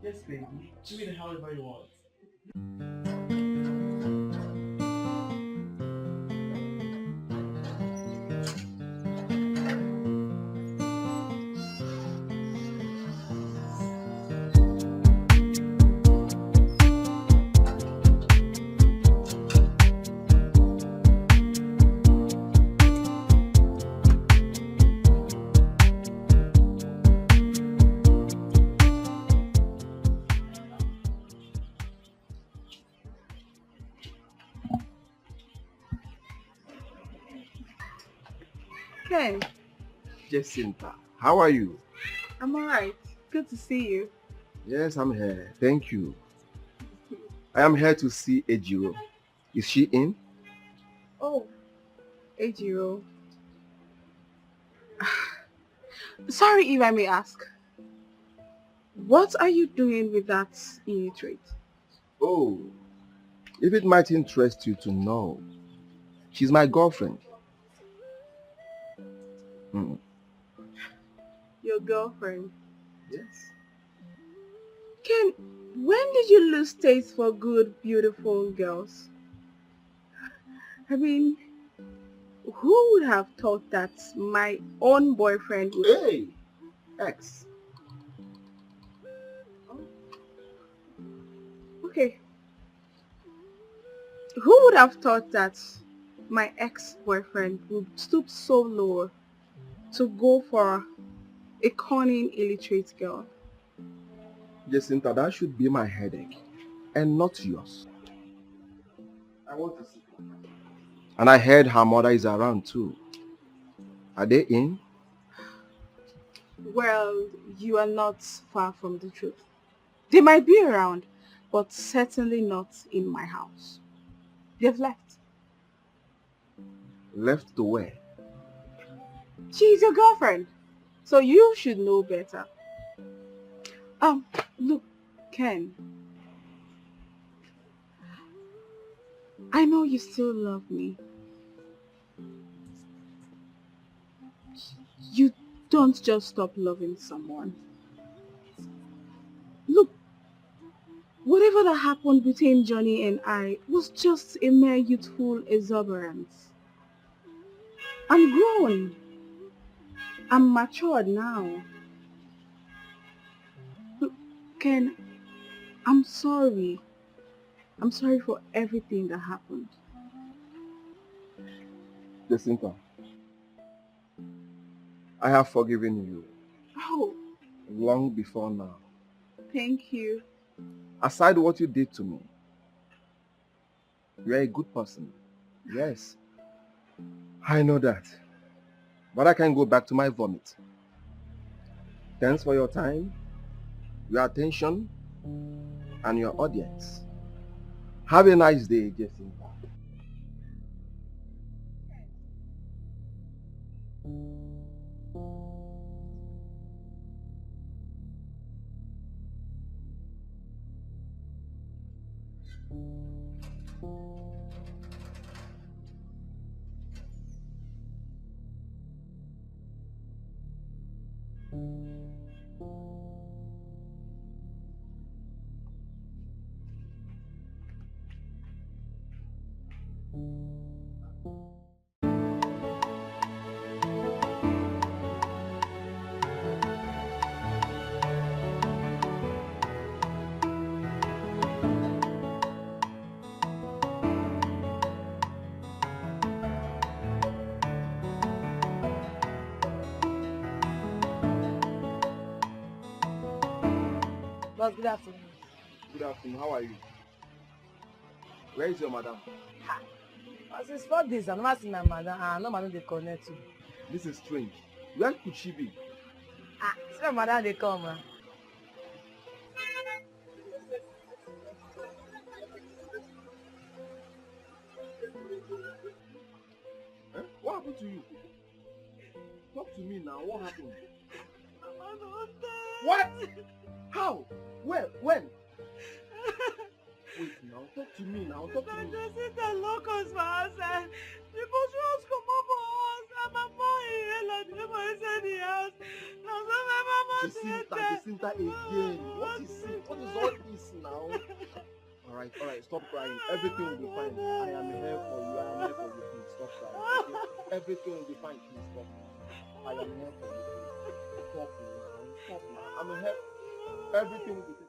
Yes, baby. Do it however you want. Ken, Jacinta, how are you? I'm alright. Good to see you. Yes, I'm here. Thank you. I am here to see Ejiro. Is she in? Oh, Ejiro. Sorry if I may ask. What are you doing with that illiterate? Oh, if it might interest you to know, she's my girlfriend. Your girlfriend? Yes. Ken, when did you lose taste for good, beautiful girls? I mean, who would have thought that my own boyfriend would... Hey, ex. Okay. Who would have thought that my ex-boyfriend would stoop so low to go for a cunning, illiterate girl? Jacinta, that should be my headache and not yours. I want to see her. And I heard her mother is around too. Are they in? Well, you are not far from the truth. They might be around, but certainly not in my house. They've left. Left to where? She's your girlfriend, so you should know better. Look, Ken. I know you still love me. You don't just stop loving someone. Look, whatever that happened between Johnny and I was just a mere youthful exuberance. I'm grown. I'm matured now. Look, Ken, I'm sorry. I'm sorry for everything that happened. Jacinta, I have forgiven you Oh, long before now. thank you. Aside what you did to me, you are a good person. Yes, I know that. But I can go back to my vomit. Thanks for your time, your attention, and your audience. Have a nice day, Jacinta. Boss, good afternoon. Good afternoon, how are you? Where is your madam? Since 4 days, I'm not seeing my madam. No madam they connect to. This is strange. Where could she be? See my madam they come. Eh? What happened to you? Talk to me now. What happened? What? How? Where? When? Wait now. Talk to me now. Talk to me. Jacinta lock us for outside. The boss was come up for us. And my mom here and the boy inside the house. Now so my mama Jacinta again. What is it? What is all this now? Alright, stop crying. Everything will be fine. I am here for you. I am here for you. Please stop crying. Okay? Everything will be fine. Please stop. I am here for you. Please. Stop now. Stop now. I'm here. Everything will be taken.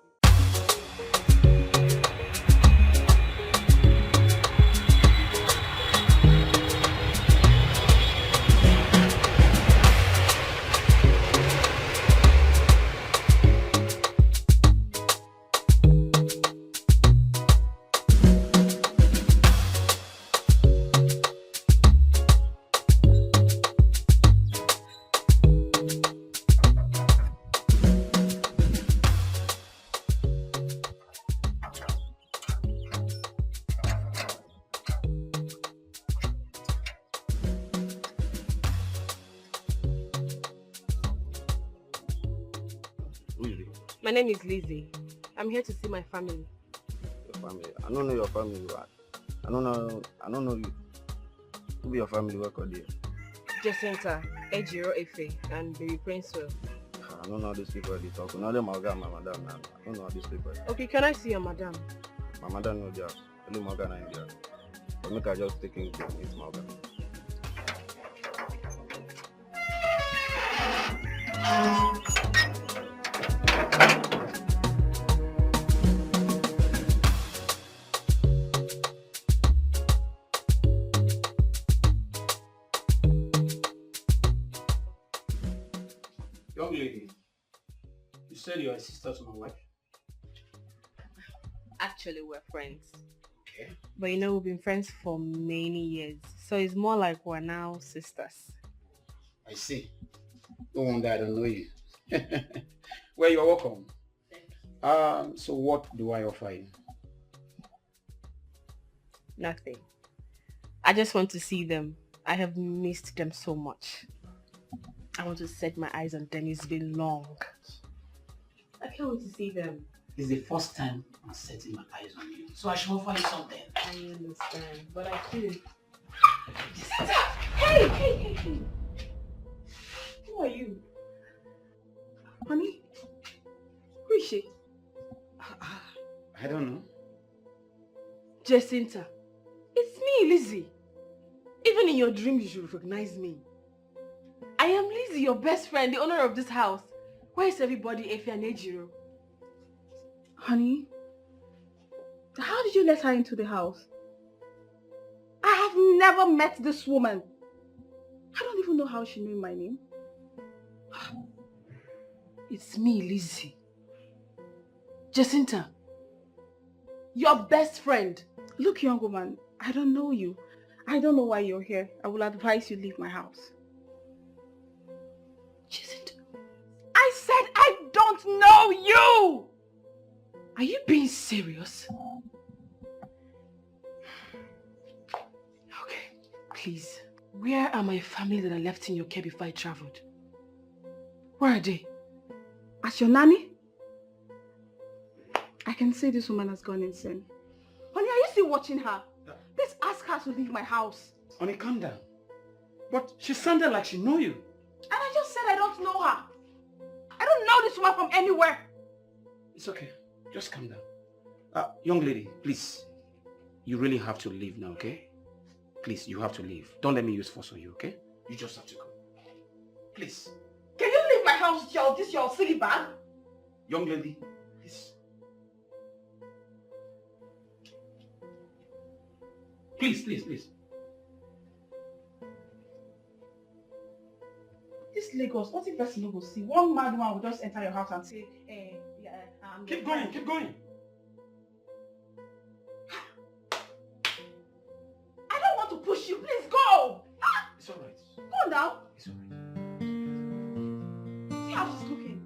My name is Lizzy. I'm here to see my family. Your family? I don't know your family. I don't know you. Who be your family work on there? Jacinta, Ejiro Efe, and Baby Prince. I don't know how these people they talk. Now them my madam now. I don't know how these people. Okay, can I see your madam? My madam no there. Only Morgan in there. But make I just take him to meet Morgan. Young lady, you said you're a sister to my wife? Actually, we're friends. Okay. But you know, we've been friends for many years. So it's more like we're now sisters. I see. No wonder I don't know you. Well, you're welcome. So what do I offer you? Nothing. I just want to see them. I have missed them so much. I want to set my eyes on them. It's been long. I can't wait to see them. It's the first time I'm setting my eyes on you. So I should offer you something. I understand, but I feel... Hey! Who are you? Honey? Who is she? I don't know. Jacinta. It's me, Lizzy. Even in your dreams, you should recognize me. I am Lizzy, your best friend, the owner of this house. Where is everybody, Efi and Ejiro? Honey, how did you let her into the house? I have never met this woman. I don't even know how she knew my name. It's me, Lizzy. Jacinta, your best friend. Look, young woman, I don't know you. I don't know why you're here. I will advise you leave my house. Jacinta, I said I don't know you! Are you being serious? Okay, please. Where are my family that I left in your care before I traveled? Where are they? As your nanny? I can say this woman has gone insane. Honey, are you still watching her? Please ask her to leave my house. Honey, calm down. But she sounded like she knew you. And I just said I don't know her. I don't know this woman from anywhere. It's okay. Just calm down. Young lady, please. You really have to leave now, okay? Please, you have to leave. Don't let me use force on you, okay? You just have to go. Please. Can you leave my house with your silly bag? Young lady, please. Please. This Lagos, what if person will see? One mad one will just enter your house and say, Keep going. I don't want to push you, please go! It's alright. Go now. It's alright. See how she's looking.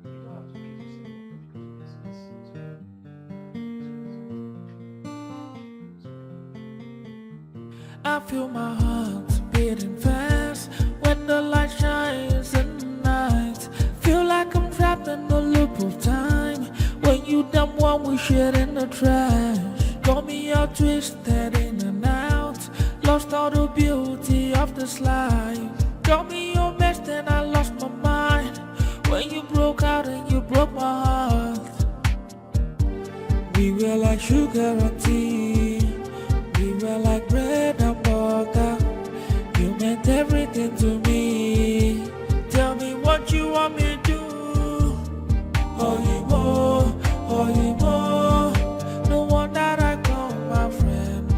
I feel my heart beating fast when the light shines in the night. Feel like I'm trapped in the loop of time. When you dump one we shit in the trash. Got me all twisted in and out. Lost all the beauty of this life. Got me all messed and I lost my mind. When you broke out and you broke my heart. We were like sugar and tea. We were like bread and butter. You meant everything to me. Tell me what you want me to do. Oh, you more. The one that I call my friend.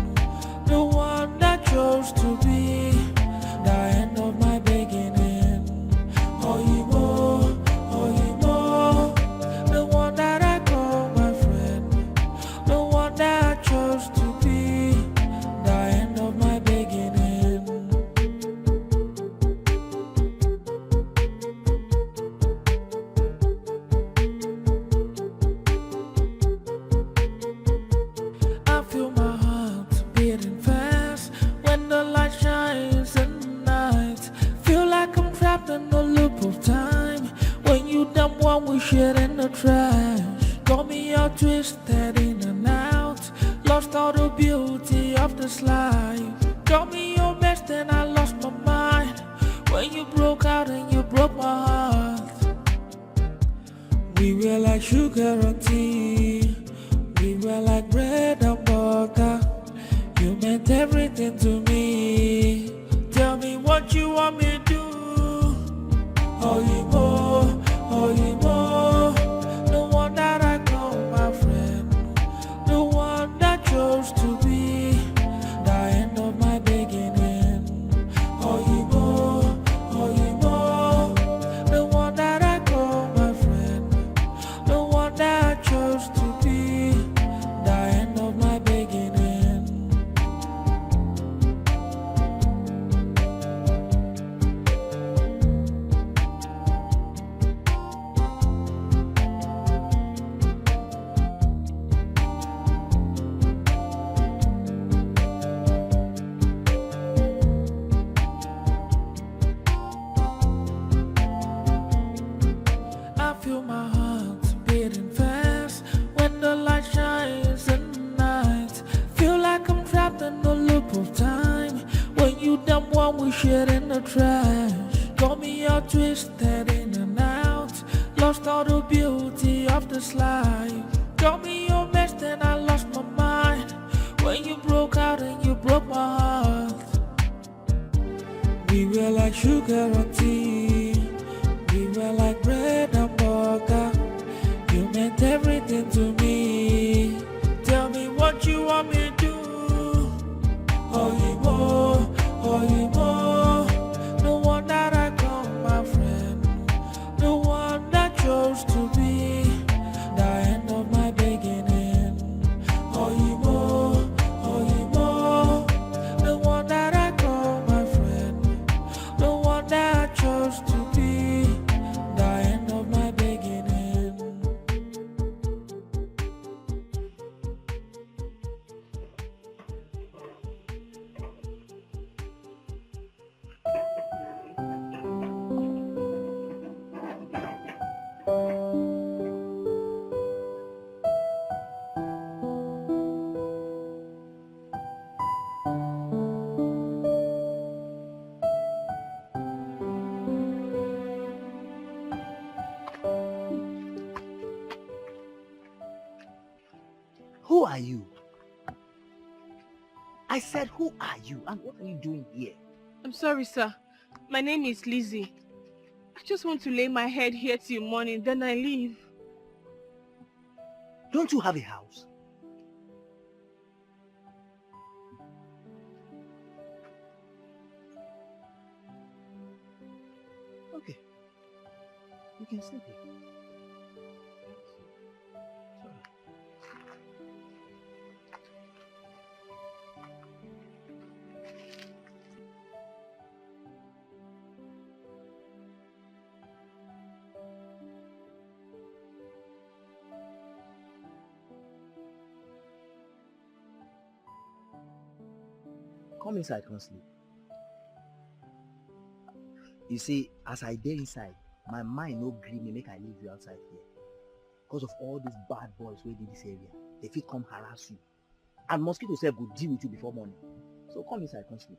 The one that chose to be the end of my beginning. Oh, you more. The one that I call my friend. The one that chose to be the end of my beginning. I feel my heart beating fast when the light shines in the night. Feel like I'm trapped in the loop of time. When you dump one we shit in the trash. Got me all twisted in and out. Lost all the beauty of this life. Got me all messed and I lost my mind. When you broke out and you broke my heart. We were like sugar and tea. We were like bread and butter. You meant everything to me. Tell me what you want me to do. Oh, you more. The one that I call my friend. The one that chose to be the end of my beginning. Oh, you more. The one that I call my friend. The one that chose to be the end of my beginning. the trash. Got me all twisted in and out. Lost all the beauty of this life. Got me all messed and I lost my mind. When you broke out and you broke my heart. We were like sugar and tea. We were like bread and butter. You meant everything to me. Tell me what you want me to do. Oh, you more. The one that I call my friend. The one that chose to be the end of my beginning. Oh, you more. The one that I call my friend. The one that I chose to be the end of my beginning. Who are you? I said, who are you and what are you doing here? I'm sorry, sir. My name is Lizzy. I just want to lay my head here till morning, then I leave. Don't you have a house? Okay. You can sleep here. Come inside, come sleep. You see, as I dey inside, my mind no gree me make I leave you outside here. Because of all these bad boys wey dey this area, they fit come harass you. And mosquito sef go deal with you before morning. So come inside, come sleep.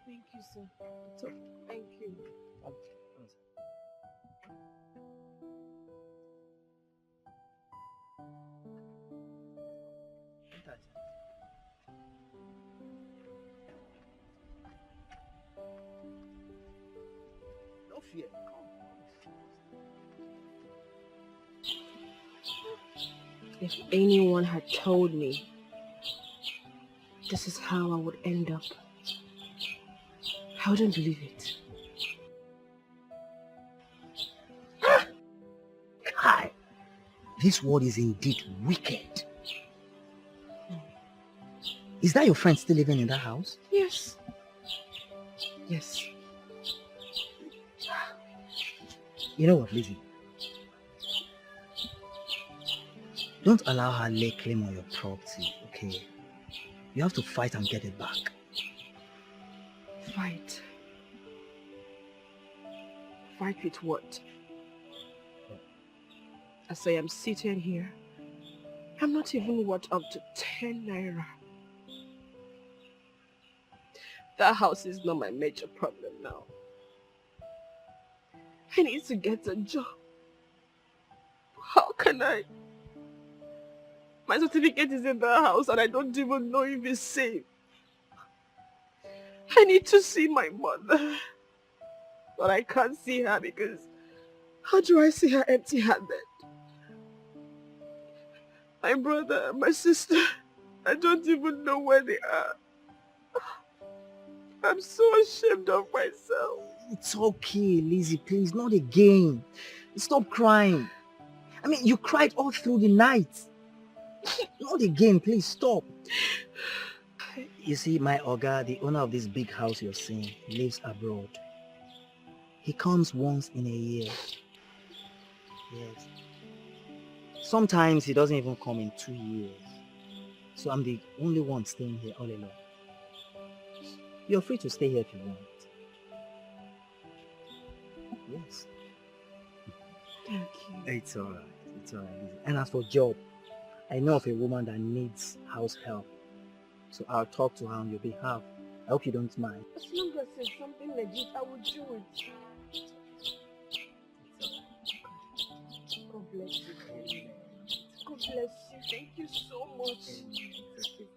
Thank you, sir. So, Thank you. No fear. If anyone had told me this is how I would end up, I wouldn't believe it. Kai, this world is indeed wicked. Is that your friend still living in that house? Yes. Yes. You know what, Lizzy? Don't allow her lay claim on your property, okay? You have to fight and get it back. Fight? Fight with what? As I am seated here, I'm not even worth up to 10 naira. That house is not my major problem now. I need to get a job. How can I? My certificate is in the house and I don't even know if it's safe. I need to see my mother. But I can't see her because how do I see her empty-handed? My brother and my sister, I don't even know where they are. I'm so ashamed of myself. It's okay, Lizzy, please, not again. Stop crying. I mean, you cried all through the night. Not again, please, stop. You see, my Oga, the owner of this big house you're seeing, lives abroad. He comes once in a year. Yes. Sometimes he doesn't even come in 2 years. So I'm the only one staying here all alone. You're free to stay here if you want. Yes. Thank you. It's alright. It's alright. And as for job, I know of a woman that needs house help. So I'll talk to her on your behalf. I hope you don't mind. As long as it's something legit, I will do it. God bless you. God bless you. Thank you so much. It's okay.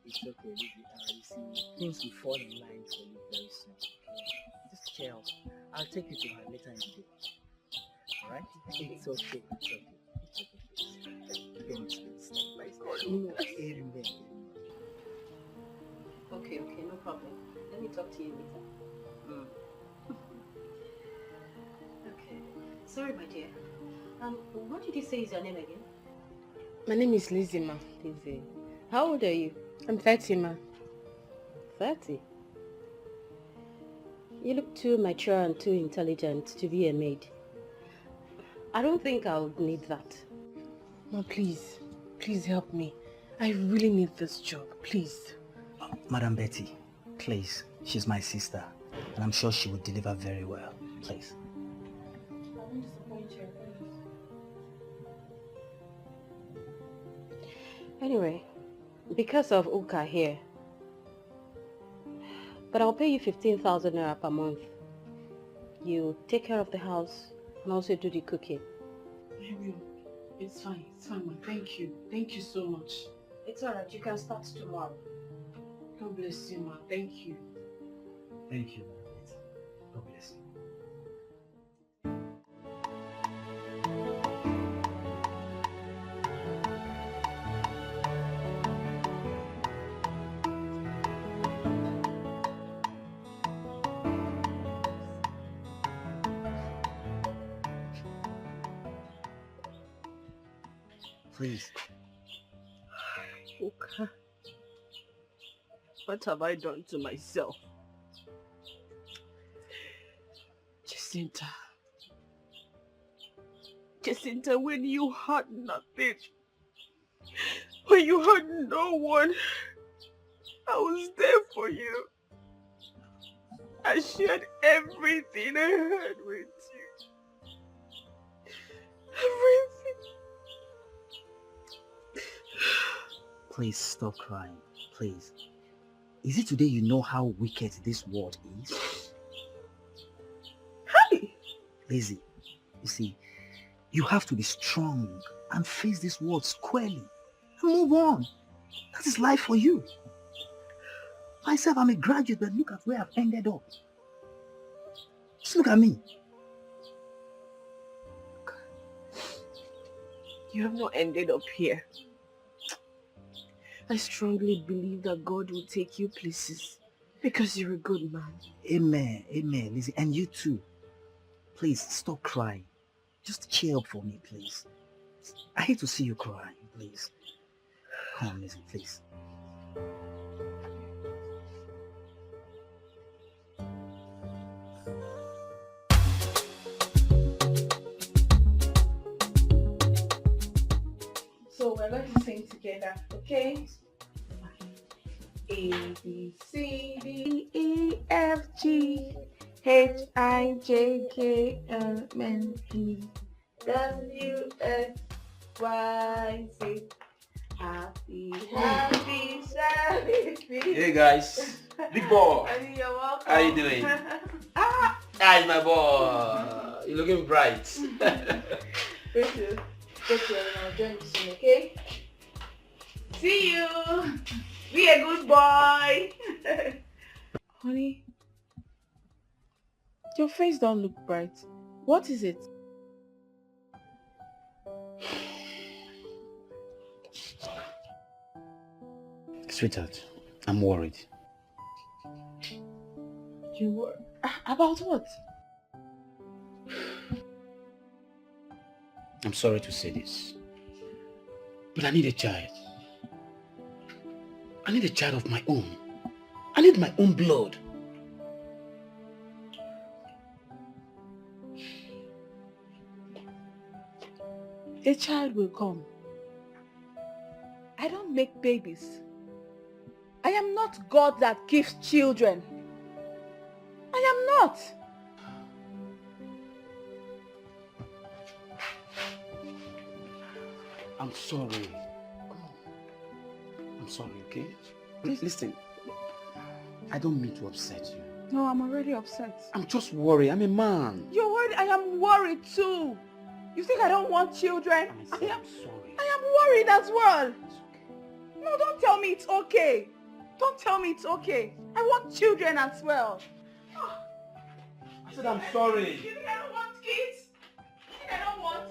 It's okay, Lizzy. You see, things will fall in line for you very soon. Okay? Just chill. I'll take you to her later in the day. Alright? It's okay. It's okay. Don't stop by step. Amen. Okay, no problem. Let me talk to you later. Okay. Sorry, my dear. What did you say is your name again? My name is Lizzy, ma. Lizzy. How old are you? I'm 30, ma. 30? You look too mature and too intelligent to be a maid. I don't think I would need that. Ma, please. Please help me. I really need this job. Please. Madam Betty, please. She's my sister. And I'm sure she will deliver very well. Please. I won't disappoint you, please. Anyway, because of Uka here, but I'll pay you 15,000 naira per month. You take care of the house and also do the cooking. I will. It's fine, ma. Thank you. Thank you so much. It's alright, you can start tomorrow. God bless you, ma. Thank you. Thank you, Madam Betty. God bless you. Please. Okay. What have I done to myself? Jacinta, when you had nothing, when you had no one, I was there for you. I shared everything I had with you. Everything. Please stop crying. Please. Is it today you know how wicked this world is? Hey! Lizzy, you see, you have to be strong and face this world squarely and move on. That is life for you. Myself, I'm a graduate, but look at where I've ended up. Just look at me. You have not ended up here. I strongly believe that God will take you places because you're a good man. Amen, amen, Lizzy. And you too. Please, stop crying. Just cheer up for me, please. I hate to see you crying, please. Come on, Lizzy, please. So we're going to sing together, okay? A, B, C, D, E, F, G, H, I, J, K, L, M, N, W, X, Y, Z. Happy, happy, happy. Hey guys, big boy. You're welcome. How you doing? Hi, my boy. You're looking bright. Wait till I'll join you soon, okay? See you. Be a good boy. Honey, your face don't look bright. What is it? Sweetheart, I'm worried. You were about what? I'm sorry to say this, but I need a child. I need a child of my own. I need my own blood. A child will come. I don't make babies. I am not God that gives children. I am not. I'm sorry. I'm sorry, okay? Listen, I don't mean to upset you. No, I'm already upset. I'm just worried. I'm a man. You're worried? I am worried too. You think I don't want children? I'm sorry. I am worried as well. No, don't tell me it's okay. Don't tell me it's okay. I want children as well. I said I'm sorry. You think I don't want kids? You think I don't want?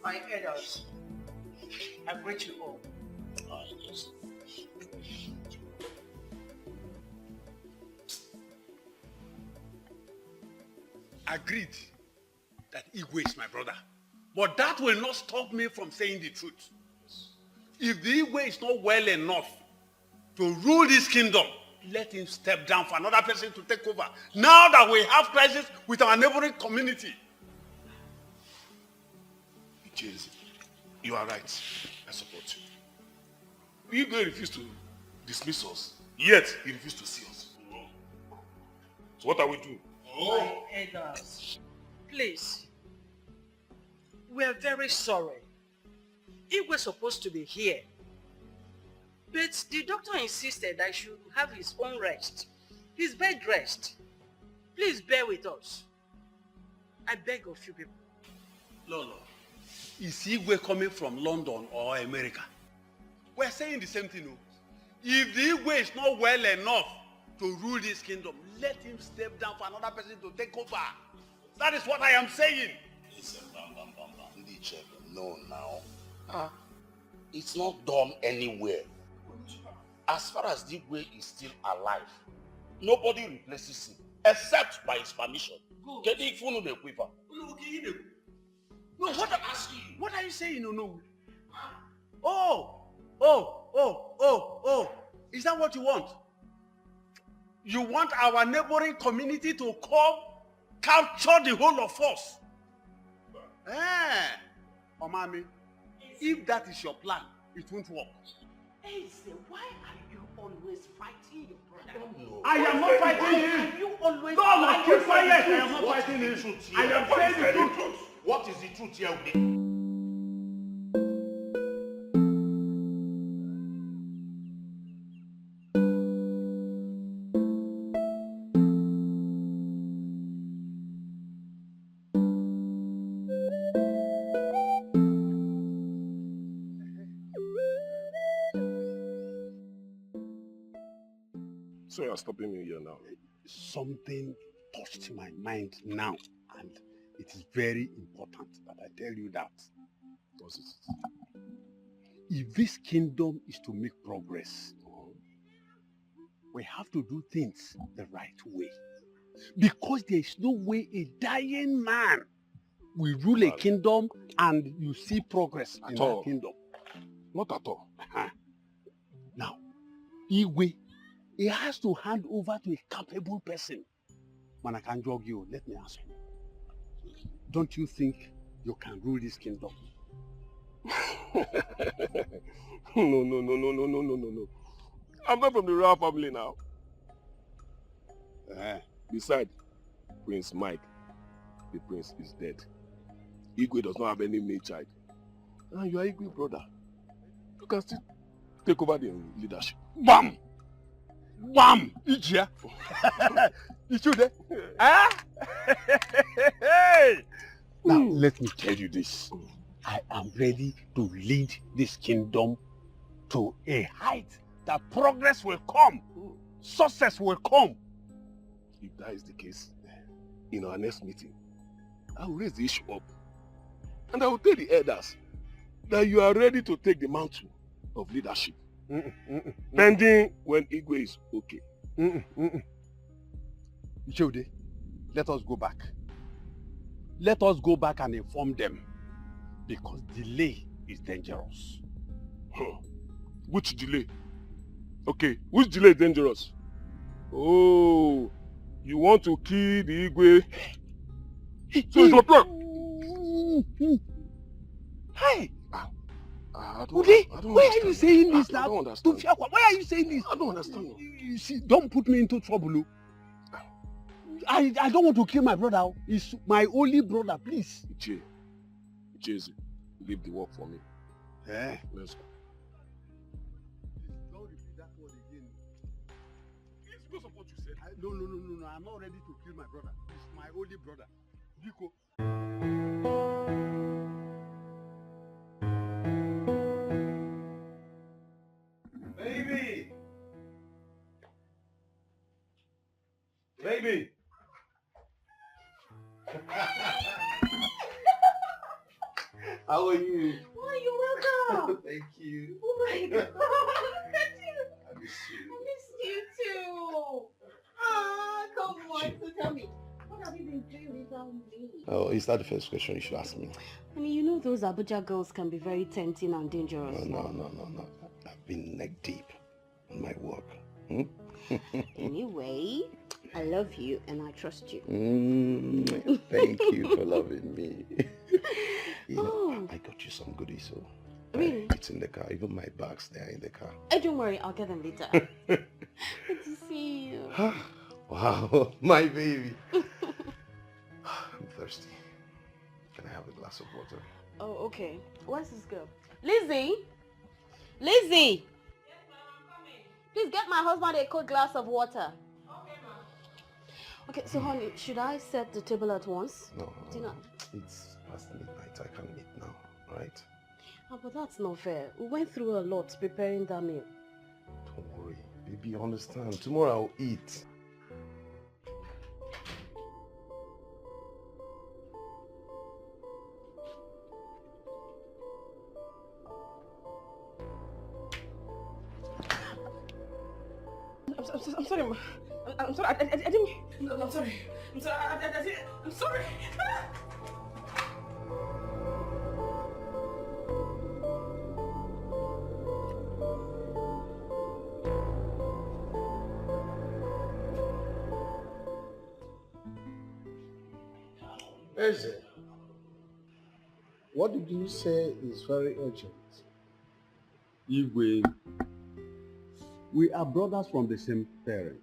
My elders, I greet you all. Agreed that Igwe is my brother. But that will not stop me from saying the truth. If the Igwe is not well enough to rule this kingdom, let him step down for another person to take over. Now that we have crisis with our neighboring community. James, you are right. I support you. Igwe refused to dismiss us, yet he refused to see us. So what are we doing? My elders, please, we're very sorry. He was supposed to be here. But the doctor insisted I should have his own rest. His bed rest. Please bear with us. I beg of you people. Lolo, is Igwe coming from London or America? We're saying the same thing. If the Igwe is not well enough to rule this kingdom, let him step down for another person to take over. That is what I am saying. Listen, no, now. It's not done anywhere. As far as the Igwe is still alive, nobody replaces him except by his permission. Good. No, what are you saying? No. Oh. Is that what you want? You want our neighboring community to come capture the whole of us? Omami, if that is your plan, it won't work. Hey, why are you always fighting your brother? I am not fighting him. Are you always God, keep quiet. I am not What fighting is him. the truth I here? am What saying is the the truth. truth? What is the truth here? So you're stopping me here now? Something touched my mind now, and it is very important that I tell you that. What's it? If this kingdom is to make progress, we have to do things the right way. Because there is no way a dying man will rule a kingdom and you see progress in that kingdom. Not at all. Now, Igwe, he has to hand over to a capable person. Man, I can jog you. Let me ask you. Don't you think you can rule this kingdom? No. I'm not from the royal family now. Besides, Prince Mike, the prince, is dead. Igwe does not have any male child. And you are Igwe brother. You can still take over the leadership. Bam! Bam! Ijia! Ichude! Hey! Now, let me tell you this. I am ready to lead this kingdom to a height that progress will come. Success will come. If that is the case, in our next meeting, I will raise the issue up. And I will tell the elders that you are ready to take the mantle of leadership. Pending when Igwe is okay. Ichode, let us go back. Let us go back and inform them. Because delay is dangerous. Which delay? Okay, which delay is dangerous? Oh, you want to kill the Igwe? So it's your plan? Hey! Ude, why are you saying this now? I don't understand. Why are you saying this? I don't understand. You see, don't put me into trouble. I don't want to kill my brother. He's my only brother, please. Ichezi, leave the work for me. Eh? Let's go. Don't repeat that word again. It's because of what you said. No. I'm not ready to kill my brother. He's my only brother. Biko. Baby! How are you? Oh, you're welcome. Thank you. Oh my God. Look at you. I miss you. I missed you too. Ah, come on. So tell me, what have you been doing without me? Oh, is that the first question you should ask me? I mean, you know those Abuja girls can be very tempting and dangerous. No. I've been neck deep in my work. Hmm? Anyway, I love you and I trust you. Thank you for loving me. I got you some goodies, so really? It's in the car. Even my bags, they are in the car. Don't worry, I'll get them later. Good to see you. Wow, my baby. I'm thirsty. Can I have a glass of water? Oh, okay. Where's this girl? Lizzy! Lizzy! Yes, ma'am, I'm coming. Please get my husband a cold glass of water. Okay, ma'am. Okay, so honey, should I set the table at once? No. Dinner. It's past midnight. I can't eat now, right? But that's not fair. We went through a lot preparing that meal. Don't worry, baby, understand. Tomorrow I'll eat. I'm sorry, ma. I'm sorry. I didn't. No, I'm sorry. I'm sorry. I'm sorry. Eze, what did you say is very urgent? Igwe, we are brothers from the same parents.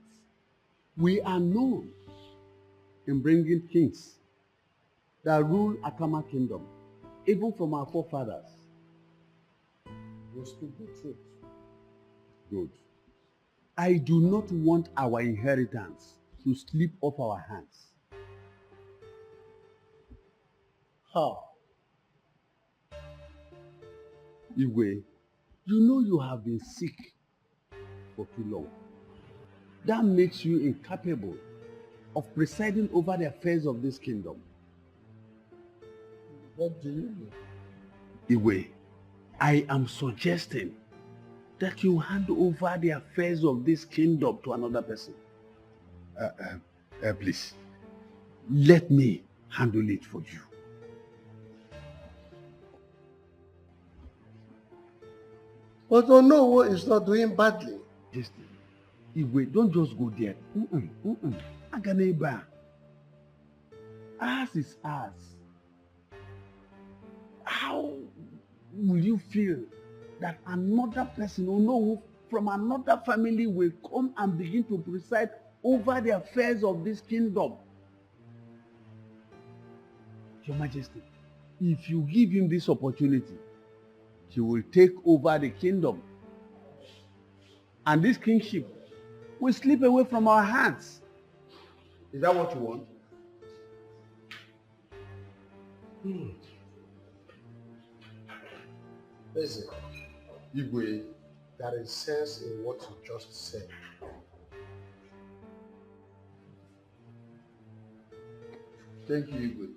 We are known in bringing kings that rule Akama Kingdom, even from our forefathers. You speak the truth. Good. I do not want our inheritance to slip off our hands. How? Igwe, you know you have been sick for too long. That makes you incapable of presiding over the affairs of this kingdom. What do you mean? Igwe, I am suggesting that you hand over the affairs of this kingdom to another person. Please, let me handle it for you. But Onowo is not doing badly. Just, Igwe, don't just go there. Aganeba. Ours is ours. How will you feel that another person, Onowo, from another family will come and begin to preside over the affairs of this kingdom? Your Majesty, if you give him this opportunity, he will take over the kingdom. And this kingship will slip away from our hands. Is that what you want? Listen, Igwe, there is sense in what you just said. Thank you, Igwe.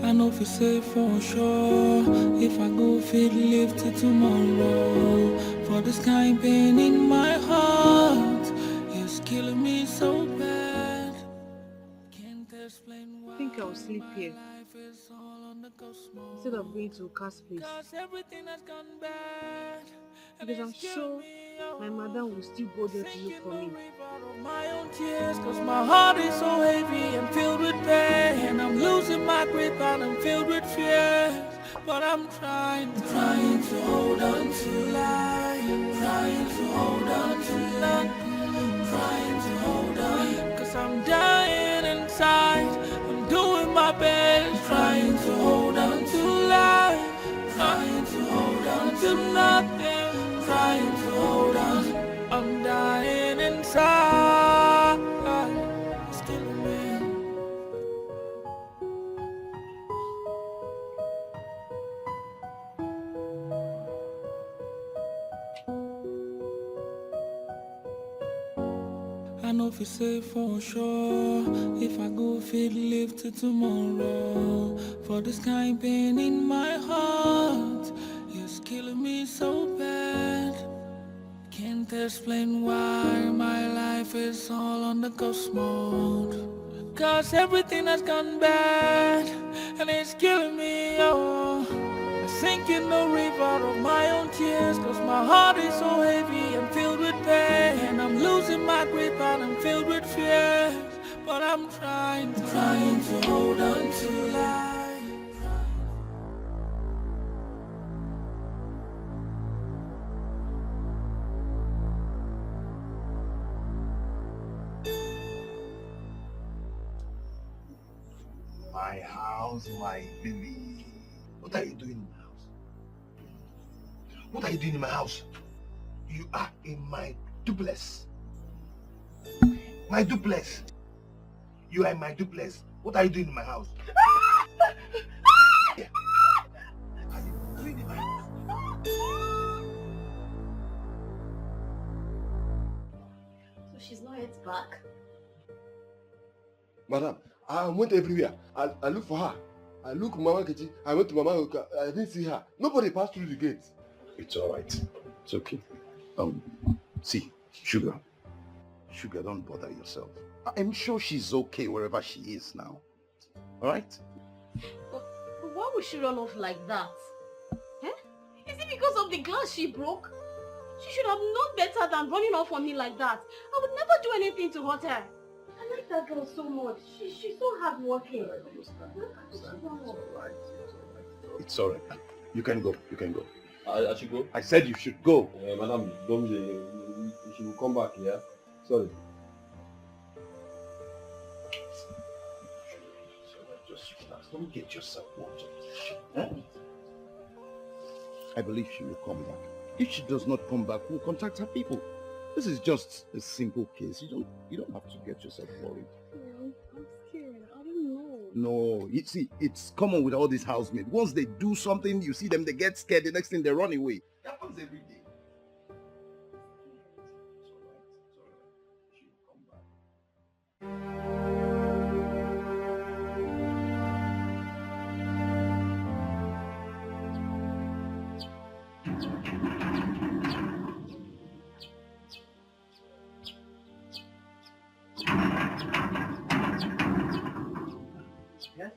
I know if you say for sure, if I go fit live till tomorrow. For this kind pain in my heart is killing me so bad. Can't explain sleep here instead of going to Cass place. Because I'm sure my madam will still go there to look for me. My own tears, cause my heart is so heavy and filled with pain. I'm losing my grip and I'm filled with fears. But I'm trying to hold on to life. Trying to hold on to life. Trying to hold on. Cause I'm dying inside. I'm doing my best. Trying to hold on to life. Trying to hold on to nothing. Trying to hold on. I'm dying inside. It's killing me. I know if you say for sure, if I go fit live till tomorrow. For this kind pain in my heart, it's killing me so bad. Can't explain why my life is all on the ghost mode. Cause everything has gone bad, and it's killing me, oh. I sink in the river of my own tears. Cause my heart is so heavy and filled with pain. I'm losing my grip and I'm filled with fears. But I'm trying to hold on to life. My house, my baby. What are you doing in my house? What are you doing in my house? You are in my duplex. My duplex. You are in my duplex. What are you doing in my house? So she's not yet back? Madam, I went everywhere. I looked for her. I looked Mama Kechi. I went to Mama Oka. I didn't see her. Nobody passed through the gate. It's all right. It's okay. See, Sugar, don't bother yourself. I'm sure she's okay wherever she is now. All right? But why would she run off like that? Eh? Is it because of the glass she broke? She should have known better than running off on me like that. I would never do anything to hurt her. I like that girl so much. She's so hardworking. It's all right. You can go. You can go. I should go? I said you should go. Madam, she will come back, yeah? Sorry. Just relax. Don't get yourself worked up. I believe she will come back. If she does not come back, we'll contact her people. This is just a simple case. You don't have to get yourself worried. I'm scared. I don't know. No, you see, it's common with all these housemaids. Once they do something, you see them, they get scared. The next thing, they run away. It happens every day. Yes?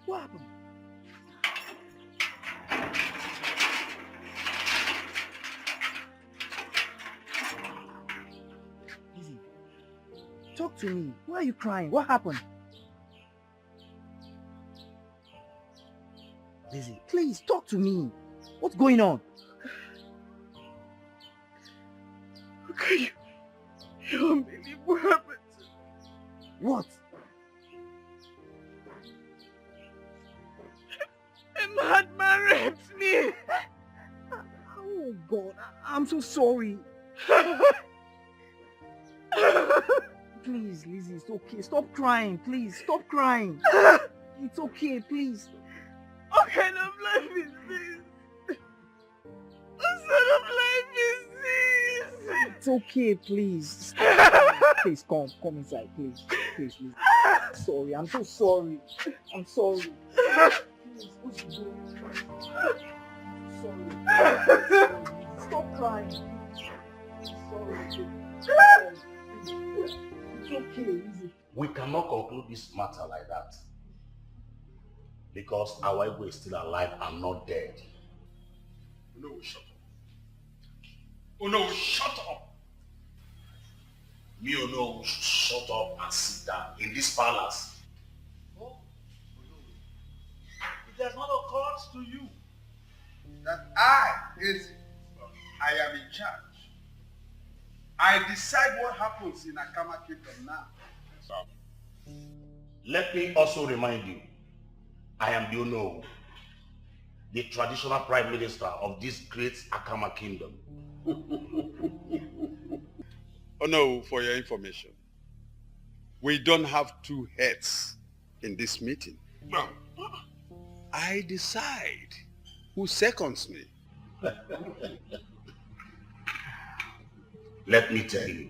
What happened? Lizzy, talk to me. Why are you crying? What happened? Lizzy, please talk to me. What's going on? Okay, you don't believe what happened. What? A madman raped me. Oh God, I'm so sorry. Please, Lizzy, it's okay. Stop crying, please. Stop crying. It's okay, please. What kind of life is this? What sort of life is this? It's okay, please. Stop. Please, come inside, please. Please, Lizzy. Sorry, I'm so sorry. I'm sorry. Please, we should go. Sorry. Stop crying. Sorry. It's okay, Lizzy. We cannot conclude this matter like that. Because our Igwe is still alive and not dead. No, shut up. Oh no, shut up. Me or no, shut up and sit down in this palace. Oh, it has not occurred to you that Lizzy, I am in charge. I decide what happens in Akama Kingdom now. Let me also remind you, I am the Ono, the traditional prime minister of this great Akama Kingdom. Oh no, for your information, we don't have two heads in this meeting. No. I decide who seconds me. Let me tell you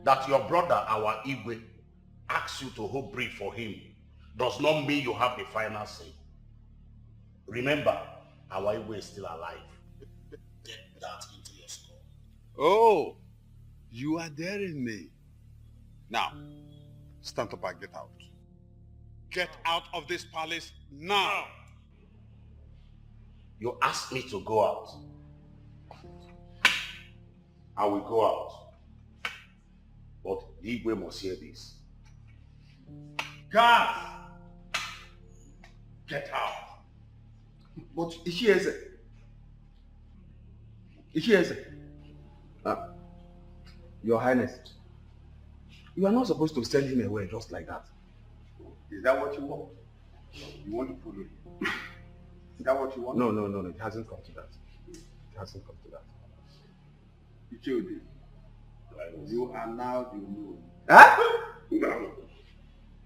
that your brother, our Igwe, asks you to hold brief for him does not mean you have the final say. Remember, our Igwe is still alive. Get that into your skull. Oh, you are daring me. Now, stand up and get out. Get out of this palace now. You asked me to go out. I will go out. But the Igwe must hear this. Guards! Get out. But Ishieze. Ishieze. Your Highness, you are not supposed to send him away just like that. Is that what you want? You want to pull him? Is that what you want? No, it hasn't come to that. It hasn't come to that. Ichodi, you are now the new. Huh? No.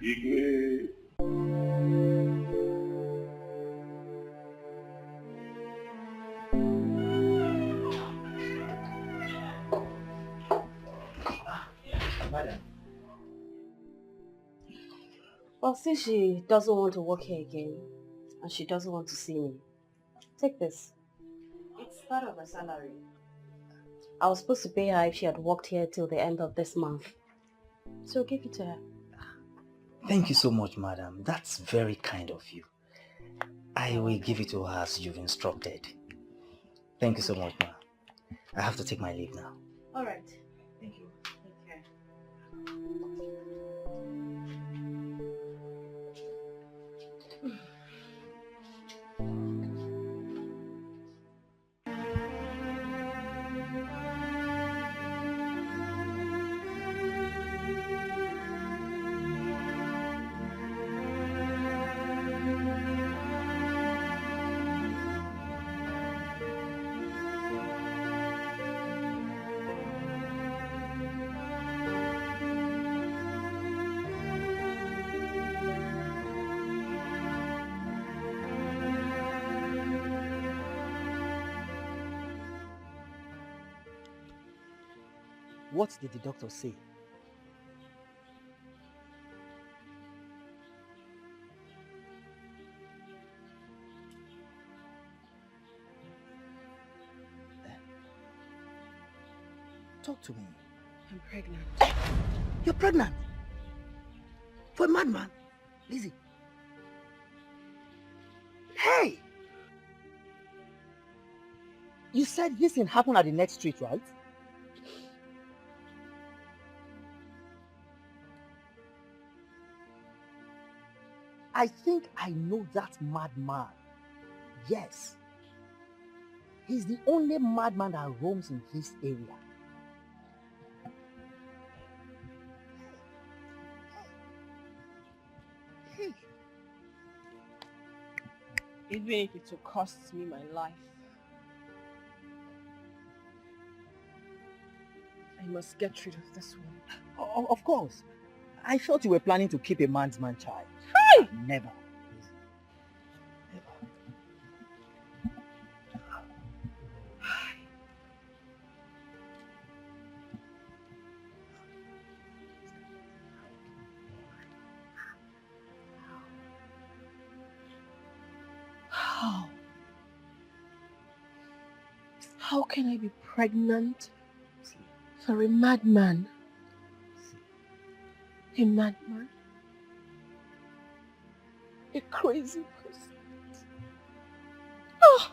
Igwe. Madam. Well, since she doesn't want to work here again, and she doesn't want to see me, take this. It's part of her salary. I was supposed to pay her if she had worked here till the end of this month. So give it to her. Thank you so much, madam. That's very kind of you. I will give it to her as you've instructed. Thank you so much, ma'am. I have to take my leave now. All right. Thank you. Take care. What did the doctor say? Talk to me. I'm pregnant. You're pregnant? For a madman? Lizzy. Hey! You said this thing happened at the next street, right? I think I know that madman. Yes. He's the only madman that roams in this area. Even if it will cost me my life, I must get rid of this one. Of course. I thought you were planning to keep a man's man child. Hey! Never. How? How can I be pregnant for a madman? A madman? A crazy person? Oh,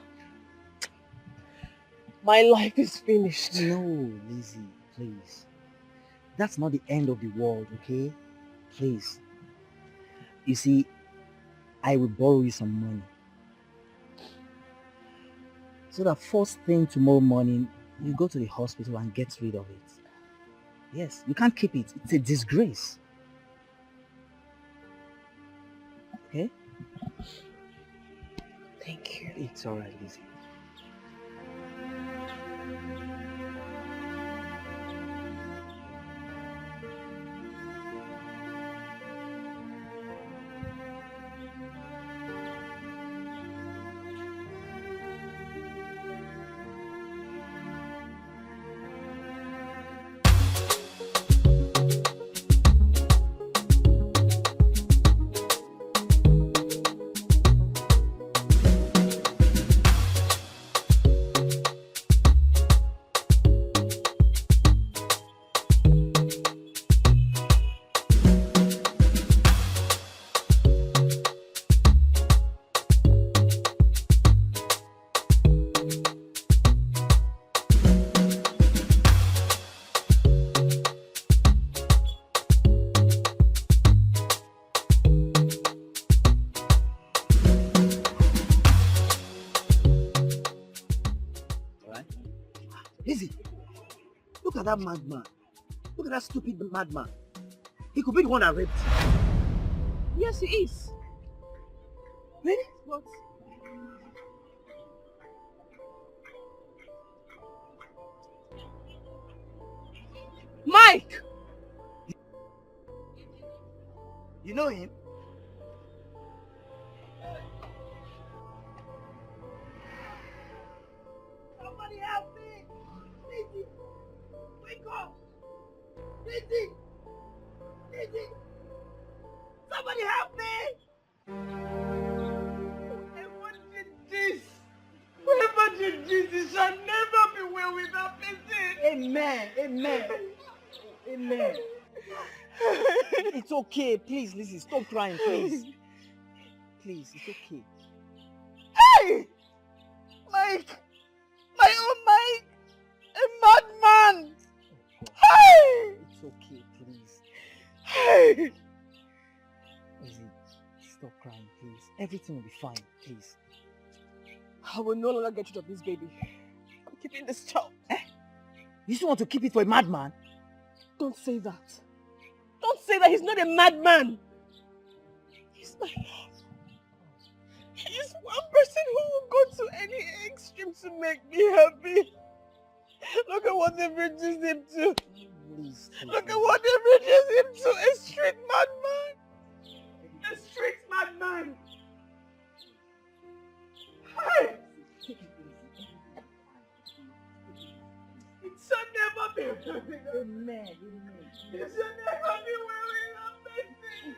my life is finished. No, Lizzy, please. That's not the end of the world, okay? Please. You see, I will borrow you some money. So that first thing tomorrow morning, you go to the hospital and get rid of it. Yes, you can't keep it. It's a disgrace. Okay? Thank you. It's alright, Lizzy. Lizzy, look at that madman. Look at that stupid madman. He could be the one that raped you. Yes, he is. Really? What? Mike! You know him? Somebody help me! Lizzy! Wake up! Lizzy! Lizzy! Somebody help me! Whoever did this! Whoever did this, it shall never be well with that person! Amen. Amen. Amen. It's okay. Please, Lizzy, stop crying, please. Please, it's okay. Hey! Mike! My own Mike! A madman! Hey! It's okay, please. Hey! Lizzy, stop crying, please. Everything will be fine, please. I will no longer get rid of this baby. I'm keeping this child. You still want to keep it for a madman? Don't say that. Don't say that. He's not a madman. He's my love. He's one person who will go to any extreme to make me happy. Look at what they've reduced him to. Please, Look at what they've reduced him to. A street madman. A street madman. Hey! It shall never be. Amen. It shall never be where we are facing.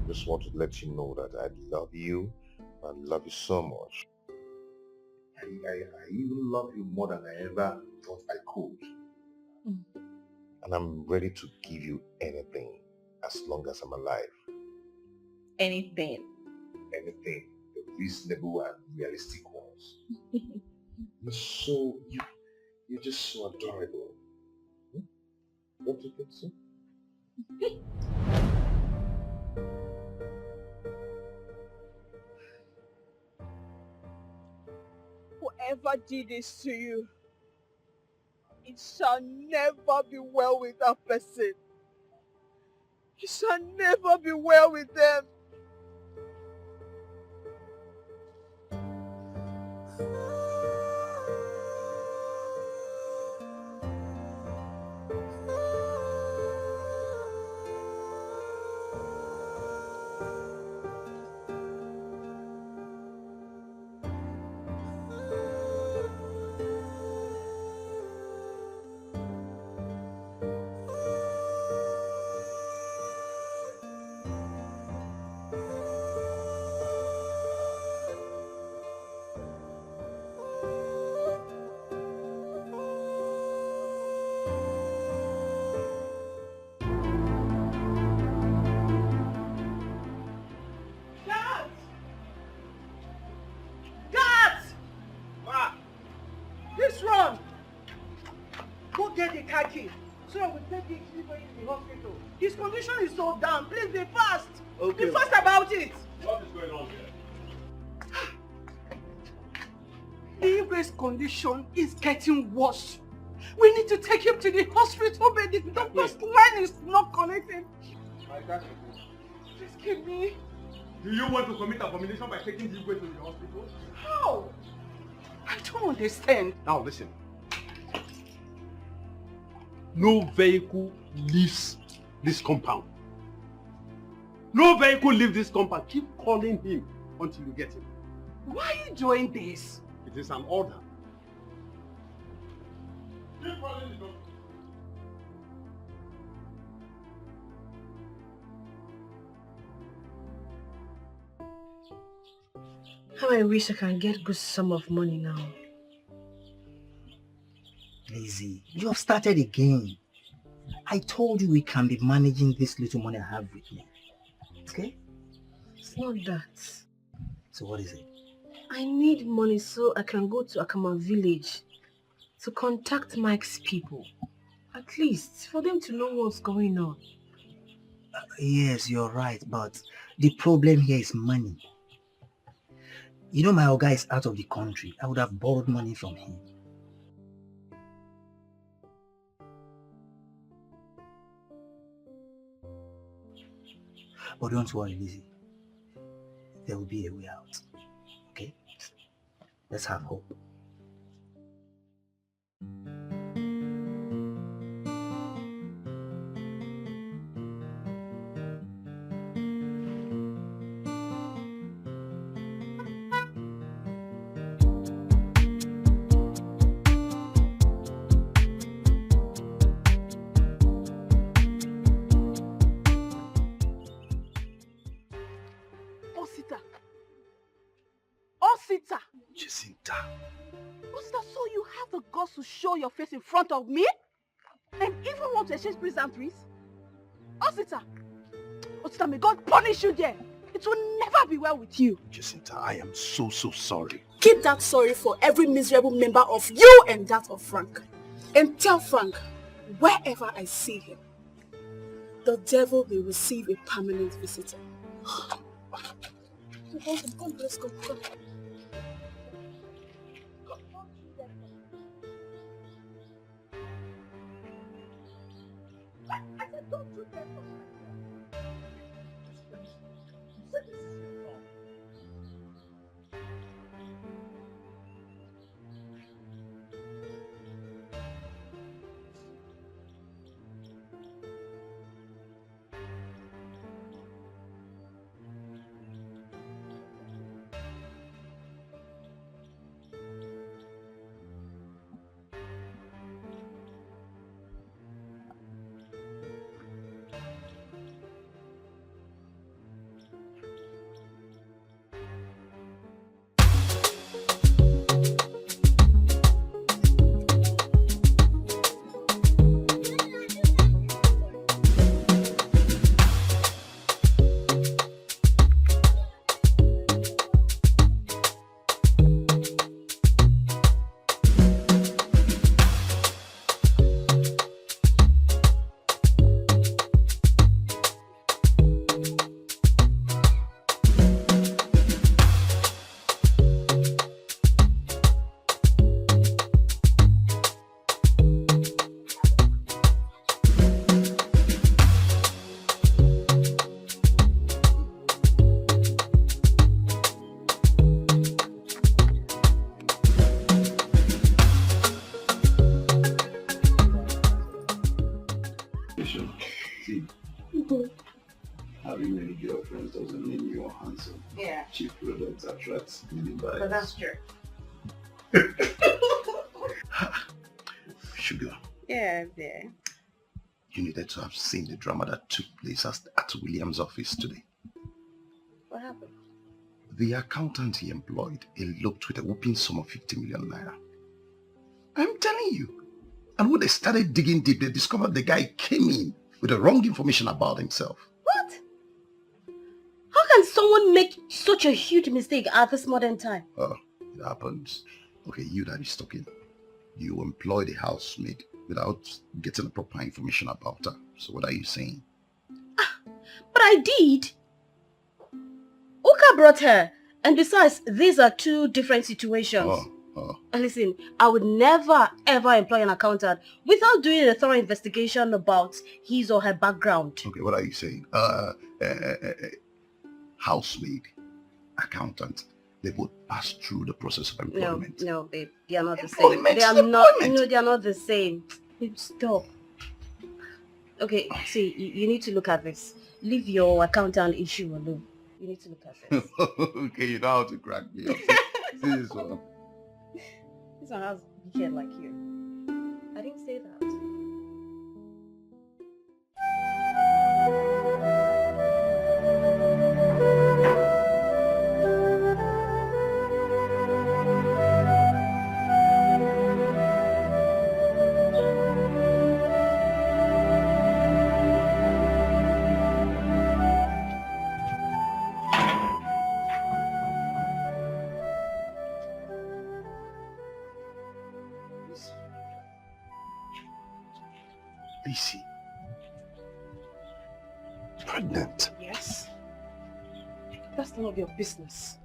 Just want to let you know that I love you and love you so much. I even love you more than I ever thought I could. And I'm ready to give you anything as long as I'm alive. Anything. Anything. The reasonable and realistic ones. You're just so adorable. Don't you think so? Whoever did this to you, it shall never be well with that person. It shall never be well with them. So we take it to the hospital. His condition is so down. Please be fast. Okay. Be fast about it. What is going on here? The Igwe's condition is getting worse. We need to take him to the hospital, but the doctor's line is not connecting. Please give me. Do you want to commit abomination by taking the Igwe to the hospital? How? I don't understand. Now listen. No vehicle leaves this compound. No vehicle leaves this compound. Keep calling him until you get him. Why are you doing this? It is an order. Keep calling the doctor. How I wish I can get good sum of money now. Lizzy, you have started again. I told you we can be managing this little money I have with me. Okay? It's not that. So what is it? I need money so I can go to Akama village to contact Mike's people. At least for them to know what's going on. Yes, you're right, but the problem here is money. You know my Oga is out of the country. I would have borrowed money from him. But don't worry, Lizzy. There will be a way out. Okay? Let's have hope. Osita. Jacinta. Osita, so you have the guts to show your face in front of me? And even want to exchange pleasantries? Osita. Osita, may God punish you there. It will never be well with you. Jacinta, I am so sorry. Keep that sorry for every miserable member of you and that of Frank. And tell Frank, wherever I see him, the devil will receive a permanent visitor. Come, let's go. Come. I said, don't do that. situation. See, having many girlfriends doesn't mean you are handsome. Yeah. Cheap products attract many buyers. But that's true. Sugar, Yeah, yeah. you needed to have seen the drama that took place at William's office today. What happened? The accountant he employed eloped with a whooping sum of 50 million naira. I'm telling you. And when they started digging deep, they discovered the guy came in with the wrong information about himself. What? How can someone make such a huge mistake at this modern time? Oh, it happens. Okay, you that is talking. You employed a housemaid without getting the proper information about her. So what are you saying? But I did. Uka brought her. And besides, these are two different situations. And listen, I would never ever employ an accountant without doing a thorough investigation about his or her background. Okay, what are you saying? Housemaid, accountant, they both pass through the process of employment. No, babe, they are not the same. They are not. No, they are not the same. Babe, stop. Okay, see, you need to look at this. Leave your accountant issue alone. You need to look at this. Okay, you know how to crack me up. See this one. This one has wicked like you. I didn't say that. Lizzy. Pregnant. Yes. That's none of your business.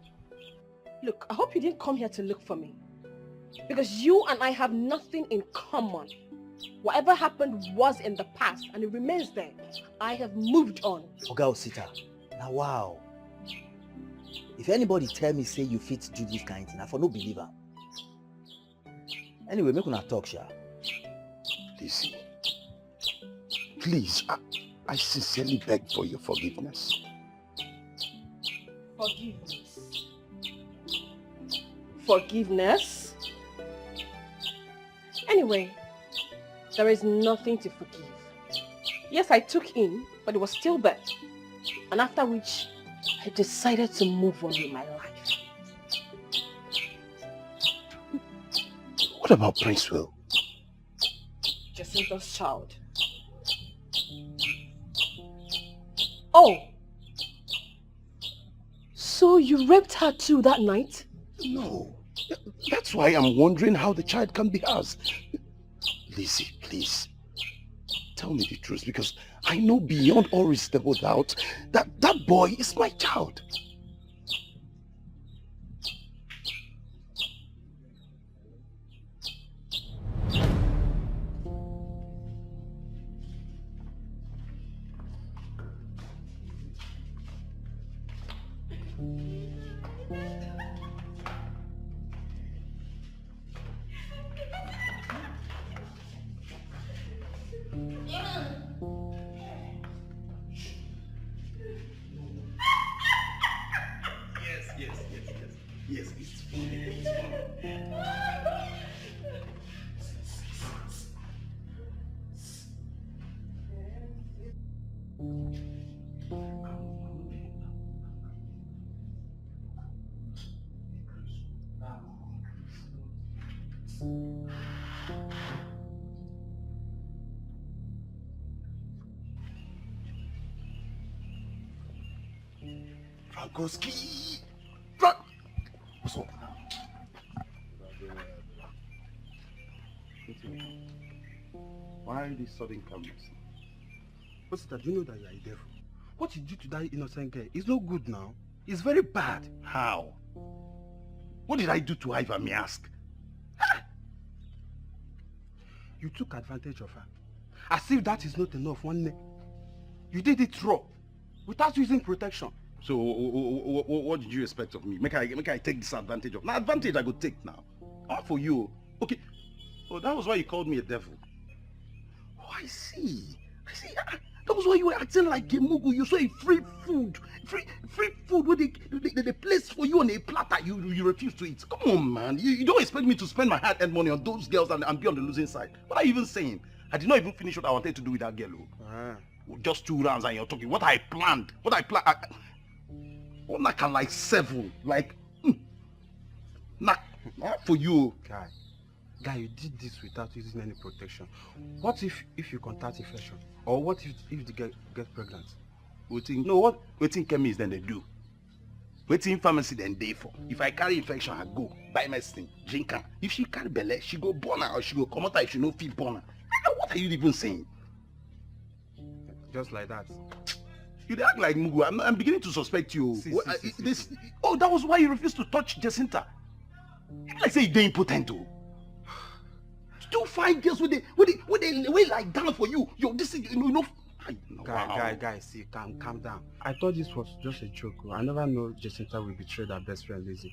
Look, I hope you didn't come here to look for me. Because you and I have nothing in common. Whatever happened was in the past and it remains there. I have moved on. Oga Osita, now wow. If anybody tell me say you fit do this kind of thing, I for no believer. Anyway, make una talk, sha. Lizzy, please, I sincerely beg for your forgiveness. Forgiveness. Forgiveness? Anyway, there is nothing to forgive. Yes, I took in, but it was still there. And after which, I decided to move on with my life. What about Prince Will? Jacinta's child. Oh! So you raped her too that night? No. That's why I'm wondering how the child can be ours. Lizzy, please. Tell me the truth, because I know beyond all reasonable doubt that that boy is my child. Yes, it's funny. Frankoski! What's up? Why this sudden calmness? Pastor, do you know that you are a devil? What you do to that innocent girl is no good now. It's very bad. How? What did I do to her, if I may ask? You took advantage of her. As if that is not enough, one day. You did it raw, without using protection. So, what did you expect of me? Make I take this advantage of? Now, advantage I go take now. All for you. Okay. Oh, that was why you called me a devil. Oh, I see. See, that was why you were acting like a mugu. You saw a free food where they place for you on a platter. You refuse to eat. Come on, man. You don't expect me to spend my hard-earned money on those girls and be on the losing side. What are you even saying? I did not even finish what I wanted to do with that girl. Just 2 rounds and you're talking. What I planned. What I can like 7. Like, not for you. Guy, you did this without using any protection. What if you contact infection? Or what if the girl gets pregnant? Waiting chemist then they do. Waiting pharmacy then they for. If I carry infection, I go buy medicine, drink her. If she carry belly, she go born her or she go come out if she no feel born her. What are you even saying? Just like that. You act like Mugu. I'm beginning to suspect you. That was why you refused to touch Jacinta. Like say you're impotent too. You find girls with they like down for you. Guy, see, calm down. I thought this was just a joke. I never know Jacinta will betray her best friend Lizzy.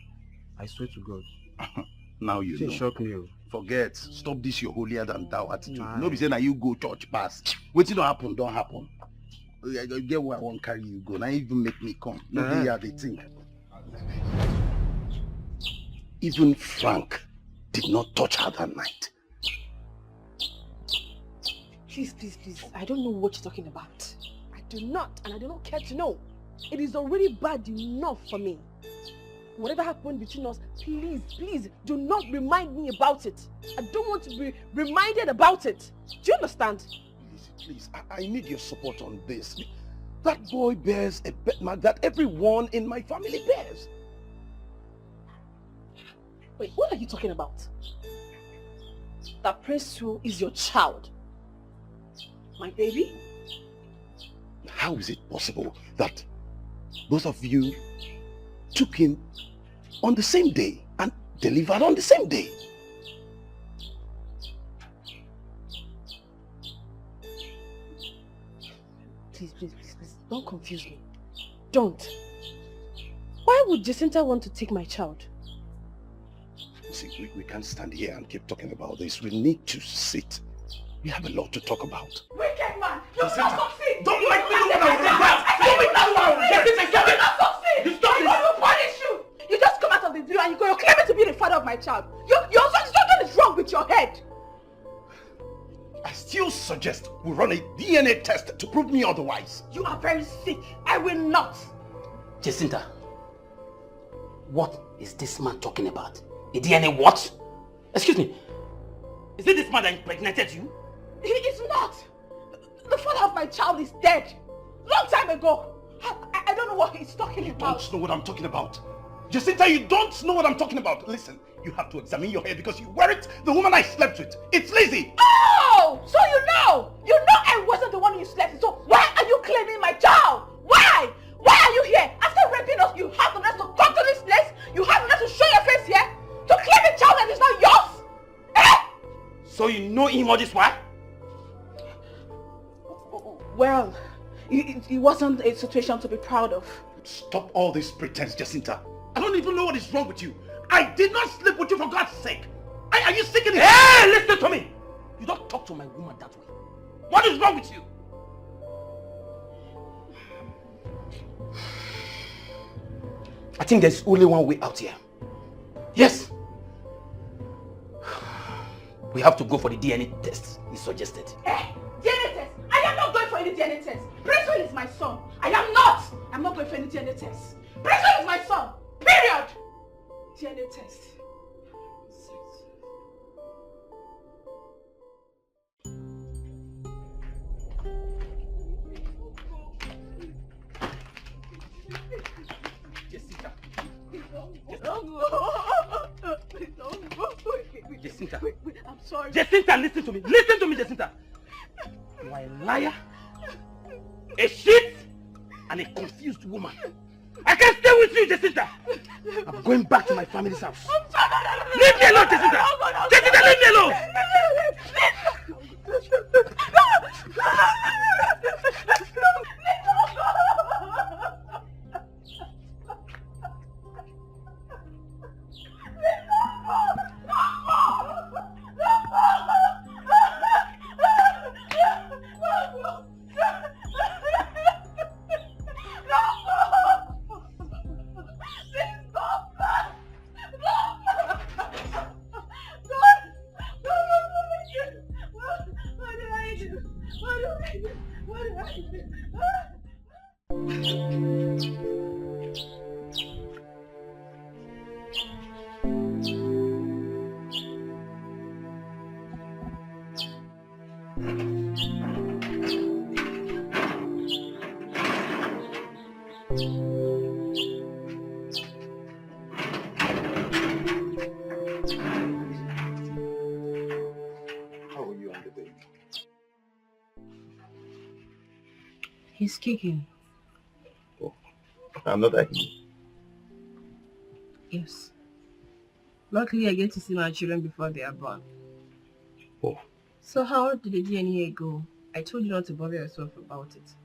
I swear to God. Now you know. Shock me. Forget. Stop this your holier than thou attitude. No be saying that you go church pass. Waiting don't happen. I get where I won't carry you go. Now even make me come. No be they think. Even Frank did not touch her that night. Please. I don't know what you're talking about. I do not, and I do not care to know. It is already bad enough for me. Whatever happened between us, please, do not remind me about it. I don't want to be reminded about it. Do you understand? Please, I need your support on this. That boy bears a birthmark that everyone in my family bears. Wait, what are you talking about? That Prince Wu is your child. My baby? How is it possible that both of you took him on the same day and delivered on the same day? Please, don't confuse me. Don't. Why would Jacinta want to take my child? See, we can't stand here and keep talking about this. We need to sit. We have a lot to talk about. Wicked man! You not succeed! Don't make me look like that! Stop it now! You not succeed! You stop I'm this! going to punish you! You just come out of the blue and you're claiming to be the father of my child. Something is wrong with your head. I still suggest we run a DNA test to prove me otherwise. You are very sick. I will not. Jacinta, what is this man talking about? A DNA what? Excuse me. Is it this man that impregnated you? He is not. The father of my child is dead. Long time ago. I don't know what he's talking about. You don't know what I'm talking about. Jacinta, you don't know what I'm talking about. Listen, you have to examine your hair because you weren't the woman I slept with. It's Lizzy. Oh! So you know! You know I wasn't the one you slept with. So why are you claiming my child? Why? Why are you here? After raping us, you have the nerve to come to this place? You have the nerve to show your face here? To claim a child that is not yours? Eh? So you know him all this while? Well, it wasn't a situation to be proud of. Stop all this pretense, Jacinta. I don't even know what is wrong with you. I did not sleep with you for God's sake. Are you sick in the head? Hey, listen to me. You don't talk to my woman that way. What is wrong with you? I think there's only one way out here. Yes. We have to go for the DNA test he suggested. DNA test? I am not going for any DNA test. Prince Will is my son. I am not. I'm not going for any DNA test. Prince Will is my son. Period. DNA test. Jacinta. I'm sorry. Jacinta, listen to me. Listen to me, Jacinta. You are a liar, a shit, and a confused woman. I can't stay with you, Jacinta. I'm going back to my family's house. Leave me alone, Jacinta. Jacinta, leave me alone. No! How are you on the baby? He's kicking. Another he. Yes. Luckily, I get to see my children before they are born. Oh. So how did the DNA go? I told you not to bother yourself about it.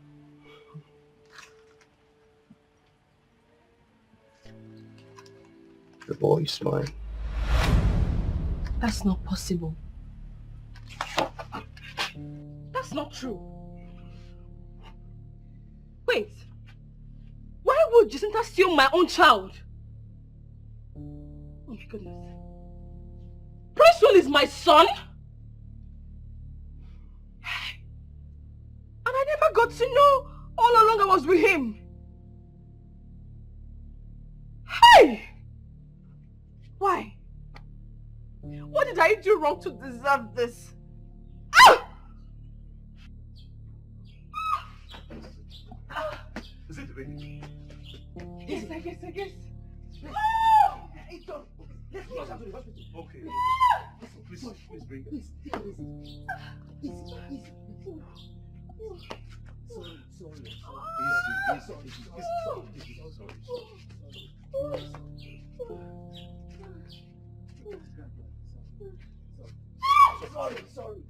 The boy is mine. That's not possible. That's not true. Wait. Why would Jacinta steal my own child? Oh my goodness. Prince Will is my son? And I never got to know all along I was with him. Hey! Why? What did I do wrong to deserve this? Ah! Is it the baby? Yes, I guess. It's done. Let's go to the hospital. Okay. Listen, please bring it. Please, take it easy. Easy. Sorry. Sorry.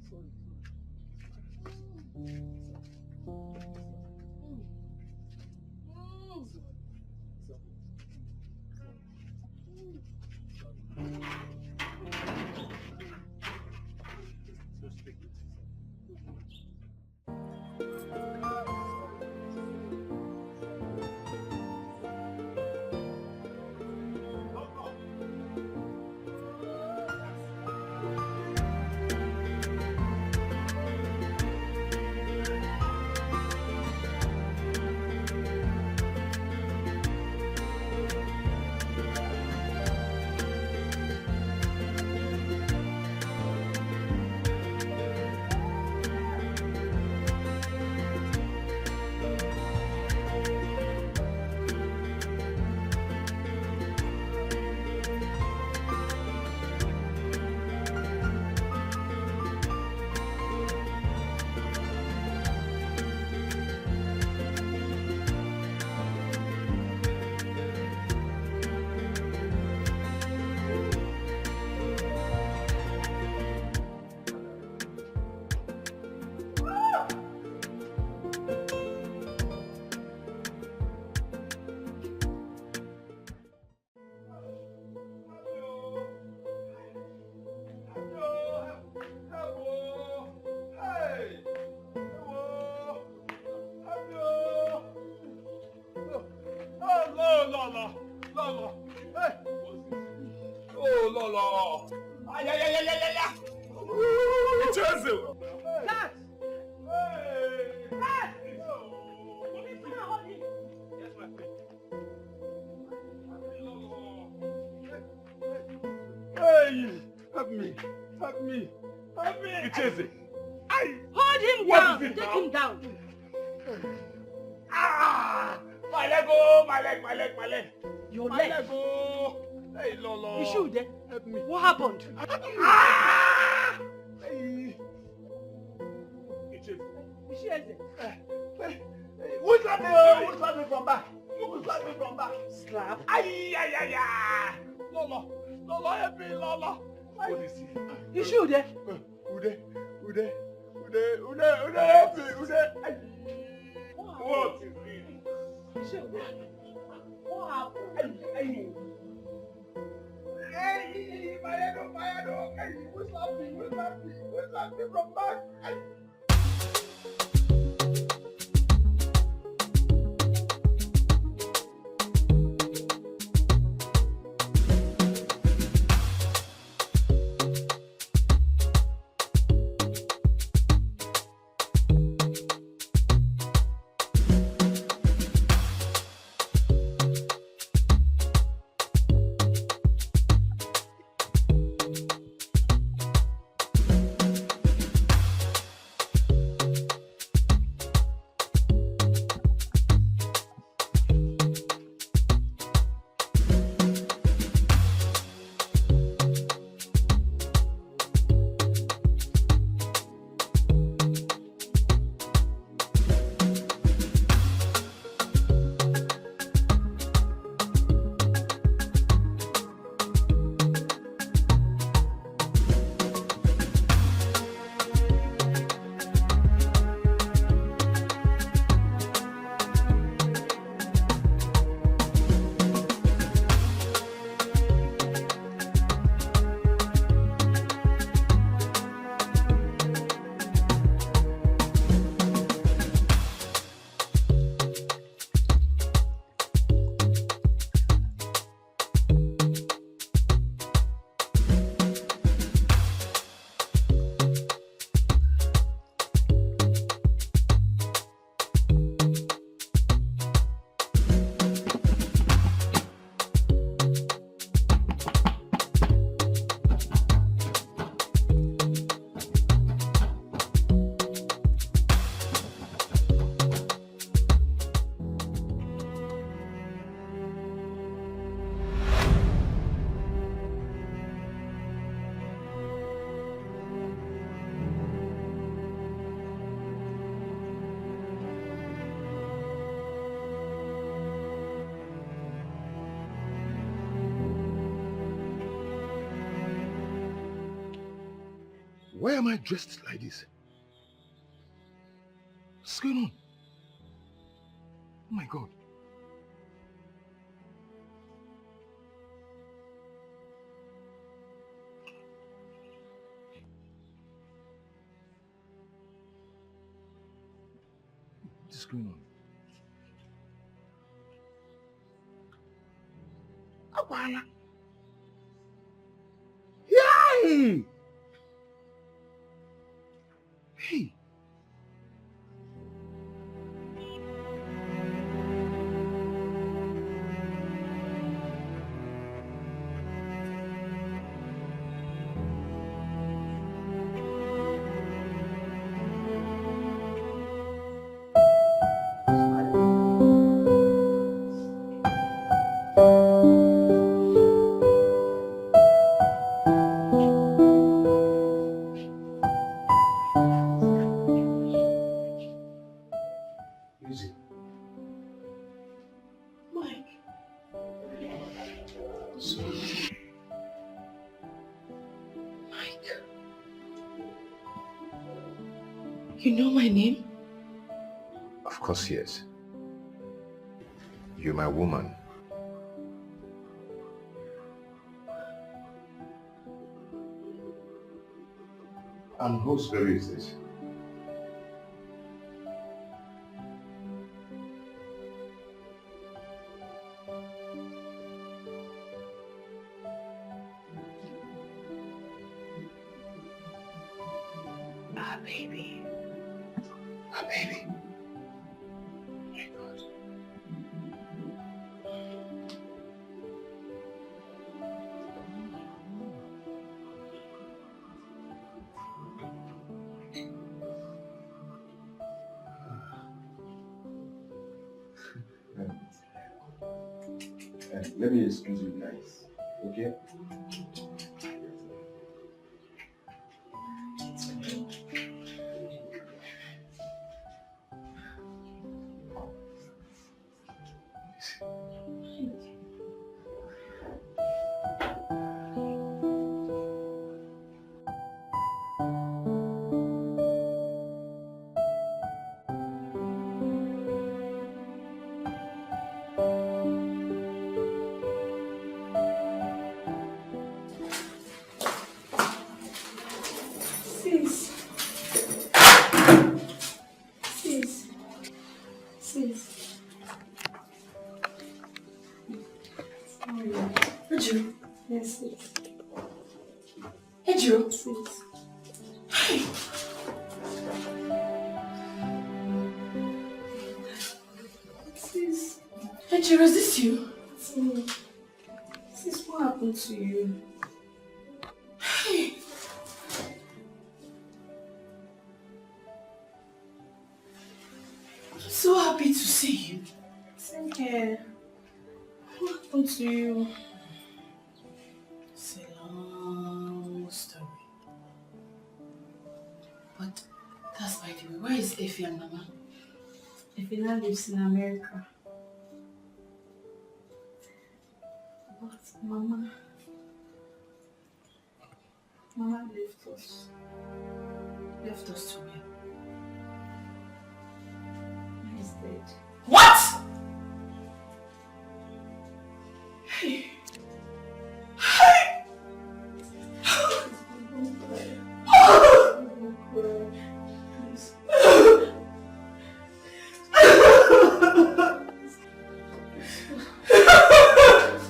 Lolo. Hey. Oh, Lolo. Ay. It's Hazel. Cat! Cat! Yes, my friend. Hey, help me. It's Hazel. Hold him What down. is it Take now? him down. My leg, oh, my leg. Your My leg. leg, oh. Hey, Lolo. You should then. Help me. What happened? Hey. It's Hazel. Is she Eze? Who slapped me? Who slapped me from back? Slap? Ay. Lolo, help me, Lolo. What is it? You should then. Ude, help me, Ude. Ay. What is it? You should then. What happened? Hey, my head, oh. Hey, who slapped me from back? Ay. Why am I dressed like this? What's going on? Oh my God. What is going on? Awala. Yay! Hey! Lizzy. Mike. Sorry. Mike. You know my name? Of course, yes. You're my woman. And whose baby is this? Our baby. Our baby. My God. Let me excuse you guys, okay? Yes, sis. Andrew. Sis. Hey. Sis. Andrew, is this you? It's me. Sis, what happened to you? Hey. I'm so happy to see you. Same here. What happened to you? It's a long story. But that's by the way. Where is Effie and Mama? Effie now lives in America. But Mama left us. Left us to where? He's dead. What? Hey. Hey. Don't cry. Don't cry. Please.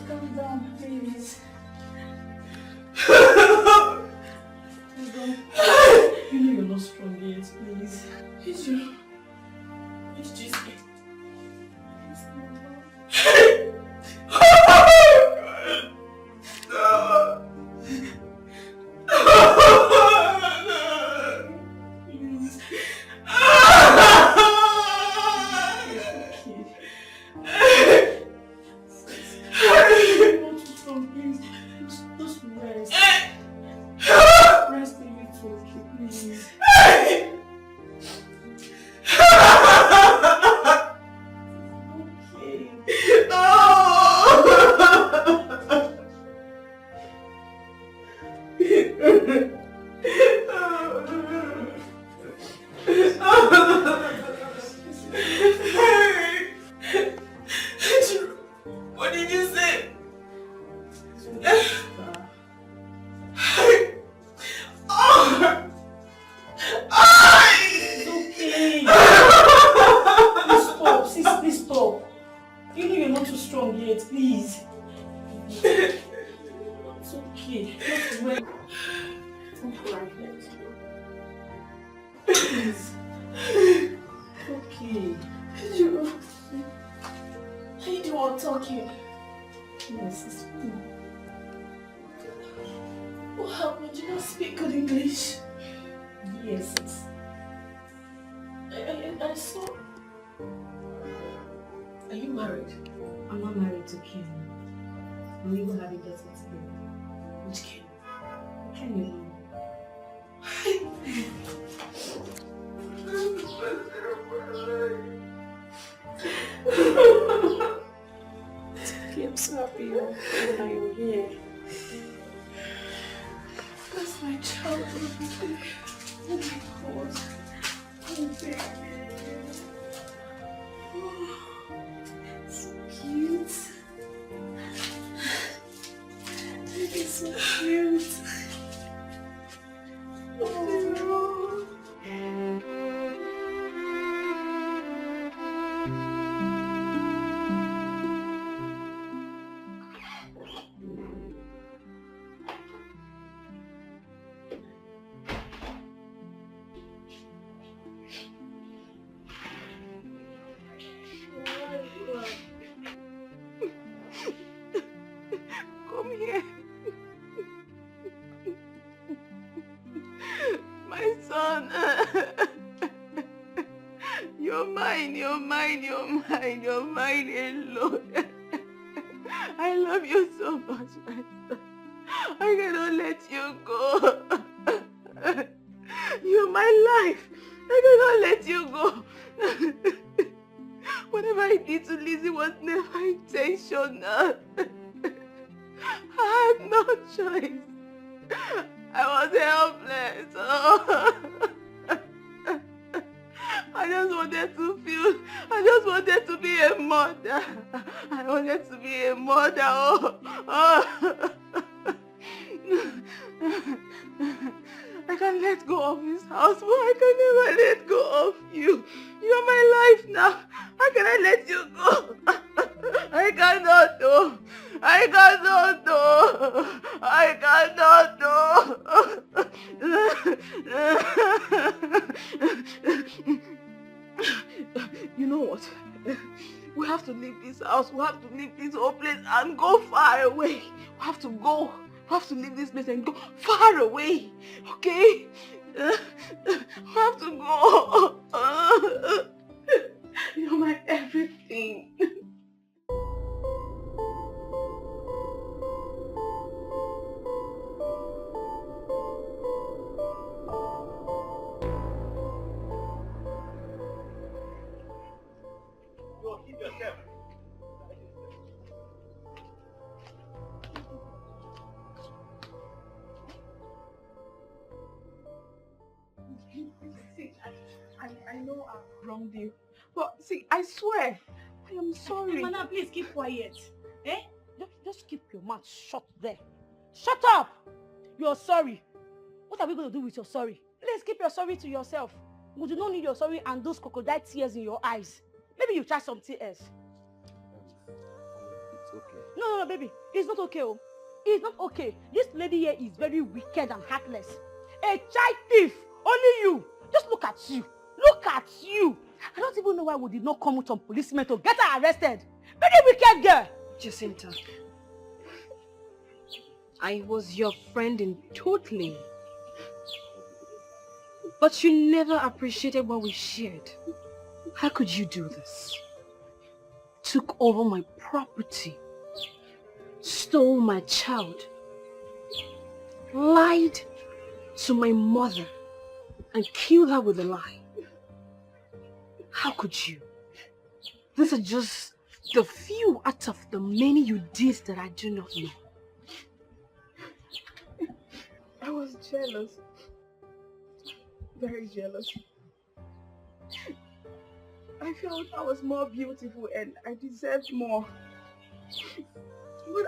Calm down, please. You know you're not strong yet, please. It's you. What did you say? It's talking. Yes, it's me. What happened? You don't speak good English. Yes, it's... I saw... Are you married? I'm not married to Ken. I'm even having just with him. Which Ken? Ken, you know. I'm so happy you're here. That's my child. Oh my God. Oh baby. Oh, so cute. Baby, so cute. Oh. Come here. My son. You're mine, you're mine, you're mine, you're mine alone. I love you so much, my son. I cannot let you go. You're my life. I cannot let you go. Whatever I did to Lizzy was never intentional. I had no choice. I was helpless. Oh. I just wanted to be a mother. I wanted to be a mother. Oh. I can't let go of this house, but I can never let go of you. You're my life now. How can I let you go? I cannot do. I cannot do. I cannot do. You know what? We have to leave this house. We have to leave this whole place and go far away. We have to go. We have to leave this place and go far away. Okay? We have to go. You're my everything. See, I know I've wronged you, but see, I swear, I am sorry. Madam, please keep quiet. Eh? Just keep your mouth shut there. Shut up! You're sorry. What are we going to do with your sorry? Please keep your sorry to yourself. We do not need your sorry and those crocodile tears in your eyes. Maybe you try something else. It's okay. No, baby. It's not okay. Oh. It's not okay. This lady here is very wicked and heartless. A child thief. Only you. Just look at you. Look at you. I don't even know why we did not come with some policemen to get her arrested. Very wicked girl. Jacinta, I was your friend in totally. But you never appreciated what we shared. How could you do this? Took over my property. Stole my child. Lied to my mother and killed her with a lie. How could you? These are just the few out of the many you did that I do not know. I was jealous. Very jealous. I felt I was more beautiful and I deserved more. But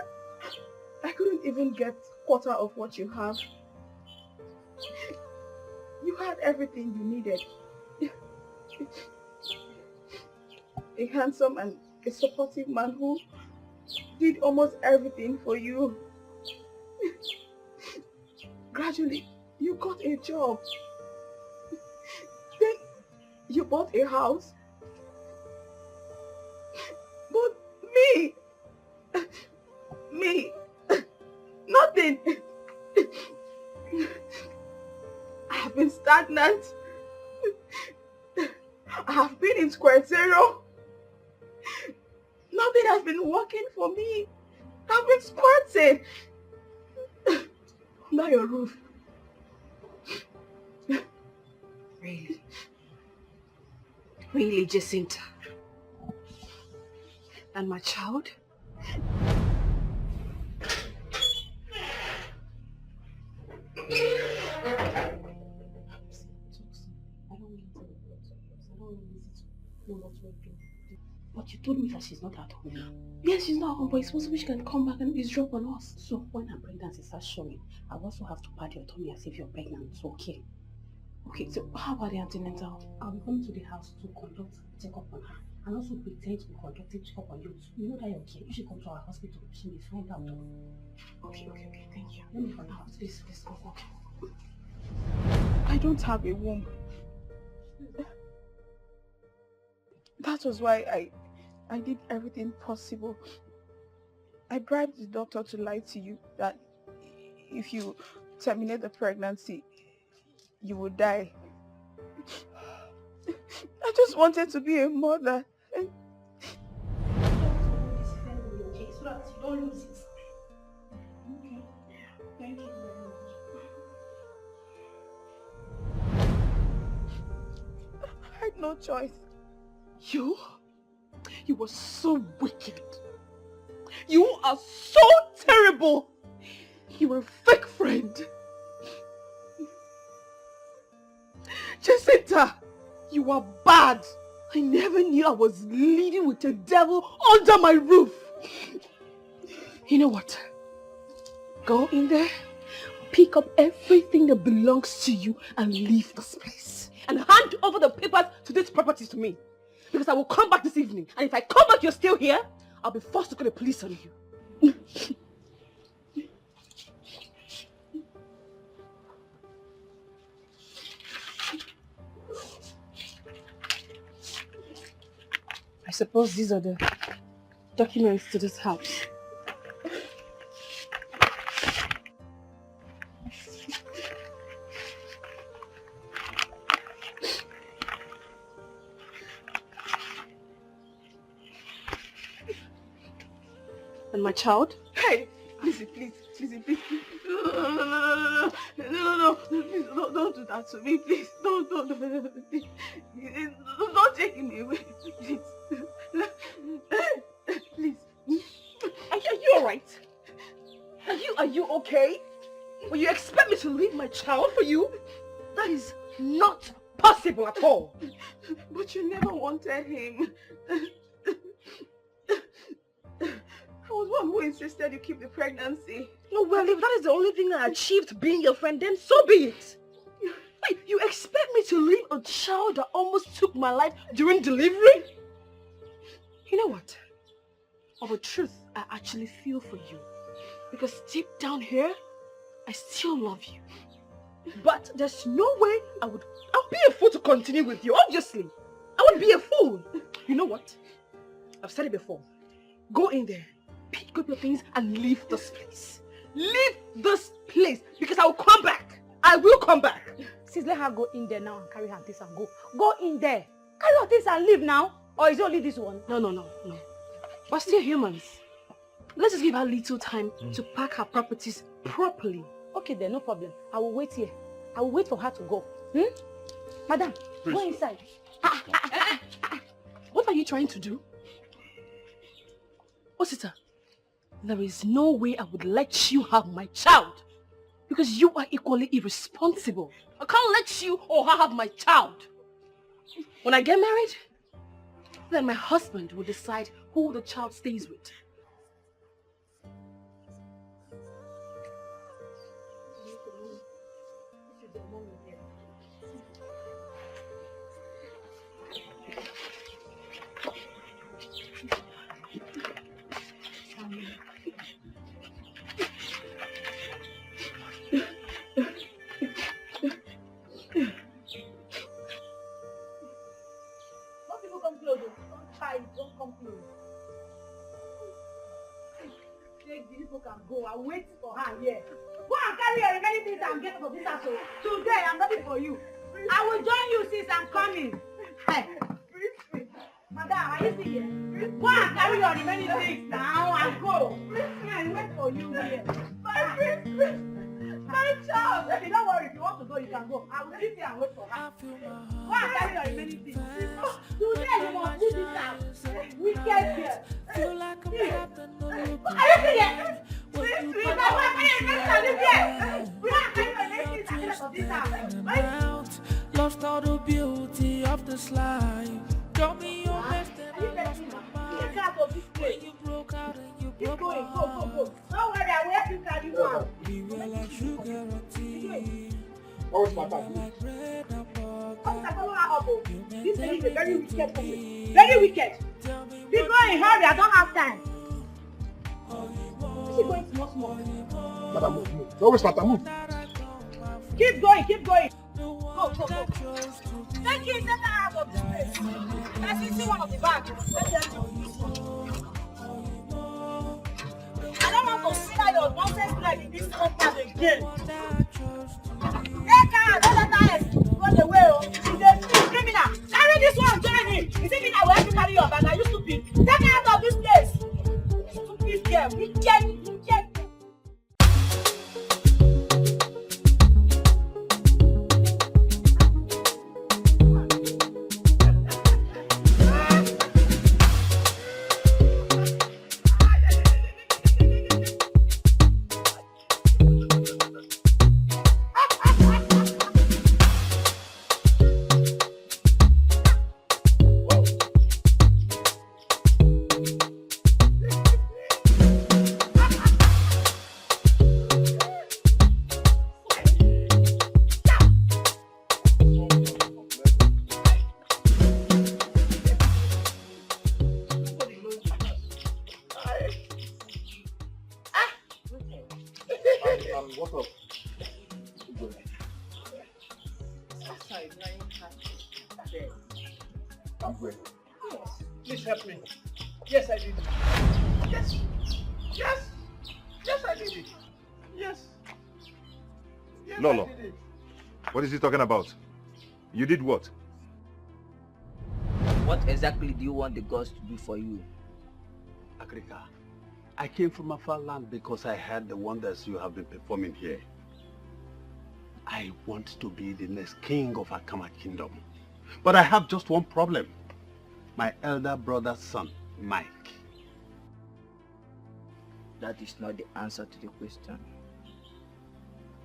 I couldn't even get quarter of what you have. You had everything you needed. A handsome and a supportive man who did almost everything for you. Gradually, you got a job. Then you bought a house. But me, Listen, I have been stagnant. I have been in square zero. Nothing has been working for me. I've been squirting under your roof. Really? Really, Jacinta? And my child? But you told me that she's not at home. Yes, she's not at home, but it's possible she can come back and eavesdrop on us. So when her pregnancy starts showing, I also have to pat your tummy as if you're pregnant. Okay. Okay, so how about the antenatal? I'll be coming to the house to conduct check-up on her. And also pretend to be conducting check-up on you. You know that you're okay. You should come to our hospital. She may find out. Okay, thank you. Let me find out. Please, go. Okay. I don't have a womb. That was why I did everything possible. I bribed the doctor to lie to you that if you terminate the pregnancy, you will die. I just wanted to be a mother. So that you don't lose it. Okay. Thank you very much. I had no choice. You were so wicked. You are so terrible. You were a fake friend. Jacinta, you are bad. I never knew I was living with a devil under my roof. You know what? Go in there, pick up everything that belongs to you and leave this place. And hand over the papers to this property to me. Because I will come back this evening. And if I come back, you're still here, I'll be forced to call the police on you. I suppose these are the documents to this house. And my child? Hey, Lizzy, please. No, please, don't do that to me, please. Don't take me away, please. Please. Are you alright? Are you okay? Will you expect me to leave my child for you? That is not possible at all. But you never wanted him. I was one who insisted you keep the pregnancy. Oh, well, if that is the only thing I achieved being your friend, then so be it. Wait, you expect me to leave a child that almost took my life during delivery? You know what? Of a truth, I actually feel for you. Because deep down here, I still love you. But there's no way I'll be a fool to continue with you, obviously. I would be a fool. You know what? I've said it before. Go in there, pick up your things and leave this place. Leave this place because I will come back. I will come back. Sis, let her go in there now and carry her things and go. Go in there. Carry her things and leave now. Or is it only this one? No. We're still humans. Let's just give her little time to pack her properties properly. Okay then, no problem. I will wait here. I will wait for her to go. Madam, Please. go inside. What are you trying to do? Osita, there is no way I would let you have my child. Because you are equally irresponsible. I can't let you or her have my child. When I get married, then my husband will decide who the child stays with. Don't come close. sake, the people can go. I'm waiting for her here. Go and carry your remaining things and get out of this house. Today, I'm ready for you. I will join you since I'm coming. Hey. Madam, are you still here? Go and carry your remaining things now and go. I wait for you here. My princess. My child. Baby, don't worry. If you want to go, you can go. I will sit here and wait for her. Go and carry your remaining things. Today, you must do this house. Wicked girl. Feel like I'm trapped in the loop. Are you still here? Please, I want to carry your remaining things. Go and carry your remaining things and get out of this house. Lost all the beauty of this life. Tell me your best and I lost my mind. When you broke out and you broke my heart. Go. Don't worry, I will help you carry one. We were like sugar and tea. What was my bag? This lady is a very wicked woman. Very wicked. Be going, hurry, I don't have time. Is she going small? Madam, move. Don't waste my time, move. Keep going. Go. Thank you, take her out of this place. Let's see one of the bags. I don't want to see that your nonsense leg in this compound again. Take her, don't let her run away. She's a criminal. Carry this one, join me. You see me now, we have to carry your bag. Are you stupid? Take her out of this place. Stupid girl, wicked. What up? I'm ready. Please help me. Yes, I did it. Yes, I did it. Yes, Lolo, I did it. what is he talking about? You did what? What exactly do you want the gods to do for you? Agrika, I came from a far land because I heard the wonders you have been performing here. I want to be the next king of Akama Kingdom. But I have just one problem. My elder brother's son, Mike. That is not the answer to the question.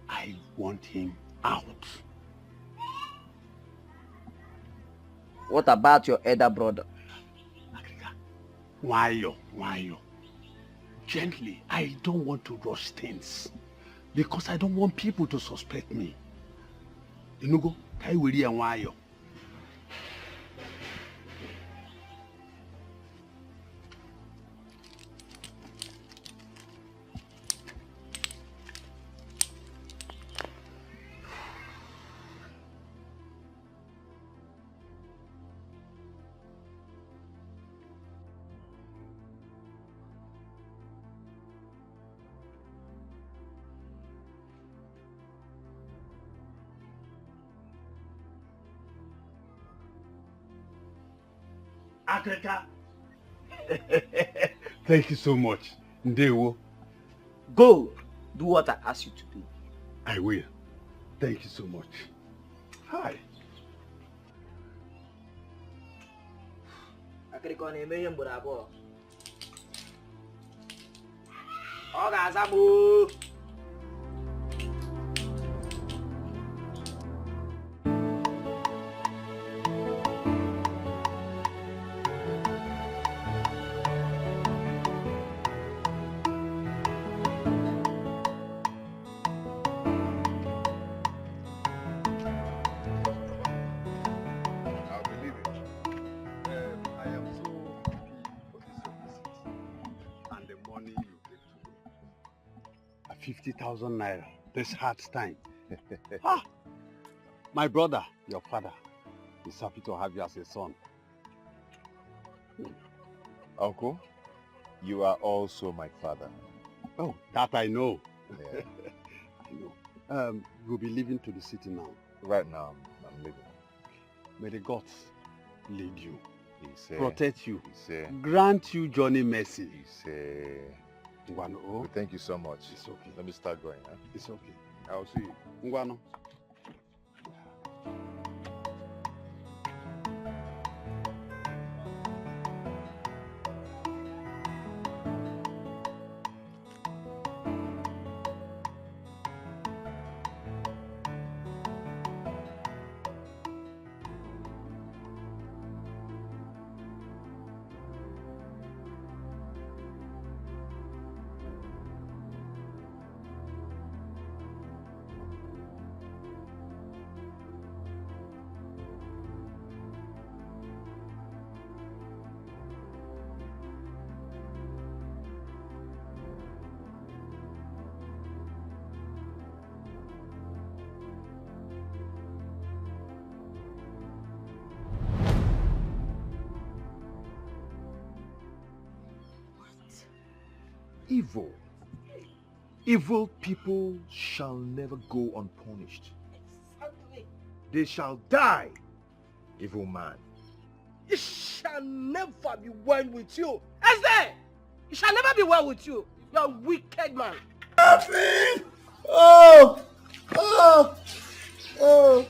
I want him out. What about your elder brother? Why? Gently, I don't want to rush things. Because I don't want people to suspect me. Inugo, kai wiri and why? Agrika. Thank you so much. Ndewo. Go. Do what I ask you to do. I will. Thank you so much. Hi. Agrika na-eme ihe mgboro abụọ. Ọ ga-aza m. And the money you gave to me. 50,000 naira. This hard time. My brother, your father, is happy to have you as a son. Uncle, you are also my father. Oh, that I know. Yeah. I know. We'll be leaving to the city now. Right now, I'm leaving. May the gods lead you, Protect you, you. grant you journey mercy. Well, thank you so much. It's okay. Let me start going. Huh? It's okay. I'll see you. Ngwano. Evil. Evil people shall never go unpunished. Exactly. They shall die. Evil man. It shall never be well with you. Esther! It shall never be well with you. You're a wicked man. Oh! Oh! Oh!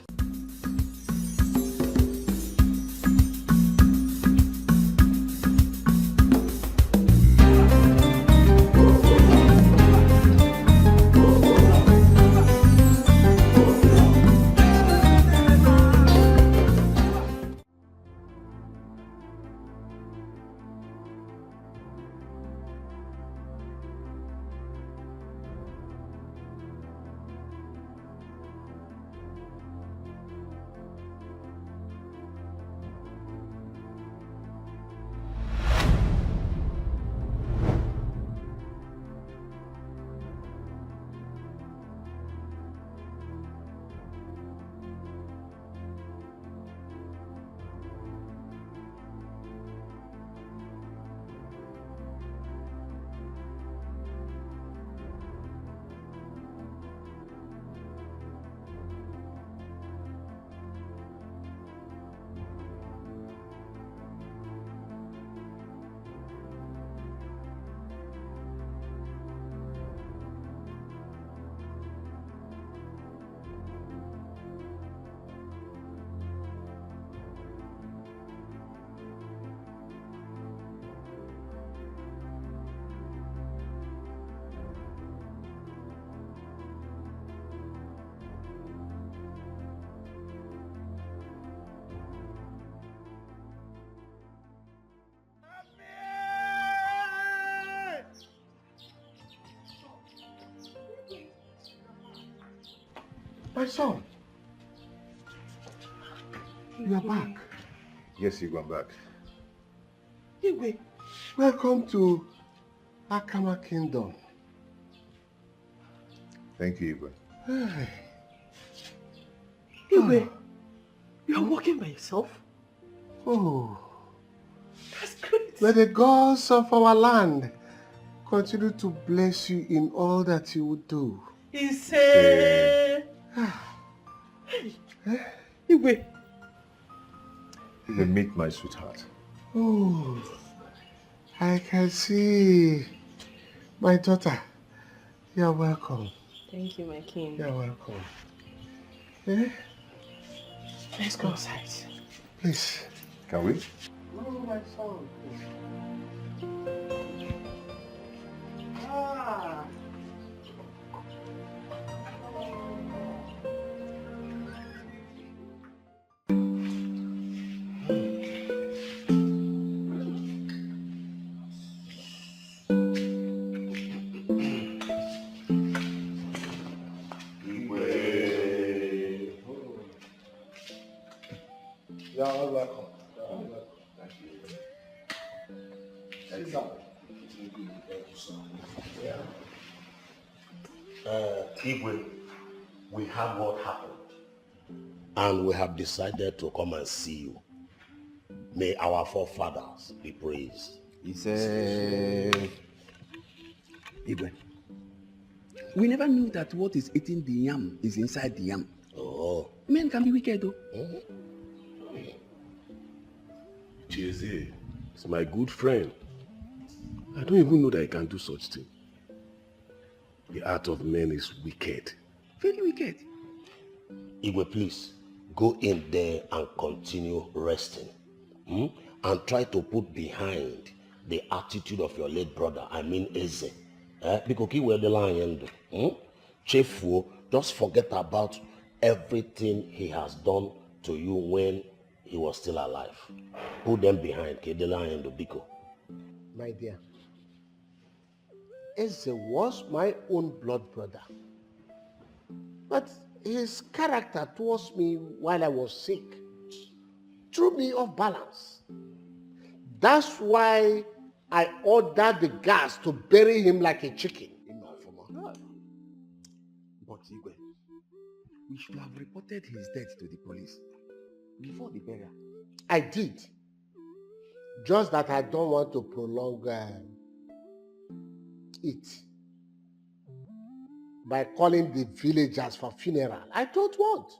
My son. You are back. Yes, you gone back. Igwe, welcome to Akama Kingdom. Thank you, Igwe. Igwe, you're walking by yourself? Oh. That's great. May the gods of our land continue to bless you in all that you would do. He said... Hey, Igwe. Igwe, meet my sweetheart. Oh, I can see. My daughter, you're welcome. Thank you, my king. You're welcome. Eh? Let's go outside. Please. Can we? Oh, my son. Ah. You're all welcome. You're all welcome. Thank you. Sit down. Igwe, we have what happened. And we have decided to come and see you. May our forefathers be praised. He said, Igwe, We never knew that what is eating the yam is inside the yam. Oh. Men can be wicked though. Jesse is my good friend. I don't even know that he can do such thing. The art of men is wicked. Very wicked. Igwe, please, go in there and continue resting. And try to put behind the attitude of your late brother, I mean Eze. Because he will the lion. Chefu, just forget about everything he has done to you when he was still alive. Put them behind the lion do Biko. My dear, Eze was my own blood brother. But his character towards me while I was sick threw me off balance. That's why I ordered the guards to bury him like a chicken. But Igwe, we should have reported his death to the police before the burial. I did. Just that I don't want to prolong it by calling the villagers for funeral. I don't want.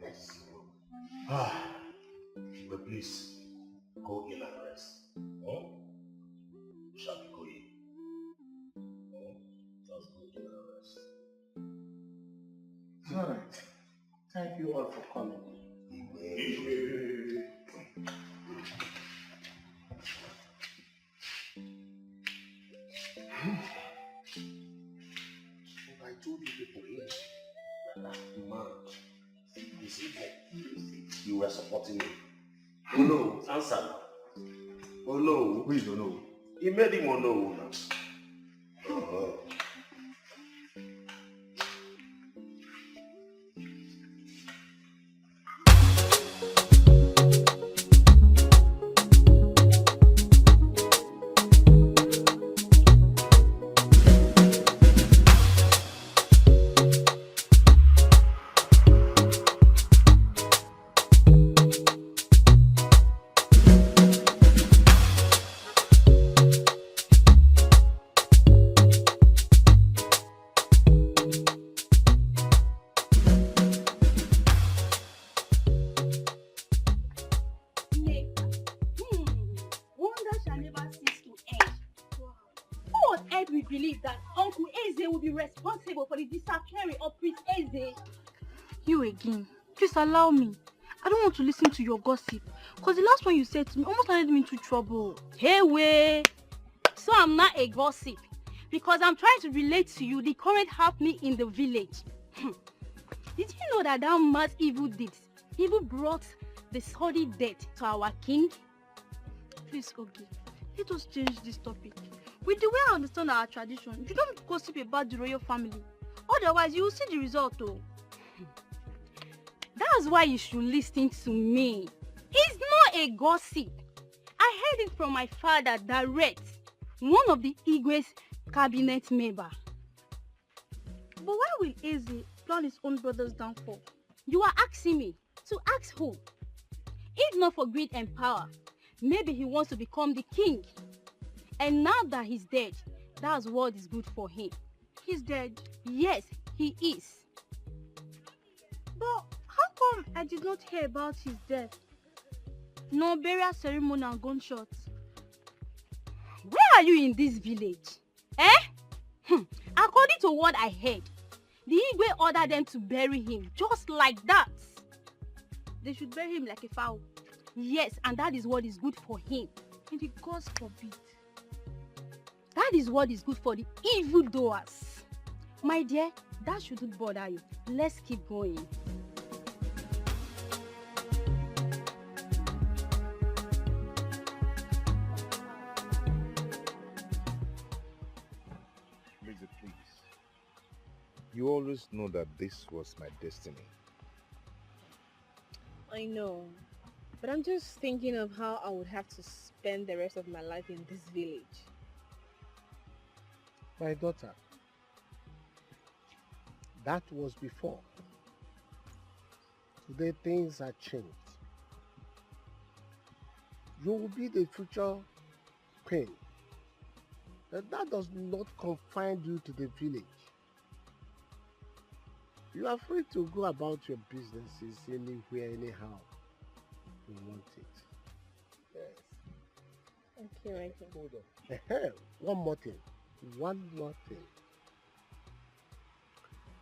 Yes. But please, go in and rest. Shall we go in? Just go in and rest. All right. Thank you all for coming. I told you people here that man is evil. You were supporting me. Oh no, answer now. Oh no. Who is Ono? He made him Ono now. You again. Please allow me. I don't want to listen to your gossip. Because the last one you said to me almost landed me into trouble. Hey, way. So I'm not a gossip. Because I'm trying to relate to you the current happening in the village. Did you know that mad evil deeds even brought the sordid death to our king? Please, Ogi, let us change this topic. With the way I understand our tradition, you don't gossip about the royal family. Otherwise, you will see the result, though. That's why you should listen to me. It's not a gossip. I heard it from my father direct, one of the Igwe's cabinet member. But why will Eze plan his own brother's downfall? You are asking me to ask who? If not for greed and power, maybe he wants to become the king. And now that he's dead, that's what is good for him. He's dead? Yes, he is. But how come I did not hear about his death? No burial ceremony and gunshots. Where are you in this village? According to what I heard, the Igwe ordered them to bury him just like that. They should bury him like a fowl. Yes, and that is what is good for him. And the gods forbid. That is what is good for the evildoers. My dear, that shouldn't bother you. Let's keep going. Lizzy, please. You always know that this was my destiny. I know. But I'm just thinking of how I would have to spend the rest of my life in this village. My daughter, that was before. Today things are changed. You will be the future queen that does not confine you to the village. You are free to go about your businesses anywhere, anyhow you want it. Yes. Okay. Hold on. One more thing.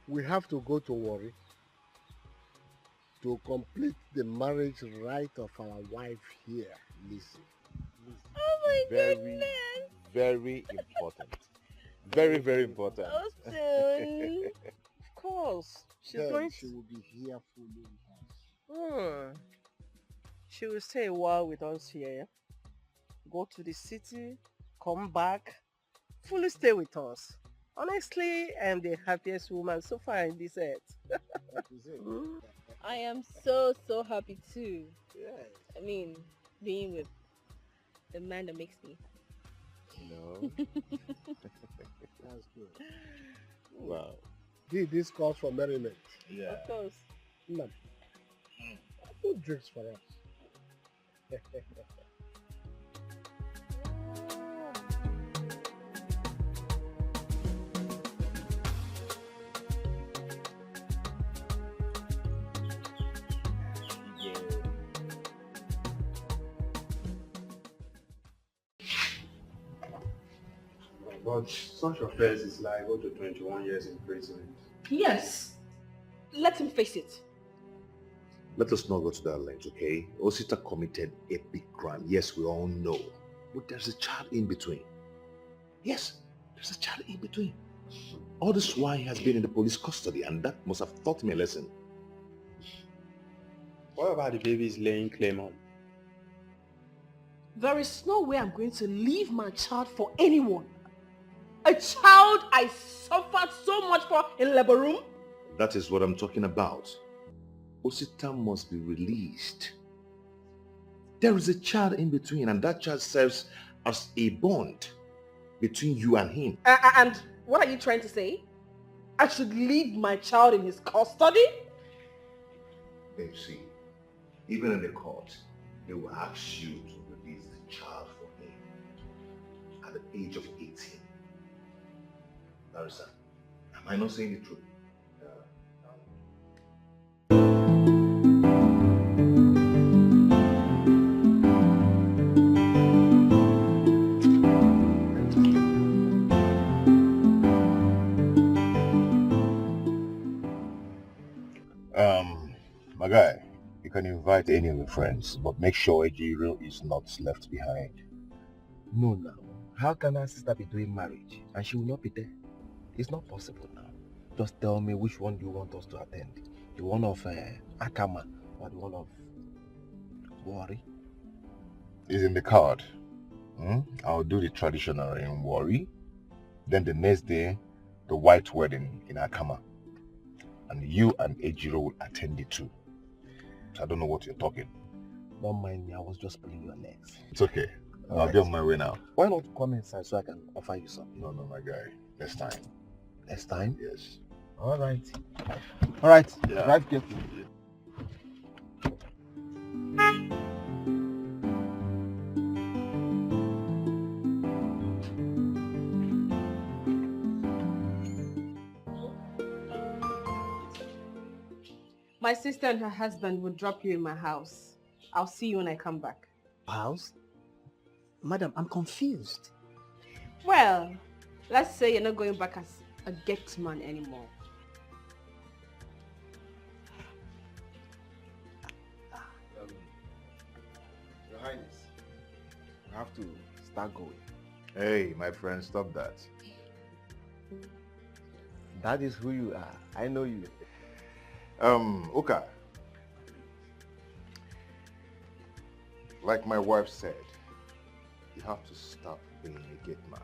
We have to go to Warri to complete the marriage rite of our wife here, Lizzy. Oh my Very, very important. Very, very important. So soon. Of course. She's Then going she will be here following us. She will stay a while with us here. Go to the city, come back, fully stay with us. Honestly, I am the happiest woman so far in this earth. That is it. I am so happy too. Yes. I mean, being with the man that makes me. No. That's good. Wow. This calls for merriment. Yeah. Of course. No. Who drinks for us? But such offense is liable to 21 years imprisonment. Yes. Let him face it. Let us not go to that length, okay? Osita committed a big crime. Yes, we all know. But there's a child in between. Yes, there's a child in between. All this while he has been in the police custody, and that must have taught me a lesson. What about the baby's laying claim on? There is no way I'm going to leave my child for anyone. A child I suffered so much for in labor room. That is what I'm talking about. Osita must be released. There is a child in between, and that child serves as a bond between you and him. And what are you trying to say? I should leave my child in his custody? Babe, see, even in the court, they will ask you to release the child for him at the age of 18. Larissa, am I not saying the truth? My guy, you can invite any of your friends, but make sure Ejiro is not left behind. No, now. How can our sister be doing marriage and she will not be there? It's not possible now. Just tell me which one you want us to attend. The one of Akama or the one of Warri? Is in the card. I'll do the traditional in Warri. Then the next day, the white wedding in Akama. And you and Ejiro will attend it too. I don't know what you're talking. Don't mind me, I was just pulling your legs. It's okay. I'll be on my way now. Why not come inside so I can offer you something? No, my guy. Next time. Next time? Yes. Alright. Alright, Yeah. drive carefully. My sister and her husband will drop you in my house. I'll see you when I come back. House? Madam, I'm confused. Well, let's say you're not going back as a get man anymore. Your Highness, I have to start going. Hey, my friend, stop that. That is who you are. I know you. Uka. Like my wife said, you have to stop being a gate man.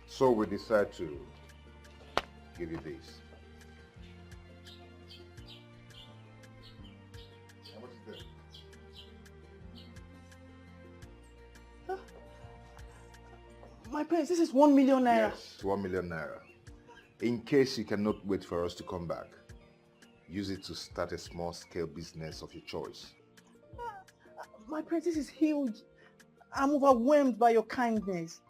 So we decide to give you this. How much is this? My prince, this is 1 million naira. Yes, 1 million naira. In case you cannot wait for us to come back, use it to start a small-scale business of your choice. My prince, this is huge. I'm overwhelmed by your kindness.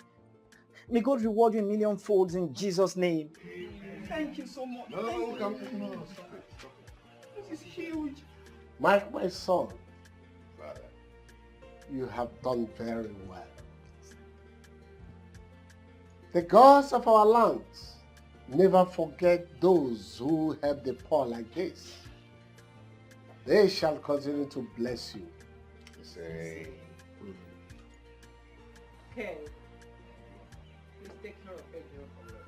May God reward you a million folds in Jesus' name. Thank you so much. No, Thank you. no, stop it. This is huge. My son, you have done very well. The gods of our lands never forget those who help the poor like this. They shall continue to bless you. Say. Ken, please take care of Pedro for me.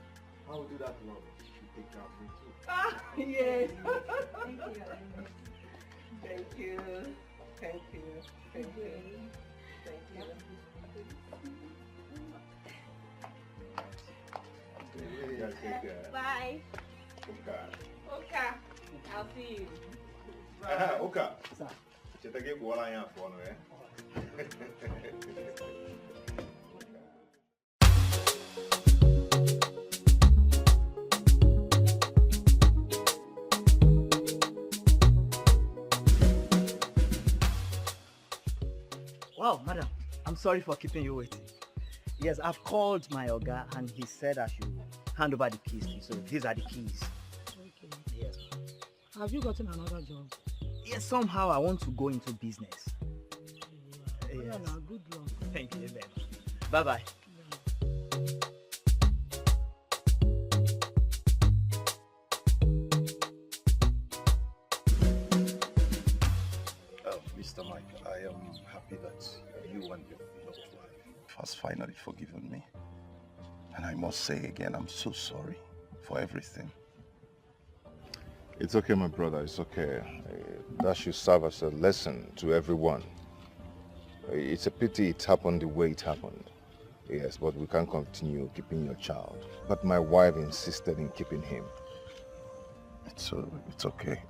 I will do that, Lord. You take care of me too. Ah, yes. Thank you. Thank you. Thank you. Thank you. You guys take care. Bye. Okay. Okay. I'll see you. Okay. Kita ke bola yang phone eh. Wow, madam, I'm sorry for keeping you waiting. Yes, I've called my Oga and he said I should hand over the keys to you. So these are the keys. Okay. Yes. Have you gotten another job? Yes, somehow I want to go into business. Yeah, now, good luck. Thank you, babe. Bye-bye. Mr. Mike, I am happy that you and your beloved wife has finally forgiven me. And I must say again, I'm so sorry for everything. It's okay, my brother. It's okay. That should serve as a lesson to everyone. It's a pity it happened the way it happened. Yes, but we can't continue keeping your child. But my wife insisted in keeping him. It's okay.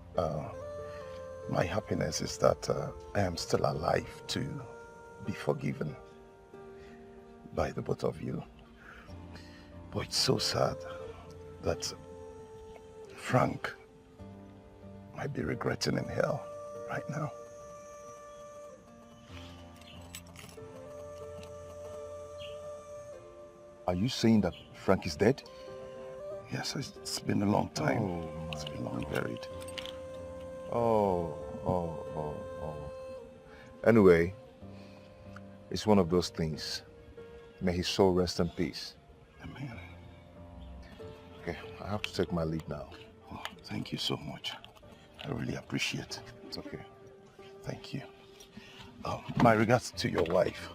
My happiness is that I am still alive to be forgiven by the both of you. But it's so sad that Frank might be regretting in hell right now. Are you saying that Frank is dead? Yes, it's been a long time. Oh, it's been long buried. Oh. Anyway, it's one of those things. May his soul rest in peace. Amen. Okay, I have to take my leave now. Oh, thank you so much. I really appreciate it. It's okay. Thank you. My regards to your wife.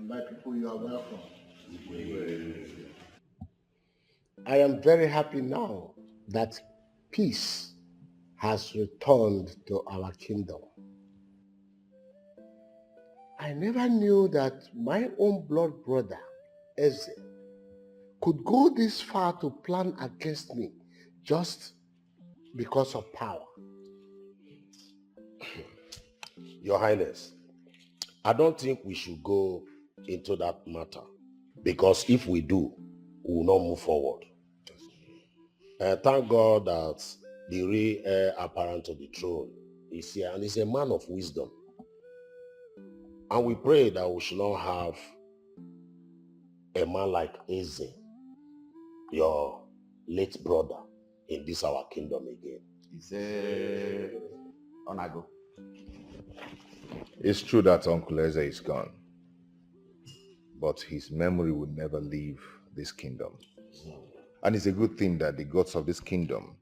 My people, you are welcome. I am very happy now that peace has returned to our kingdom. I never knew that my own blood brother, Eze, could go this far to plan against me just because of power. Your Highness, I don't think we should go into that matter, because if we do, we will not move forward. Thank God that the real heir apparent to the throne is here, and is a man of wisdom. And we pray that we should not have a man like Eze, your late brother, in this our kingdom again. Onago. It's true that Uncle Eze is gone, but his memory will never leave this kingdom. And it's a good thing that the gods of this kingdom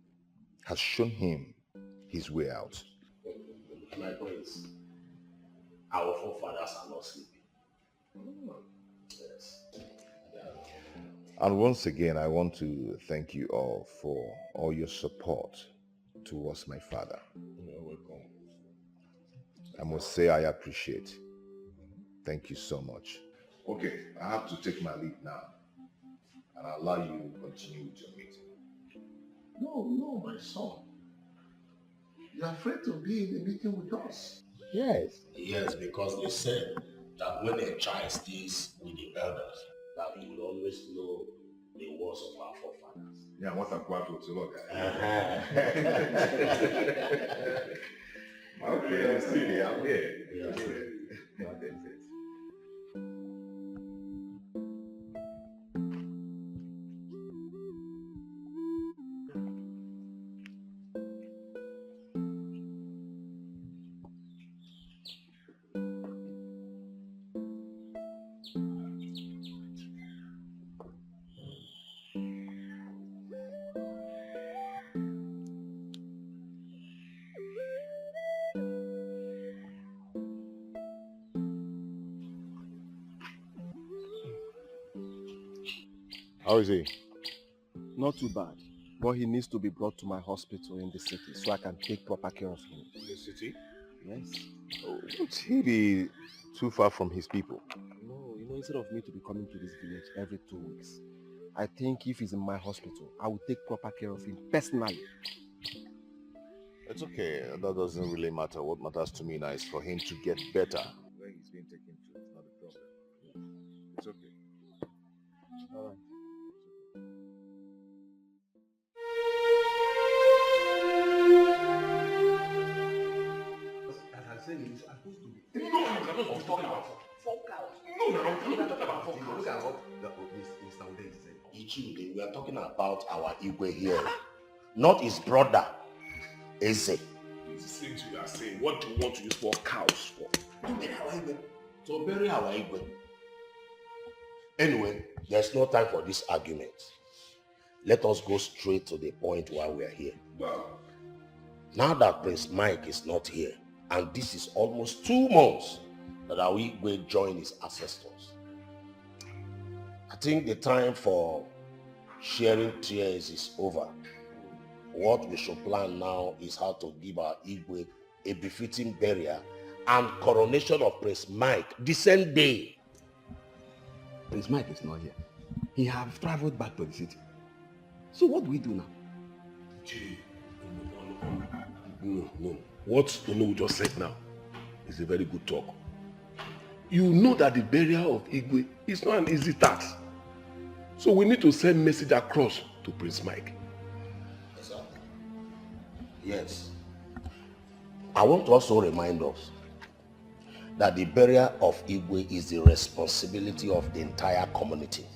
has shown him his way out. My prince, our forefathers are not sleeping. Yes. And once again, I want to thank you all for all your support towards my father. You're welcome. I must say I appreciate. Thank you so much. Okay, I have to take my leave now. And I'll allow you to continue with your meeting. No, my son. You are afraid to be in the meeting with us. Yes. Yes, because they said that when a child stays with the elders, that he will always know the words of our forefathers. Yeah, what's up, Quattro? So look. Okay, I'm still here. I'm here. Yeah. Okay. How is he? Not too bad, but he needs to be brought to my hospital in the city so I can take proper care of him. In the city? Yes. Won't he be too far from his people? No, instead of me to be coming to this village every 2 weeks, I think if he's in my hospital, I will take proper care of him personally. It's okay. That doesn't really matter. What matters to me now is for him to get better. Where he's being taken to is not a problem. It's okay. All right. As I said, it's supposed to be. No, you cannot be talking about 4 cows. No, you cannot talk about 4 cows. Look at what Mr. Ude is saying. Ichide, we are talking about our Igwe here, not his brother, Eze. It's the same thing you are saying. What do you want to use 4 cows for? To bury our Igwe. To bury our Igwe. Anyway, there's no time for this argument. Let us go straight to the point while we are here. Well, now that Prince Mike is not here, and this is almost 2 months that our Igwe joined his ancestors, I think the time for sharing tears is over. What we should plan now is how to give our Igwe a befitting burial and coronation of Prince Mike the same day. Prince Mike is not here. He has traveled back to the city. So what do we do now? No. What Onu just said now is a very good talk. You know that the burial of Igwe is not an easy task. So we need to send message across to Prince Mike. Yes. I want to also remind us that the burial of Igwe is the responsibility of the entire community.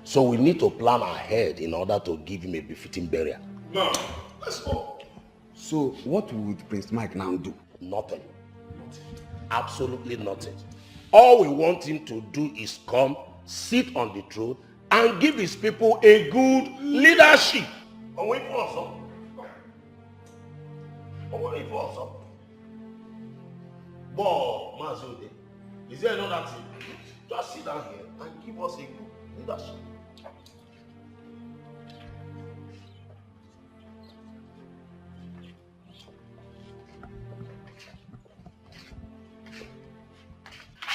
So we need to plan ahead in order to give him a befitting burial. Now, let's go. So what would Prince Mike now do? Nothing. Absolutely nothing. All we want him to do is come, sit on the throne, and give his people a good leadership. But, Mazude, is there another thing? Just sit down here and give us a good leadership.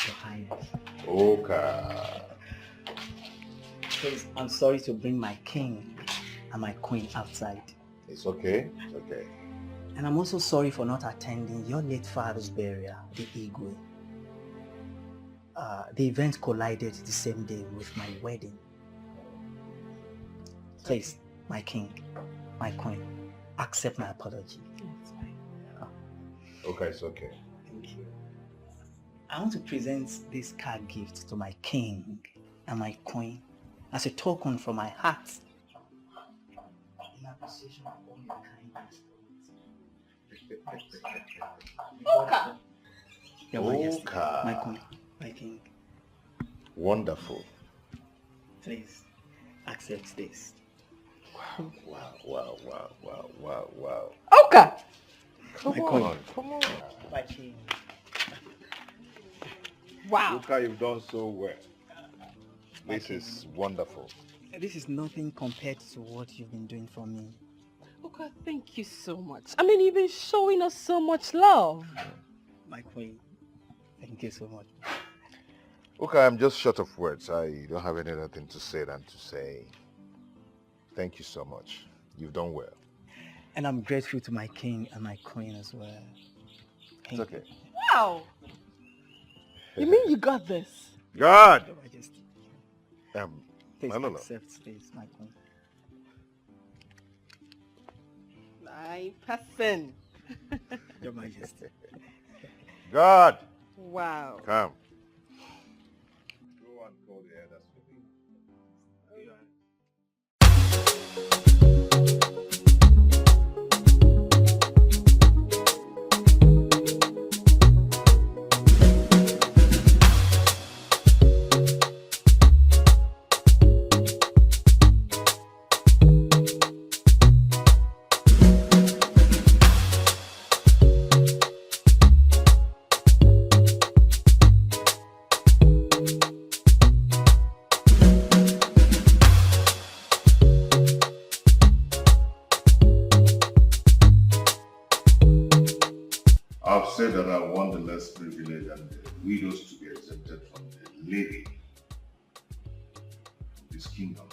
Your Highness. Okay. Please, I'm sorry to bring my king and my queen outside. It's okay. It's okay. And I'm also sorry for not attending your late father's burial, the Igwe. The event collided the same day with my wedding. Please, my king, my queen, accept my apology. Okay, it's okay. Thank you. I want to present this card gift to my king and my queen as a token from my heart in appreciation of all your kindness. Your Majesty, my queen, my king. Wonderful. Please, accept this. Wow. Okay. Come queen. on, come on. My king. Wow. Look how you've done so well. This is wonderful. This is nothing compared to what you've been doing for me. Okay, thank you so much. I mean, you've been showing us so much love. My queen, thank you so much. Okay, I'm just short of words. I don't have any other thing to say than to say thank you so much. You've done well. And I'm grateful to my king and my queen as well. It's okay. Wow. You mean you got this? God! Your Majesty. No. Accept this, my queen. fine person. Your Majesty. God. Wow. Come. Go and call the elders for me. I've said that I want the less privileged and the widows to be exempted from the levy of this kingdom.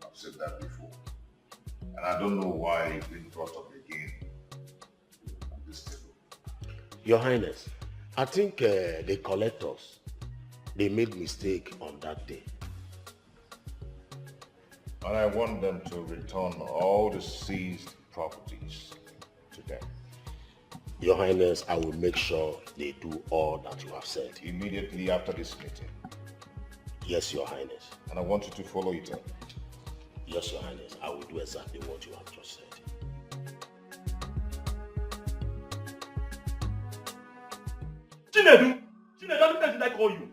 I've said that before. And I don't know why it's been brought up again on this table. Your Highness, I think the collectors, they made mistake on that day. And I want them to return all the seized properties to them. Your Highness, I will make sure they do all that you have said. Immediately after this meeting. Yes, Your Highness. And I want you to follow it up. Yes, Your Highness. I will do exactly what you have just said. Chinedu! Chinedu, how many times did I call you?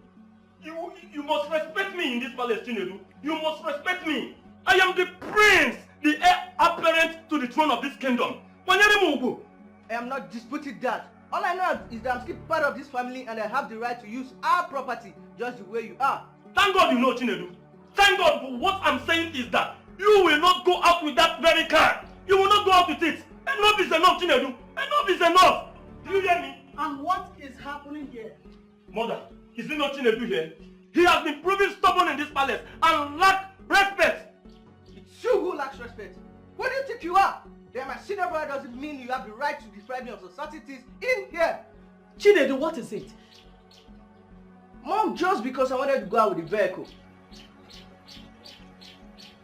You must respect me in this palace, Chinedu. You must respect me. I am the prince, the heir apparent to the throne of this kingdom. I am not disputing that. All I know is that I'm still part of this family and I have the right to use our property just the way you are. Thank God you know, Chinedu. Thank God, but what I'm saying is that you will not go out with that very car. You will not go out with it. Enough is enough, Chinedu. Enough is enough. Do you hear me? And what is happening here? Mother, is it not Chinedu here? He has been proving stubborn in this palace and lack respect. It's you who lacks respect. What do you think you are? That my senior brother doesn't mean you have the right to deprive me of society things in here. Chinedu, what is it? Mom, just because I wanted to go out with the vehicle.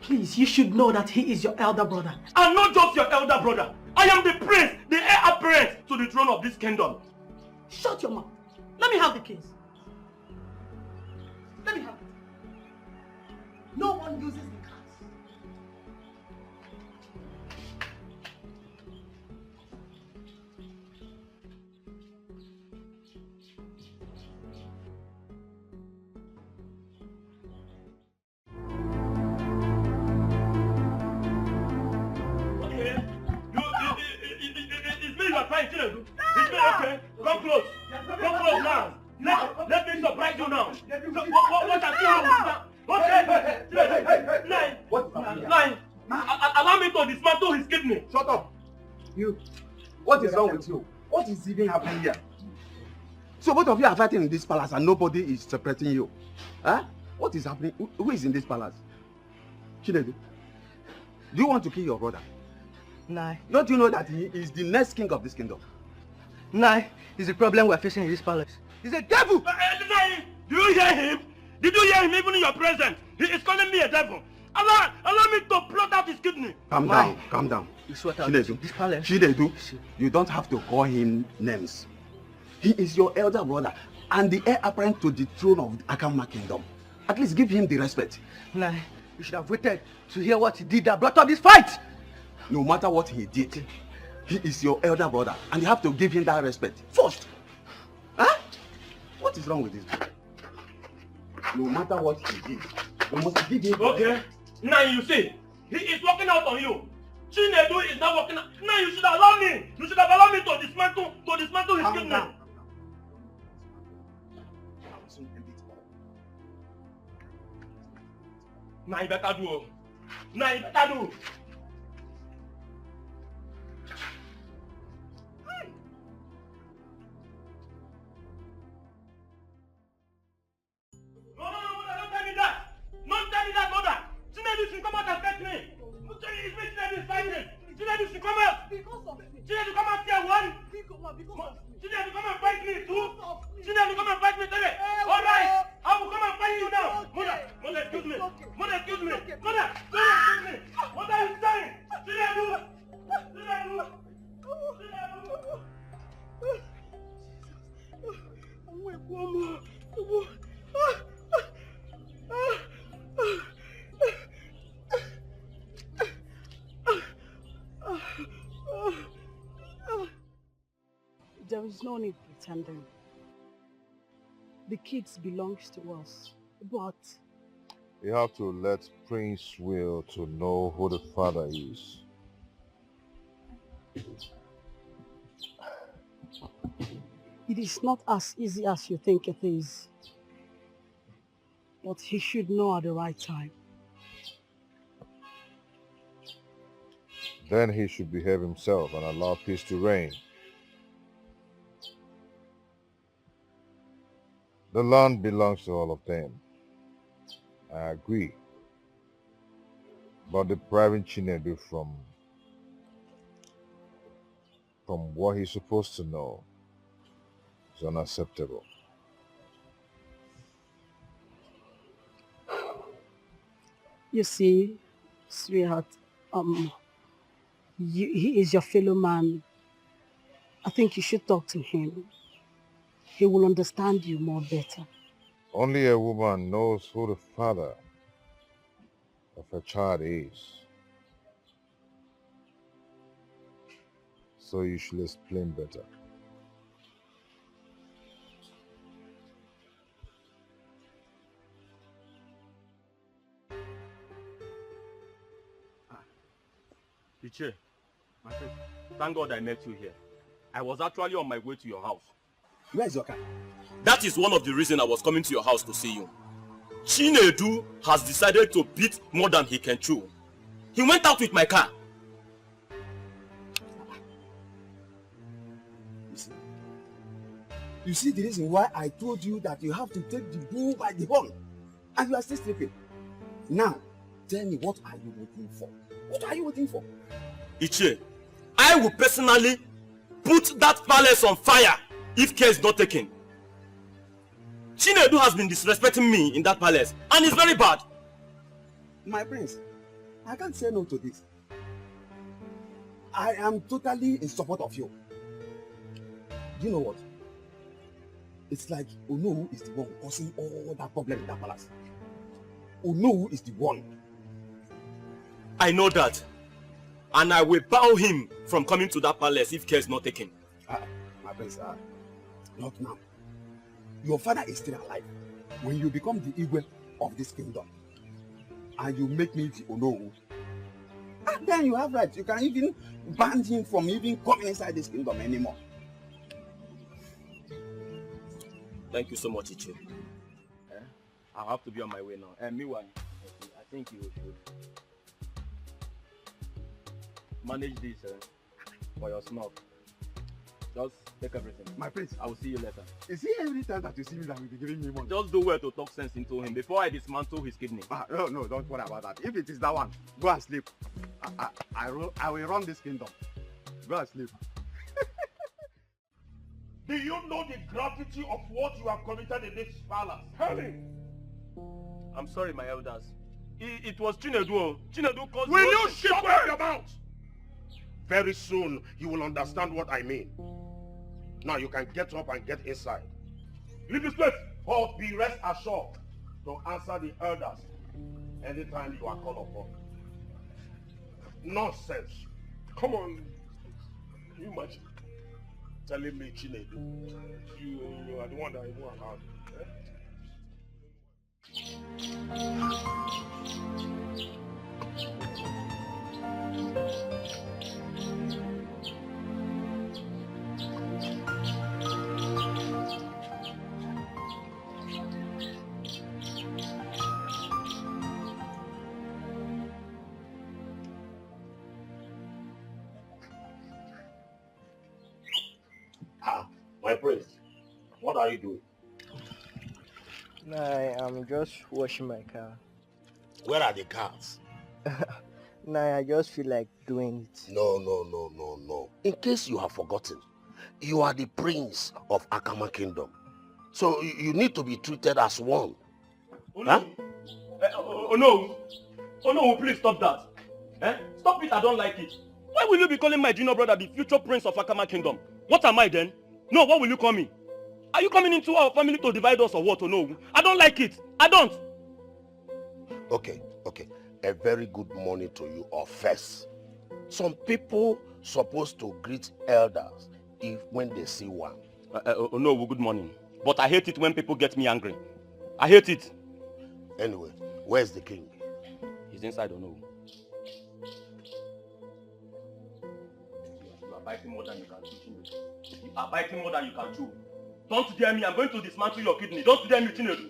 Please, you should know that he is your elder brother. I'm not just your elder brother. I am the prince, the heir apparent to the throne of this kingdom. Shut your mouth. Let me have the keys. Let me have it. No one uses the cars. It's me you are trying, Chinedu. It's me, okay? Come close. Come close now. Let me surprise you now. What are you doing? Okay. Nine. Allow me to dismantle his kidney. Shut up. You. What is wrong with you? What is even happening here? So both of you are fighting in this palace and nobody is separating you. Huh? What is happening? Who is in this palace? Chinedu, do you want to kill your brother? Nah. Don't you know that he is the next king of this kingdom? Nah, it's the problem we're facing in this palace. He's a devil! Do you hear him? Did you hear him even in your presence? He is calling me a devil. Allow me to plot out his kidney. Calm down, calm down. Chinedu, this palace. Chinedu, you don't have to call him names. He is your elder brother and the heir apparent to the throne of the Akama kingdom. At least give him the respect. Nah, you should have waited to hear what he did that brought up this fight. No matter what he did, he is your elder brother and you have to give him that respect first. Huh? What is wrong with this guy? No matter what he did, you must give him. Okay. Now you see, he is working out on you. Chinedu is not working out. Now you should allow me. You should have allowed me to dismantle his kidney. Now you better do. Now you better do. Mother, excuse me. Mother, excuse me. Mother, excuse me. Mother, there is no need pretending. The kids belongs to us, but You have to let Prince Will to know who the father is. it is not as easy as you think it is. But he should know at the right time. Then he should behave himself and allow peace to reign. The land belongs to all of them. I agree. But depriving Chinedu from what he's supposed to know is unacceptable. You see, sweetheart, he is your fellow man. I think you should talk to him. He will understand you more better. Only a woman knows who the father of her child is. So you should explain better. Luchy, my friend, thank God I met you here. I was actually on my way to your house. Where is your car? That is one of the reasons I was coming to your house to see you. Chinedu has decided to beat more than he can chew. He went out with my car. You see the reason why I told you that you have to take the bull by the horn, and you are still sleeping. Now, tell me, what are you waiting for? What are you waiting for? Ichie, I will personally put that palace on fire if care is not taken. Chinedu has been disrespecting me in that palace, and it's very bad. My prince, I can't say no to this. I am totally in support of you. Do you know what? It's like Onowu is the one causing all that problem in that palace. Onowu is the one. I know that. And I will bow him from coming to that palace if care is not taken. My prince, not now. Your father is still alive. When you become the Igwe of this kingdom, and you make me the Onowu, and then you have rights. You can even ban him from even coming inside this kingdom anymore. Thank you so much, Ichie. I'll have to be on my way now. And meanwhile, I think you should manage this for your snuff. Just take everything. My prince, I will see you later. Is he every time that you see me that will be giving me money? Just do well to talk sense into him before I dismantle his kidney. No, don't worry about that. If it is that one, go and sleep. I will run this kingdom. Go and sleep. Do you know the gravity of what you have committed in this palace? Hurry! I'm sorry, my elders. It was Chinedu. Chinedu caused... Will you shut up your mouth? Very soon, you will understand what I mean. Now you can get up and get inside. Leave this place. But be rest assured to answer the elders anytime you are called upon. Nonsense. Come on. Can you imagine telling me, Chinedu, you are the one that I want out. My prince, what are you doing? Nah, I'm just washing my car. Where are the cars? Nah, I just feel like doing it. No. In case you have forgotten, you are the prince of Akama Kingdom. So you need to be treated as one. Oh no! Oh no, please stop that. Stop it, I don't like it. Why will you be calling my junior brother the future prince of Akama Kingdom? What am I then? No, what will you call me? Are you coming into our family to divide us or what? Oh no, I don't like it. I don't. Okay. A very good morning to you all first. Some people supposed to greet elders if when they see one. No, good morning. But I hate it when people get me angry. I hate it. Anyway, where's the king? He's inside, no. You are biting more than you can chew. You are biting more than you can chew. Don't dare me. I'm going to dismantle your kidney. Don't dare me, Chinedu.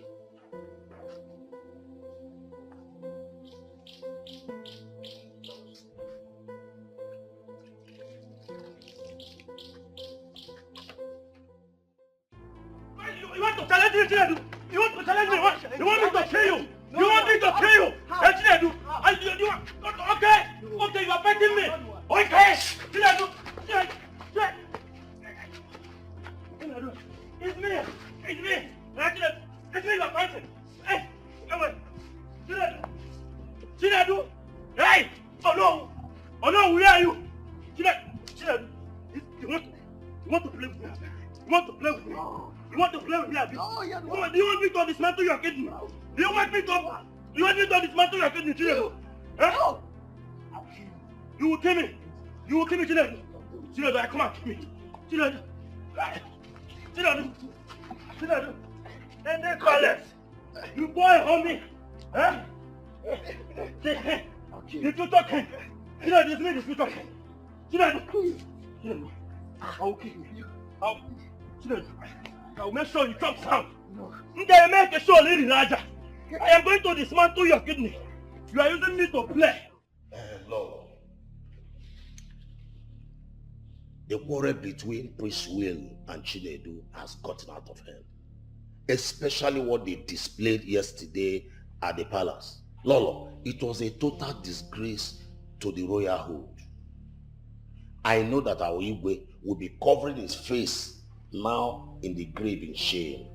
You want to challenge me, Chinedu? You want to challenge me? You want me to kill you? You want me to kill you? Hey, Chinedu. You want? Okay. Okay, you are fighting me. Okay. Chinedu. Chinedu. It's me. It's me. Chinedu. It's me you are fighting. Hey. Wait. Chinedu. Chinedu. Hey. Oh no. Oh no, where are you? Chinedu. You want to play with me? You want to play with me? You want to play with me? No, do you want me to dismantle your kidney? Do you want me to dismantle your kidney, Chinedu? No. You will kill me. You will kill me, Chinedu. Chinedu, come on, kill me. Chinedu. Chinedu. Chinedu. And they call it. You boy, homie. Huh? The future king. Chinedu, it's me, the future king. Chinedu. Chinedu. I will kill you. Chinedu. I will make sure you chop some. They make a show, Lady Raja. I am going to dismantle your kidney. You are using me to play. Lord, the quarrel between Prince Will and Chinedu has gotten out of hand. Especially what they displayed yesterday at the palace. Lolo, it was a total disgrace to the royalhood. I know that our Igwe will be covering his face now in the grave in shame.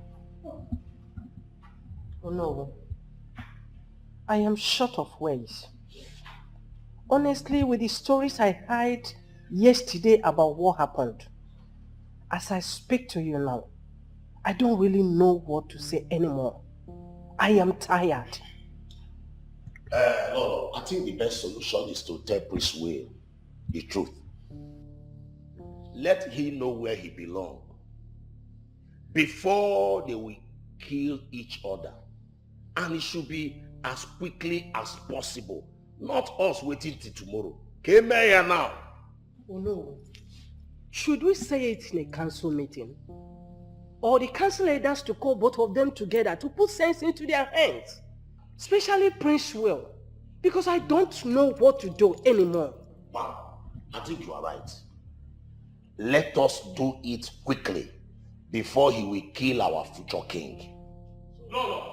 Oh no. I am short of words. Honestly, with the stories I heard yesterday about what happened, as I speak to you now, I don't really know what to say anymore. I am tired. Lolo, I think the best solution is to tell Prince Will the truth. Let him know where he belongs before they will kill each other. And it should be as quickly as possible. Not us waiting till tomorrow. Came here now. Oh no. Should we say it in a council meeting? Or the council leaders to call both of them together to put sense into their hands? Especially Prince Will. Because I don't know what to do anymore. Wow, I think you are right. Let us do it quickly before he will kill our future king. Lolo.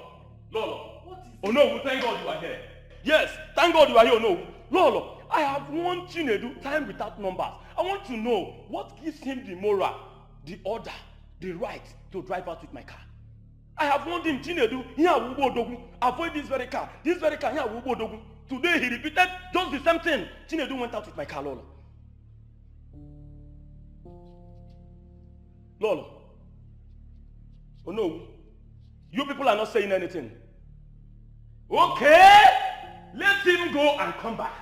Oh no, thank God you are here. Yes, thank God you are here, no. Lolo, I have warned Chinedu time without numbers. I want to know what gives him the moral, the order, the right to drive out with my car. I have warned him, Chinedu, avoid this very car, here. Today he repeated just the same thing. Chinedu went out with my car, Lolo. Lolo. Oh no, you people are not saying anything. Okay, let him go and come back.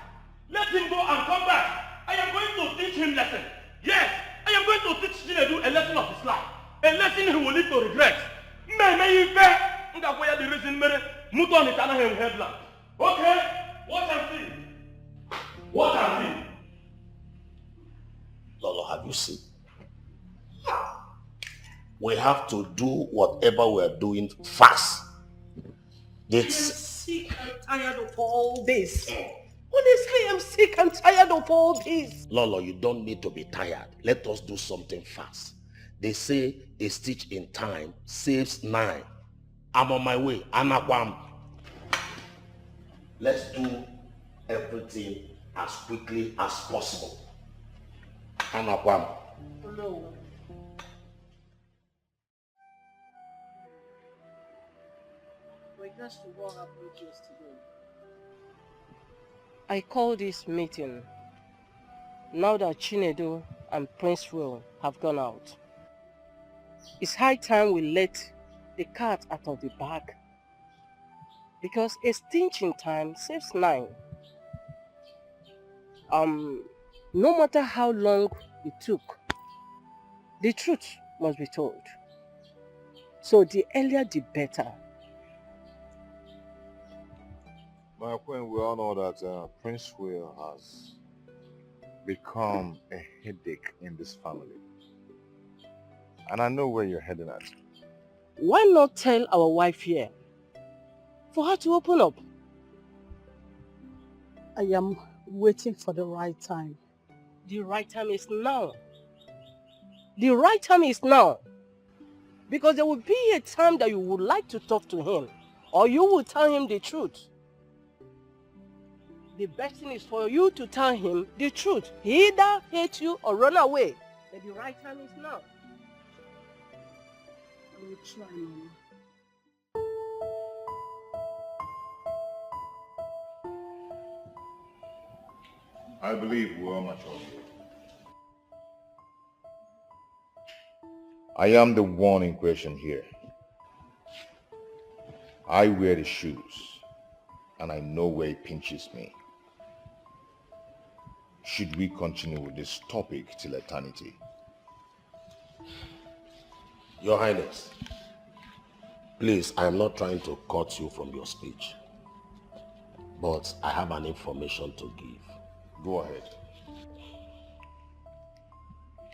Let him go and come back. I am going to teach him lesson. Yes, I am going to teach Chinedu a lesson of his life. A lesson he will live to regret. The reason okay, watch and see. Watch and see. Lolo, have you seen? We have to do whatever we are doing fast. I am sick and tired of all this. Honestly, I'm sick and tired of all this. Lolo, you don't need to be tired. Let us do something fast. They say a stitch in time saves 9. I'm on my way. Anakwam. Let's do everything as quickly as possible. Anakwam. No. Regards to what happened yesterday, I call this meeting now that Chinedu and Prince Will have gone out. It's high time we let the cat out of the bag, because a stitch in time saves 9. No matter how long it took The truth must be told. So the earlier the better. My queen, we all know that Prince Will has become a headache in this family. And I know where you're heading at. Why not tell our wife here for her to open up? I am waiting for the right time. The right time is now. The right time is now. Because there will be a time that you would like to talk to him, or you will tell him the truth. The best thing is for you to tell him the truth. He either hates you or run away. But the right time is now. I will try, Mama. I believe we're all mature. I am the one in question here. I wear the shoes, and I know where it pinches me. Should we continue with this topic till eternity? Your Highness, please, I am not trying to cut you from your speech, but I have an information to give. Go ahead.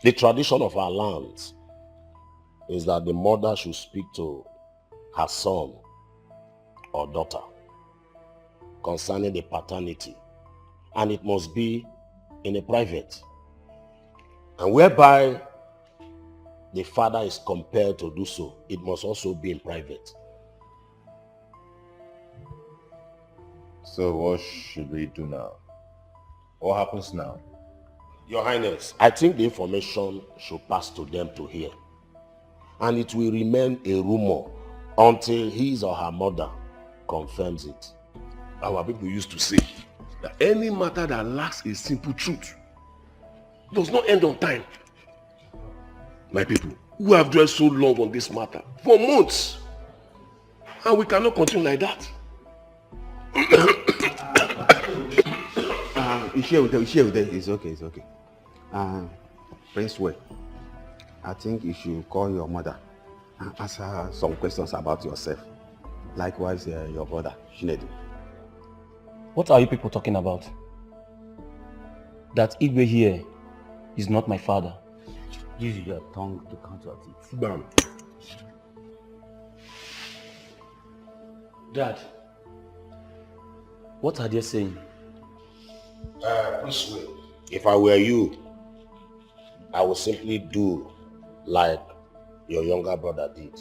The tradition of our lands is that the mother should speak to her son or daughter concerning the paternity, and it must be in a private, and whereby the father is compelled to do so, it must also be in private. So what should we do now? What happens now? Your Highness, I think the information should pass to them to hear, and it will remain a rumor until his or her mother confirms it. Our people used to say that any matter that lacks a simple truth does not end on time. My people, who have dwelt so long on this matter for months, and we cannot continue like that. It's okay. Prince Way, I think you should call your mother and ask her some questions about yourself. Likewise, your brother, Shinedu. What are you people talking about? That Igwe here is not my father. Use your tongue to counter it. Bam. Dad, what are they saying? Prince Will, if I were you, I would simply do like your younger brother did.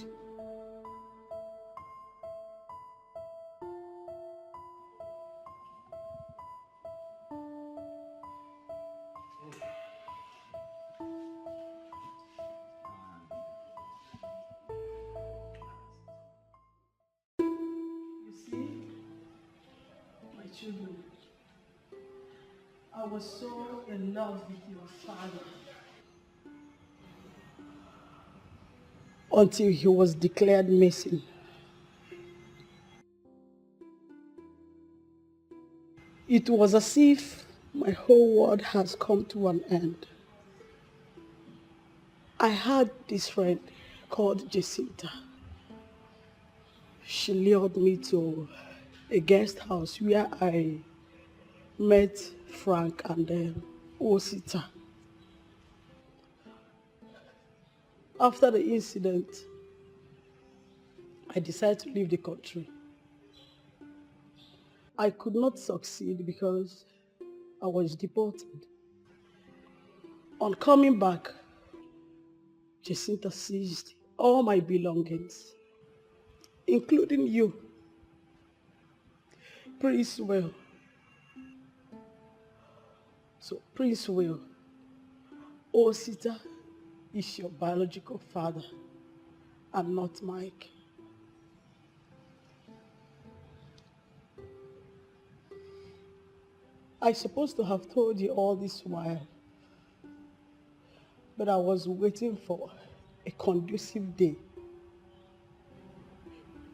You see, my children, I was so in love with your father until he was declared missing. It was as if my whole world has come to an end. I had this friend called Jacinta. She lured me to a guest house where I met Frank and Osita. After the incident, I decided to leave the country. I could not succeed because I was deported. On coming back, Jacinta seized all my belongings, including you, Prince Will. So, Prince Will, Osita is your biological father and not Mike. I supposed to have told you all this while, but I was waiting for a conducive day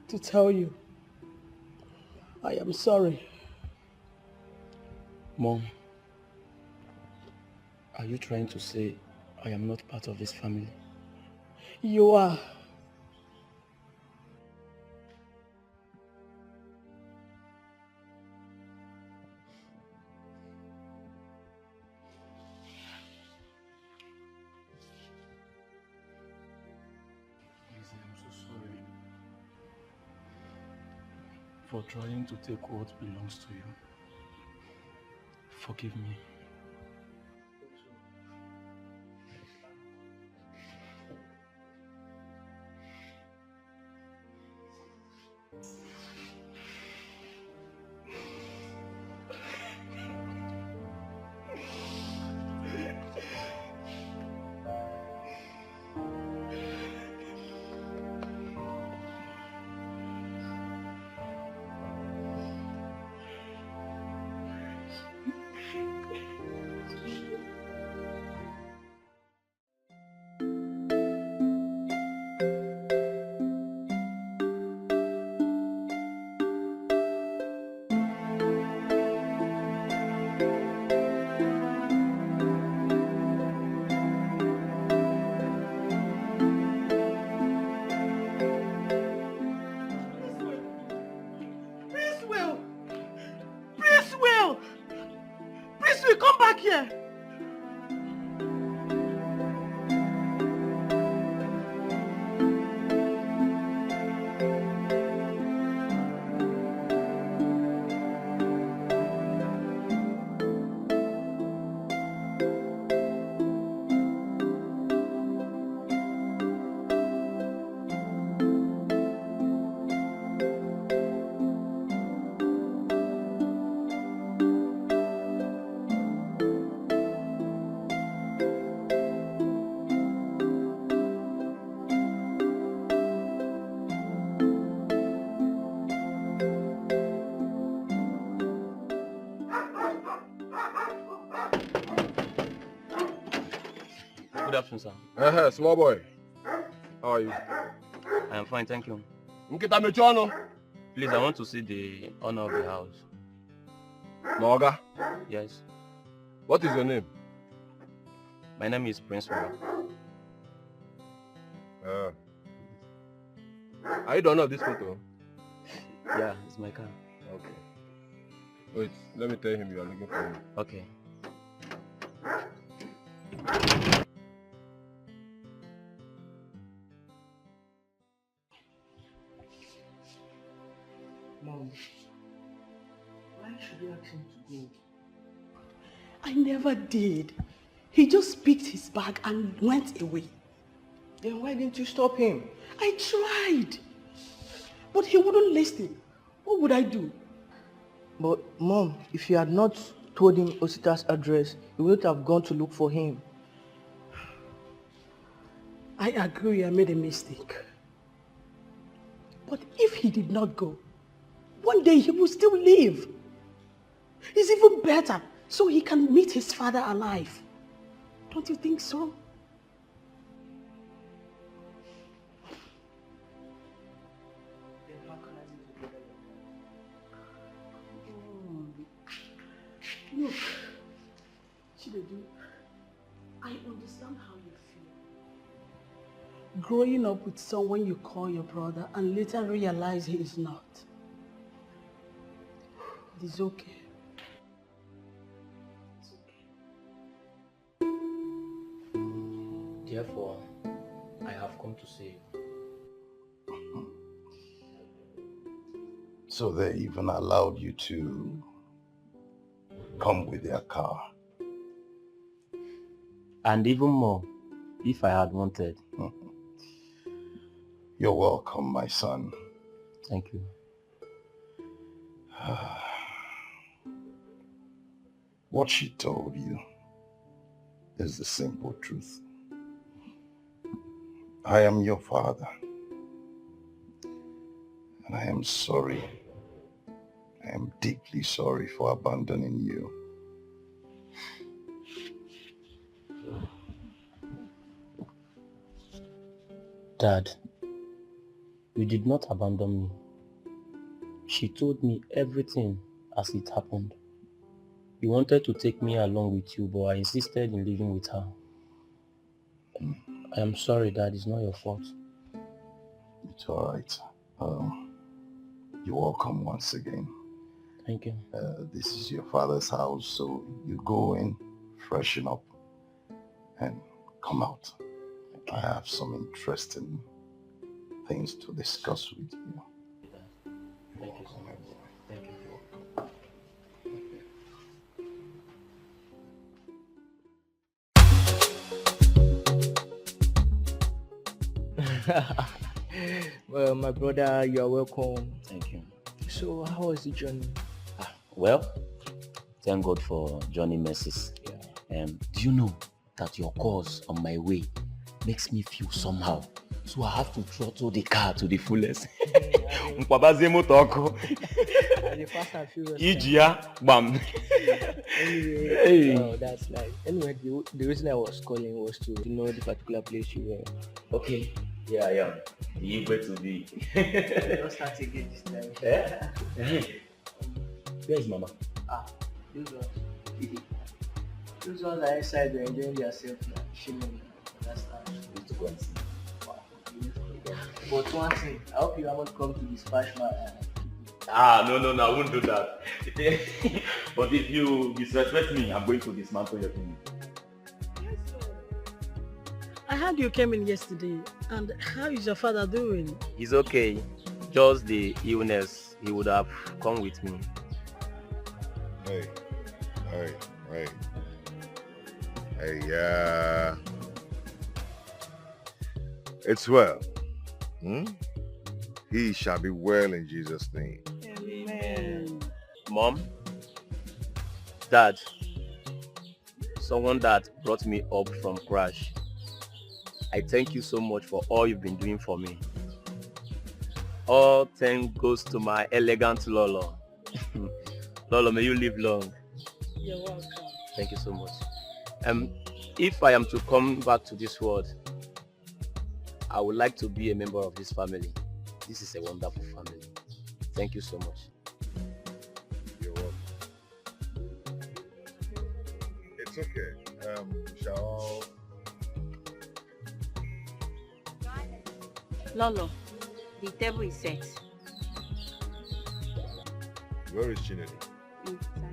to tell you I am sorry. Mom, are you trying to say I am not part of this family. You are. Lizzy, I'm so sorry for trying to take what belongs to you. Forgive me. Prince Will, come back here. Good afternoon, sir. Small boy. How are you? I am fine, thank you. Nkita mechono. Please, I want to see the owner of the house. Noga? Yes. What is your name? My name is Prince Will. Are you the owner of this photo? Yeah, it's my car. Okay. Wait, let me tell him you are looking for him. Okay. Mom, why should you ask him to go? I never did. He just picked his bag and went away. Then why didn't you stop him? I tried. But he wouldn't listen. What would I do? But Mom, if you had not told him Osita's address, you wouldn't have gone to look for him. I agree I made a mistake. But if he did not go, one day he will still live. It's even better so he can meet his father alive. Don't you think so? Look, Chinedu, I understand how you feel. Growing up with someone you call your brother and later realize he is not. It is okay. It's okay. Therefore, I have come to see you. So they even allowed you to come with their car. And even more, if I had wanted. You're welcome, my son. Thank you. What she told you is the simple truth. I am your father. And I am sorry. I am deeply sorry for abandoning you. Dad, you did not abandon me. She told me everything as it happened. You wanted to take me along with you, but I insisted in living with her. I am sorry, Dad. It's not your fault. It's all right. You're welcome once again. Thank you. This is your father's house, so you go in, freshen up, and come out. Okay. I have some interesting things to discuss with you. Thank you so much. Thank you. Well, my brother, you are welcome. Thank you. So, how was the journey? Well, thank God for Johnny Messes. Yeah. Do you know that your calls on my way makes me feel somehow? So I have to throttle the car to the fullest. The fast and furious. Bam. Anyway, Hey. oh, that's nice. Anyway, the reason I was calling was to know the particular place you were. Okay. Yeah, I am. The Igwe to be. Don't start again this time. Where is Mama? Those ones are inside, they're enjoying themselves now. Chilling. Understand? Need to go and see. But one thing, I hope you haven't come to dispatch my. No, I won't do that. But if you disrespect me, I'm going to dismantle your thing. I heard you came in yesterday, and how is your father doing? He's okay. Just the illness. He would have come with me. Hey, it's well. He shall be well in Jesus' name. Amen. Mom, Dad, someone that brought me up from crash. I thank you so much for all you've been doing for me. All thanks goes to my elegant Lolo. Lolo, may you live long. You're welcome. Thank you so much. If I am to come back to this world, I would like to be a member of this family. This is a wonderful family. Thank you so much. You're welcome. It's okay. Shall Lolo, the table is set. Where is Chinelu?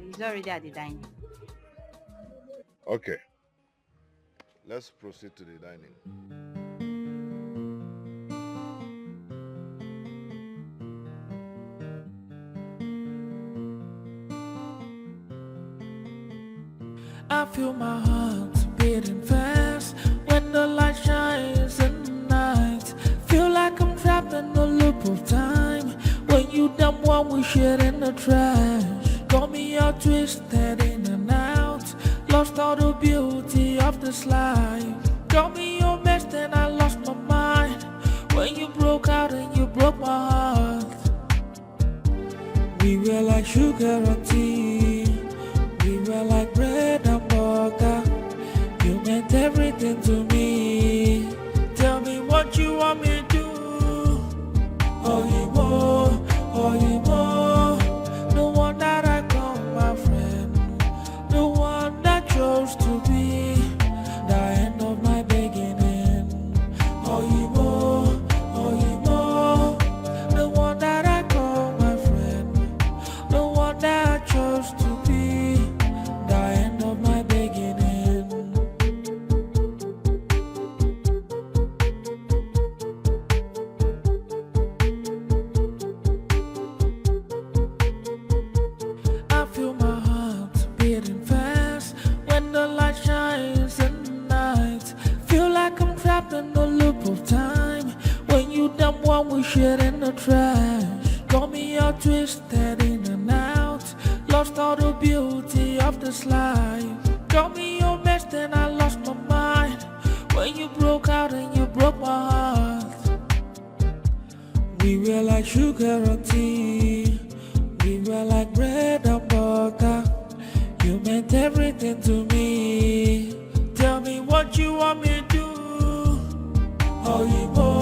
He's already at the dining. Okay. Let's proceed to the dining. I feel my heart beating fast when the light shines in the night. Feel like I'm trapped in a loop of time. When you dump one we shit in the trash. Got me all twisted in and out. Lost all the beauty of this life. Got me all messed and I lost my mind. When you broke out and you broke my heart. We were like sugar and tea. We were like bread and butter. You meant everything to me. Tell me what you want me to do. Oh, you more. The one that I call my friend. The one that chose to be the end of my beginning. Oh, you more. The one that I call my friend. The one that I chose to be the end of my beginning. I feel my heart beating fast when the light shines in the night. Feel like I'm trapped in a loop of time. When you dump one we shit in the trash. Got me all twisted in and out. Lost all the beauty of this life. Got me all messed and I lost my mind. When you broke out and you broke my heart. We were like sugar and tea. We were like bread and butter. You meant everything to me. Tell me what you want me to do. Oh, you more.